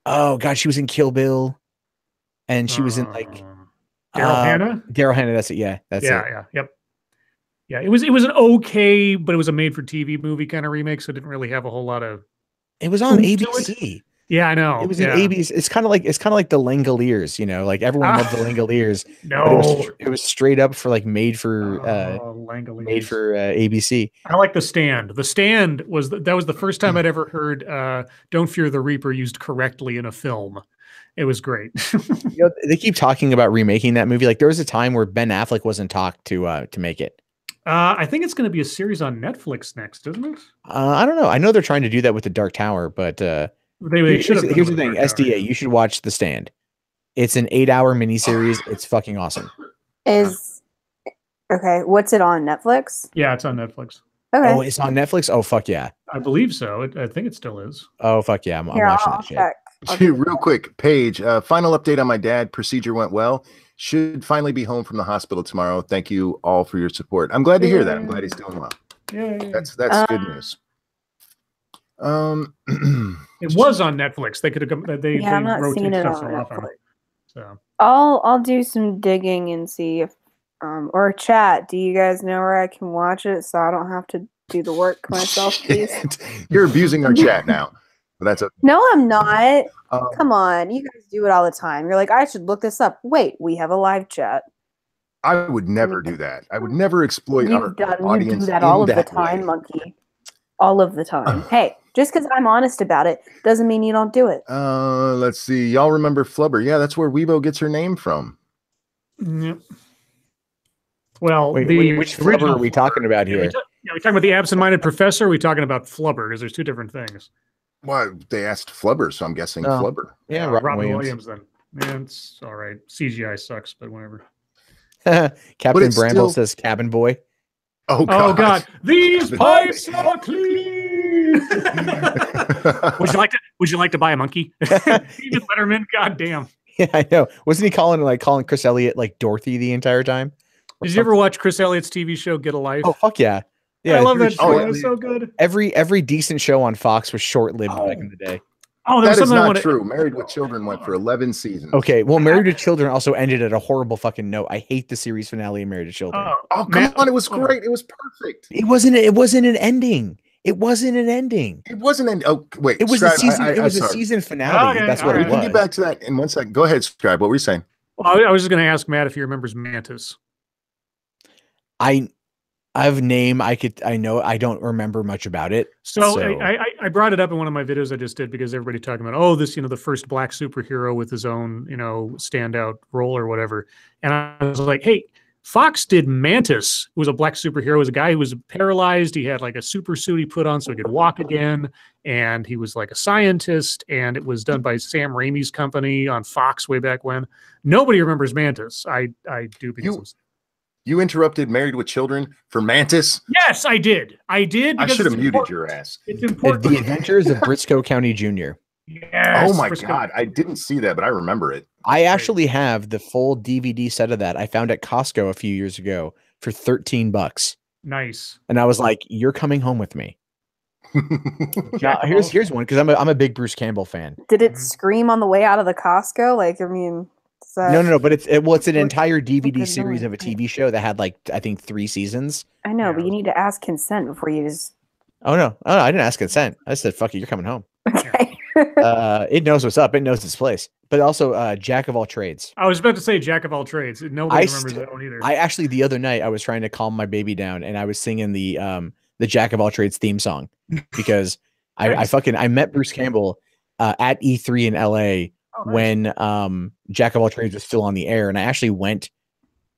D: oh God, she was in Kill Bill, and she was in like
B: Daryl Hannah.
D: Daryl Hannah, that's it. Yeah, that's it.
B: Yep. Yeah, it was an okay, but it was a made-for-TV movie kind of remake, so it didn't really have a whole lot of.
D: It was on ABC.
B: Yeah, I know.
D: It was an ABC. It's kind of like the Langoliers, you know, like everyone loved the Langoliers.
B: No,
D: it was straight up for like made for ABC.
B: I like The Stand. The Stand was the first time I'd ever heard "Don't Fear the Reaper" used correctly in a film. It was great.
D: You know, they keep talking about remaking that movie. Like there was a time where Ben Affleck wasn't talked to make it.
B: I think it's going to be a series on Netflix next, isn't it?
D: I don't know. I know they're trying to do that with The Dark Tower, but here's the thing, SDA, you should watch The Stand. It's an 8-hour miniseries. It's fucking awesome.
C: Okay, what's it on, Netflix?
B: Yeah, it's on Netflix.
C: Okay.
D: Oh, it's on Netflix? Oh, fuck yeah.
B: I believe so. I think it still is.
D: Oh, fuck yeah. I'm watching that shit.
A: Real quick, Paige, final update on my dad. Procedure went well. Should finally be home from the hospital tomorrow. Thank you all for your support. I'm glad to hear that. I'm glad he's doing well.
B: Yeah.
A: That's good news.
B: It was on Netflix. They could have they
C: I'm not seeing it on
B: Netflix.
C: Netflix.
B: So
C: I'll do some digging and see if or chat. Do you guys know where I can watch it so I don't have to do the work myself, please?
A: You're abusing our chat now. But that's okay.
C: No, I'm not. Come on, you guys do it all the time. You're like, I should look this up. Wait, we have a live chat.
A: I would never do that. I would never exploit our audience.
C: You do that all of the time, monkey. All of the time. Hey, just because I'm honest about it doesn't mean you don't do it.
A: Let's see. Y'all remember Flubber? Yeah, that's where Weibo gets her name from.
B: Yep. Well,
D: which Flubber are we talking about here?
B: We're talking about the absent-minded professor. Or are we talking about Flubber? Because there's two different things.
A: Well, they asked Flubber, so I'm guessing Flubber.
B: Yeah, Robin Williams then. Yeah, it's all right. CGI sucks, but whatever.
D: Captain Bramble says cabin boy.
A: Oh God.
B: These pipes are clean. Would you like to buy a monkey? Even Letterman, goddamn.
D: Yeah, I know. Wasn't he calling Chris Elliott like Dorothy the entire time?
B: Did you ever watch Chris Elliott's TV show Get a Life?
D: Oh fuck yeah. Yeah,
B: I love that show. It was so good.
D: Every decent show on Fox was short-lived back in the day.
B: Oh,
A: that is not true. Married with Children went for 11 seasons.
D: Okay, well, Married with Children also ended at a horrible fucking note. I hate the series finale of Married with Children.
A: Oh, come on, it was great. It was perfect.
D: It wasn't an ending. It wasn't an ending.
A: It wasn't an. Oh wait,
D: it was a season. It was a season finale.
A: Okay,
D: that's what it was.
A: We can get back to that in 1 second. Go ahead, Scribe. What were you saying?
B: Well, I was just going to ask Matt if he remembers Mantis.
D: I have name. I know. I don't remember much about it.
B: So I brought it up in one of my videos I just did because everybody talking about this the first black superhero with his own standout role or whatever, and I was like, hey. Fox did Mantis, who was a black superhero. He was a guy who was paralyzed. He had like a super suit he put on so he could walk again. And he was like a scientist. And it was done by Sam Raimi's company on Fox way back when. Nobody remembers Mantis. I do. Because
A: you interrupted Married with Children for Mantis?
B: Yes, I did. I should have muted
A: your ass.
B: It's important.
D: The Adventures of Briscoe County Jr.
B: Yes,
A: oh my God. I didn't see that, but I remember it.
D: I actually have the full DVD set of that. I found at Costco a few years ago for $13.
B: Nice.
D: And I was like, "You're coming home with me." Now, here's one because I'm a big Bruce Campbell fan.
C: Did it scream on the way out of the Costco? Like, I mean,
D: no, but it's an entire DVD series of a TV show that had like I think 3 seasons.
C: I know, but you need to ask consent before you just.
D: Oh no, I didn't ask consent. I said, "Fuck it, you're coming home."
C: Okay.
D: It knows what's up. It knows its place. But also, Jack of all trades.
B: I was about to say Jack of all trades. Nobody remembers that one either.
D: I actually the other night I was trying to calm my baby down, and I was singing the Jack of all trades theme song because I met Bruce Campbell at E3 in LA when Jack of all trades was still on the air, and I actually went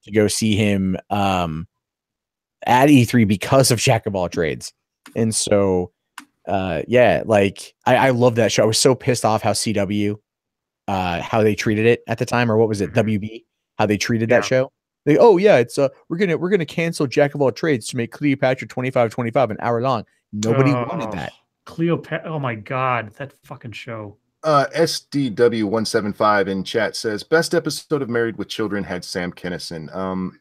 D: to go see him at E3 because of Jack of all trades, and so. Like I love that show. I was so pissed off how CW, how they treated it at the time, or what was it, WB, how they treated that show. They, it's we're gonna cancel Jack of all trades to make Cleopatra 25 an hour long. Nobody wanted that.
B: Cleopatra. Oh my God, that fucking show.
A: SDW175 in chat says best episode of Married with Children had Sam Kinison.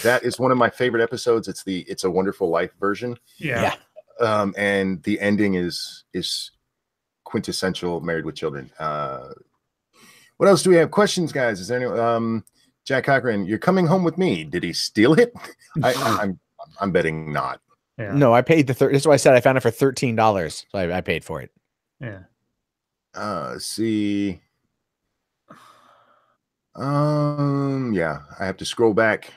A: That is one of my favorite episodes. It's the It's a Wonderful Life version.
B: Yeah.
A: And the ending is quintessential Married with Children. What else do we have? Questions, guys? Is there any Jack Cochran, you're coming home with me. Did he steal it? I'm betting not.
D: Yeah. No, I paid that's why I said I found it for $13. So I paid for it.
B: Yeah.
A: See. Yeah, I have to scroll back.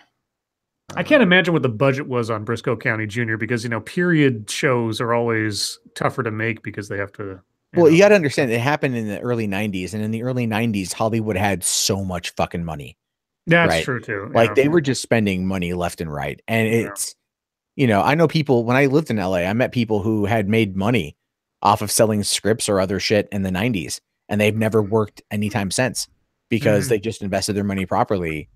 B: I can't imagine what the budget was on Briscoe County Jr. because, you know, period shows are always tougher to make because they have to.
D: You got to understand it happened in the early 90s. And in the early 90s, Hollywood had so much fucking money.
B: That's true, too.
D: Like they were just spending money left and right. And it's, you know, I know people when I lived in LA, I met people who had made money off of selling scripts or other shit in the 90s. And they've never worked anytime since because they just invested their money properly.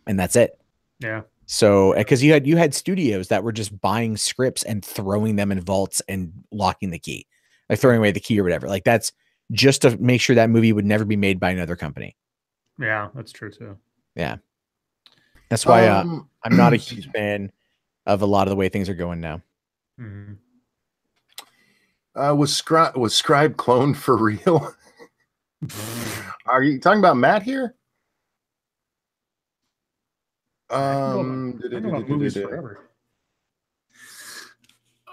D: And that's it.
B: Yeah.
D: So, because you had studios that were just buying scripts and throwing them in vaults and locking the key, like throwing away the key or whatever. Like that's just to make sure that movie would never be made by another company.
B: Yeah, that's true too.
D: Yeah, that's why I'm not a huge fan of a lot of the way things are going now.
B: Mm-hmm.
A: Was Scribe cloned for real? Are you talking about Matt here?
B: Movies forever.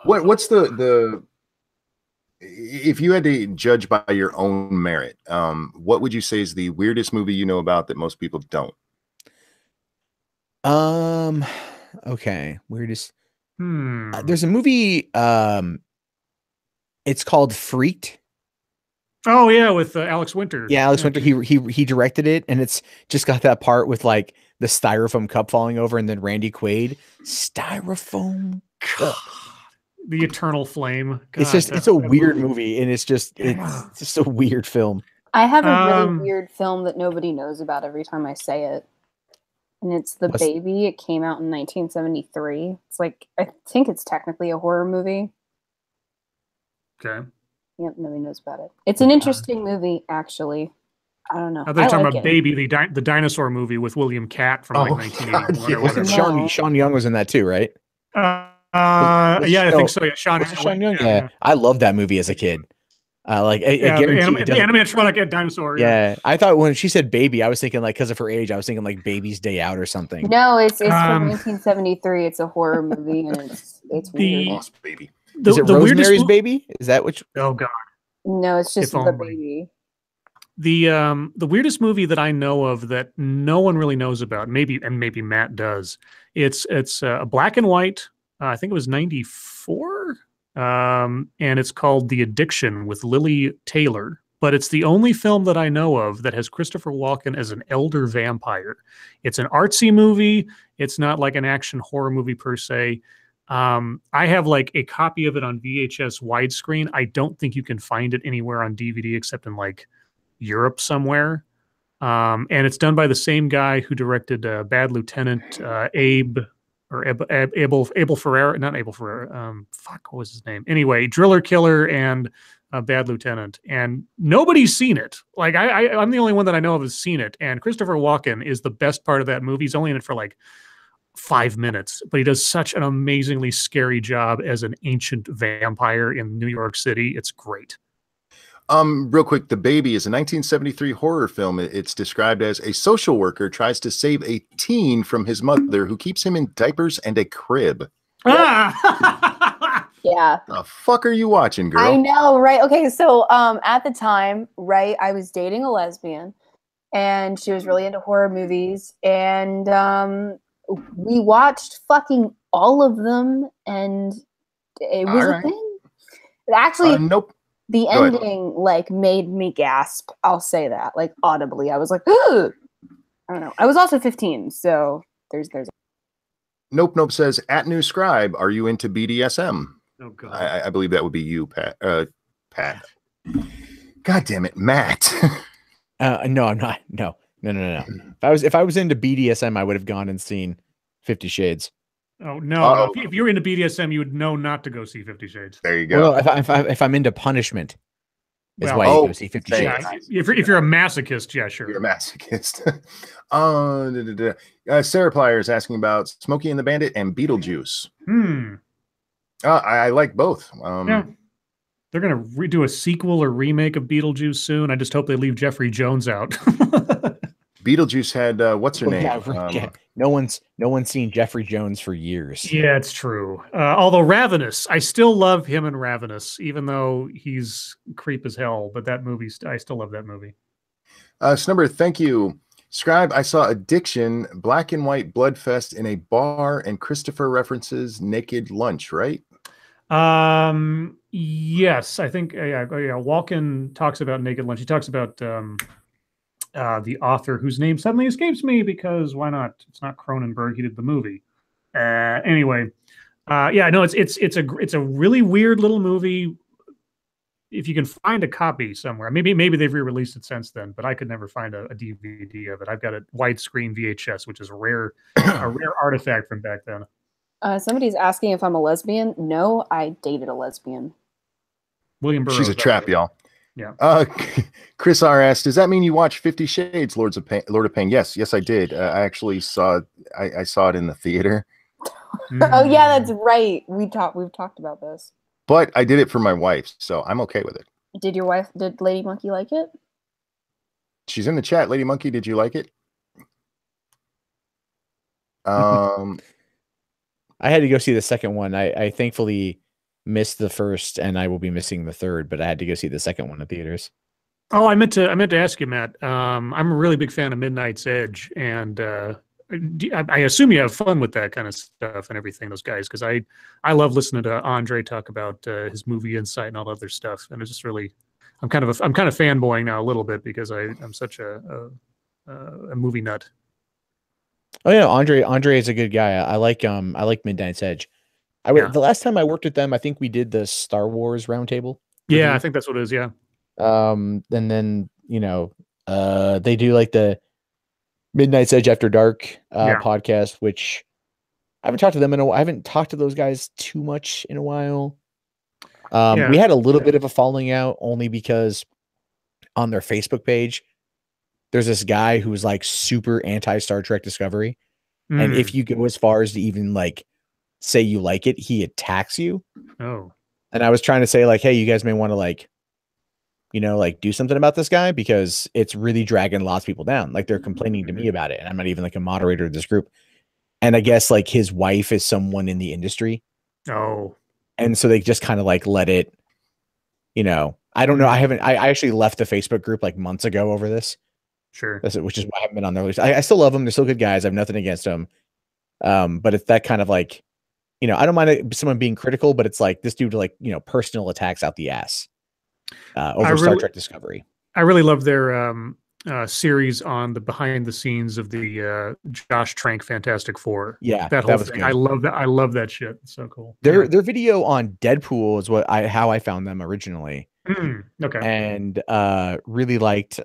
A: What's the if you had to judge by your own merit, what would you say is the weirdest movie you know about that most people don't?
D: Okay, weirdest. There's a movie. It's called Freaked.
B: Oh yeah, with Alex Winter.
D: Yeah, Alex Winter. He directed it, and it's just got that part with like the styrofoam cup falling over, and then Randy Quaid. Styrofoam cup.
B: The Eternal Flame. God,
D: it's a weird movie, and it's just a weird film.
C: I have a really weird film that nobody knows about every time I say it. And it's The Baby. It came out in 1973. It's like, I think it's technically a horror movie.
B: Okay.
C: Yep, nobody knows about it. It's an interesting movie, actually. I don't know.
B: They're talking about Baby, the dinosaur movie with William Catt from 1981.
D: Sean Young was in that too, right?
B: I think so. Yeah, Sean Young.
D: Yeah, I loved that movie as a kid.
B: The animatronic dinosaur.
D: Yeah, I thought when she said baby, I was thinking like because of her age, I was thinking like Baby's Day Out or something.
C: No, it's from 1973. It's a horror movie, and it's weird.
A: Lost Baby.
D: Is it Rosemary's Baby? Is that which?
B: Oh God.
C: No, it's just The Baby.
B: The weirdest movie that I know of that no one really knows about, maybe Matt does. It's a black and white. I think it was 94. And it's called The Addiction with Lily Taylor. But it's the only film that I know of that has Christopher Walken as an elder vampire. It's an artsy movie. It's not like an action horror movie per se. I have like a copy of it on VHS widescreen. I don't think you can find it anywhere on DVD except in like Europe somewhere. And it's done by the same guy who directed Bad Lieutenant, Abel Ferreira, not Abel Ferreira. What was his name? Anyway, Driller Killer and Bad Lieutenant, and nobody's seen it. Like I'm the only one that I know of has seen it. And Christopher Walken is the best part of that movie. He's only in it for like 5 minutes, but he does such an amazingly scary job as an ancient vampire in New York City. It's great.
A: Real quick, The Baby is a 1973 horror film. It's described as a social worker tries to save a teen from his mother who keeps him in diapers and a crib.
C: Yeah.
A: The fuck are you watching, girl?
C: I know, right? Okay, so at the time, right, I was dating a lesbian, and she was really into horror movies, and we watched fucking all of them, and it was a thing. Actually,
A: nope.
C: The ending like made me gasp. I'll say that, like audibly. I was like, ugh! I don't know. I was also 15, so there's.
A: Nope says at New Scribe, are you into BDSM?
B: Oh God.
A: I believe that would be you, Pat. Pat. God damn it, Matt.
D: No, I'm not. No. If I was into BDSM, I would have gone and seen 50 Shades.
B: Oh no! If you're into BDSM, you would know not to go see 50 Shades.
A: There you go.
D: Well, if I'm into punishment, is why you go see 50 Shades.
B: If you're a masochist, yeah, sure.
A: You're a masochist. Sarah Plyer is asking about Smokey and the Bandit and Beetlejuice. I like both.
B: Yeah. They're going to redo a sequel or remake of Beetlejuice soon. I just hope they leave Jeffrey Jones out.
A: Beetlejuice had what's her name?
D: Yeah. No one's seen Jeffrey Jones for years.
B: Yeah, it's true. Although Ravenous, I still love him in Ravenous, even though he's creep as hell. But that movie, I still love that movie.
A: Snumber, thank you. Scribe, I saw Addiction, black and white bloodfest in a bar, and Christopher references Naked Lunch, right?
B: Yes, I think yeah. Walken talks about Naked Lunch. He talks about the author whose name suddenly escapes me because why not? It's not Cronenberg. He did the movie. Anyway, yeah, no, it's a really weird little movie. If you can find a copy somewhere, maybe they've re-released it since then, but I could never find a DVD of it. I've got a widescreen VHS, which is a rare artifact from back then.
C: Somebody's asking if I'm a lesbian. No, I dated a lesbian.
B: William Burroughs.
A: She's a trap, y'all.
B: Yeah.
A: Chris R asked, does that mean you watched 50 Shades, Lord of Pain? Yes, I did. I actually saw I saw it in the theater.
C: Oh yeah, that's right. We've talked about this.
A: But I did it for my wife, so I'm okay with it.
C: Did Lady Monkey like it?
A: She's in the chat. Lady Monkey, did you like it?
D: I had to go see the second one. I thankfully missed the first, and I will be missing the third, but I had to go see the second one in theaters.
B: Oh, I meant to ask you, Matt. I'm a really big fan of Midnight's Edge, and I assume you have fun with that kind of stuff and everything, those guys, because I love listening to Andre talk about his movie insight and all other stuff, and it's just really I'm kind of fanboying now a little bit because I'm such a movie nut.
D: Oh yeah, Andre is a good guy. I like Midnight's Edge. The last time I worked with them, I think we did the Star Wars roundtable.
B: Yeah, I think that's what it is. Yeah.
D: And then they do like the Midnight's Edge After Dark podcast, which I haven't talked to them I haven't talked to those guys too much in a while. We had a little bit of a falling out only because on their Facebook page, there's this guy who's like super anti Star Trek Discovery. And if you go as far as to even like say you like it, he attacks you.
B: Oh.
D: And I was trying to say like, hey, you guys may want to do something about this guy because it's really dragging lots of people down. Like they're complaining to me about it. And I'm not even like a moderator of this group. And I guess like his wife is someone in the industry.
B: Oh.
D: And so they just kind of like let it, I don't know. I actually left the Facebook group like months ago over this.
B: Sure.
D: Which is why I haven't been on there. I still love them. They're still good guys. I have nothing against them. But it's that kind of like, I don't mind someone being critical, but it's like this dude like, personal attacks out the ass over Star Trek Discovery.
B: I really love their series on the behind the scenes of the Josh Trank Fantastic Four.
D: Yeah,
B: that whole
D: was
B: thing.
D: Good.
B: I love that. I love that shit. It's so cool.
D: Their video on Deadpool is how I found them originally.
B: Okay.
D: And really liked,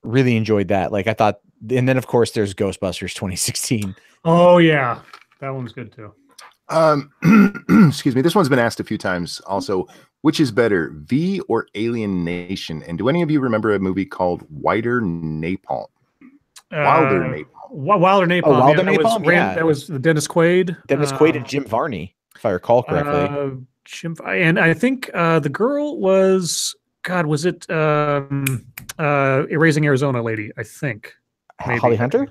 D: really enjoyed that. Like I thought, and then of course there's Ghostbusters 2016.
B: Oh yeah, that one's good too.
A: Excuse me. This one's been asked a few times also. Which is better, V or Alien Nation? And do any of you remember a movie called Wilder Napalm? Wilder Napalm.
B: Wilder Napalm.
D: Oh, Wilder Napalm.
B: That was Dennis Quaid.
D: Dennis Quaid and Jim Varney, if I recall correctly.
B: And I think the girl was was it Erasing Arizona lady? I think
D: maybe. Holly Hunter.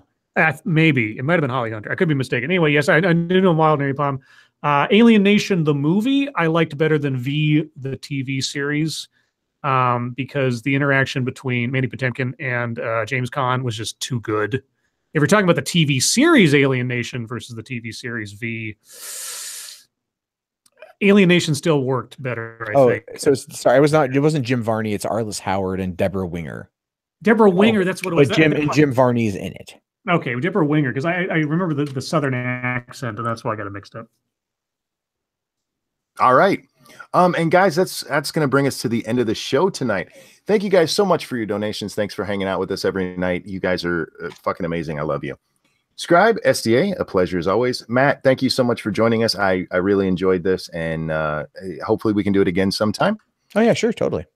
B: Maybe it might have been Holly Hunter. I could be mistaken. Anyway, yes, I do know Wilder Napalm. Alien Nation, the movie, I liked better than V, the TV series, because the interaction between Mandy Patinkin and James Caan was just too good. If you're talking about the TV series Alien Nation versus the TV series V, Alien Nation still worked better, I think.
D: So sorry, it wasn't Jim Varney, it's Arliss Howard and Deborah Winger.
B: Deborah Winger, that's what it was.
D: But Jim Varney's in it.
B: Okay, Deborah Winger, because I remember the southern accent, and that's why I got it mixed up.
A: All right. And guys, that's going to bring us to the end of the show tonight. Thank you guys so much for your donations. Thanks for hanging out with us every night. You guys are fucking amazing. I love you. Scribe, SDA, a pleasure as always. Matt, thank you so much for joining us. I really enjoyed this, and hopefully we can do it again sometime.
D: Oh, yeah, sure. Totally.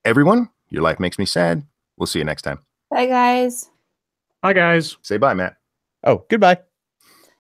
A: Everyone, your life makes me sad. We'll see you next time.
C: Bye, guys.
B: Bye, guys.
A: Say bye, Matt.
D: Oh, goodbye.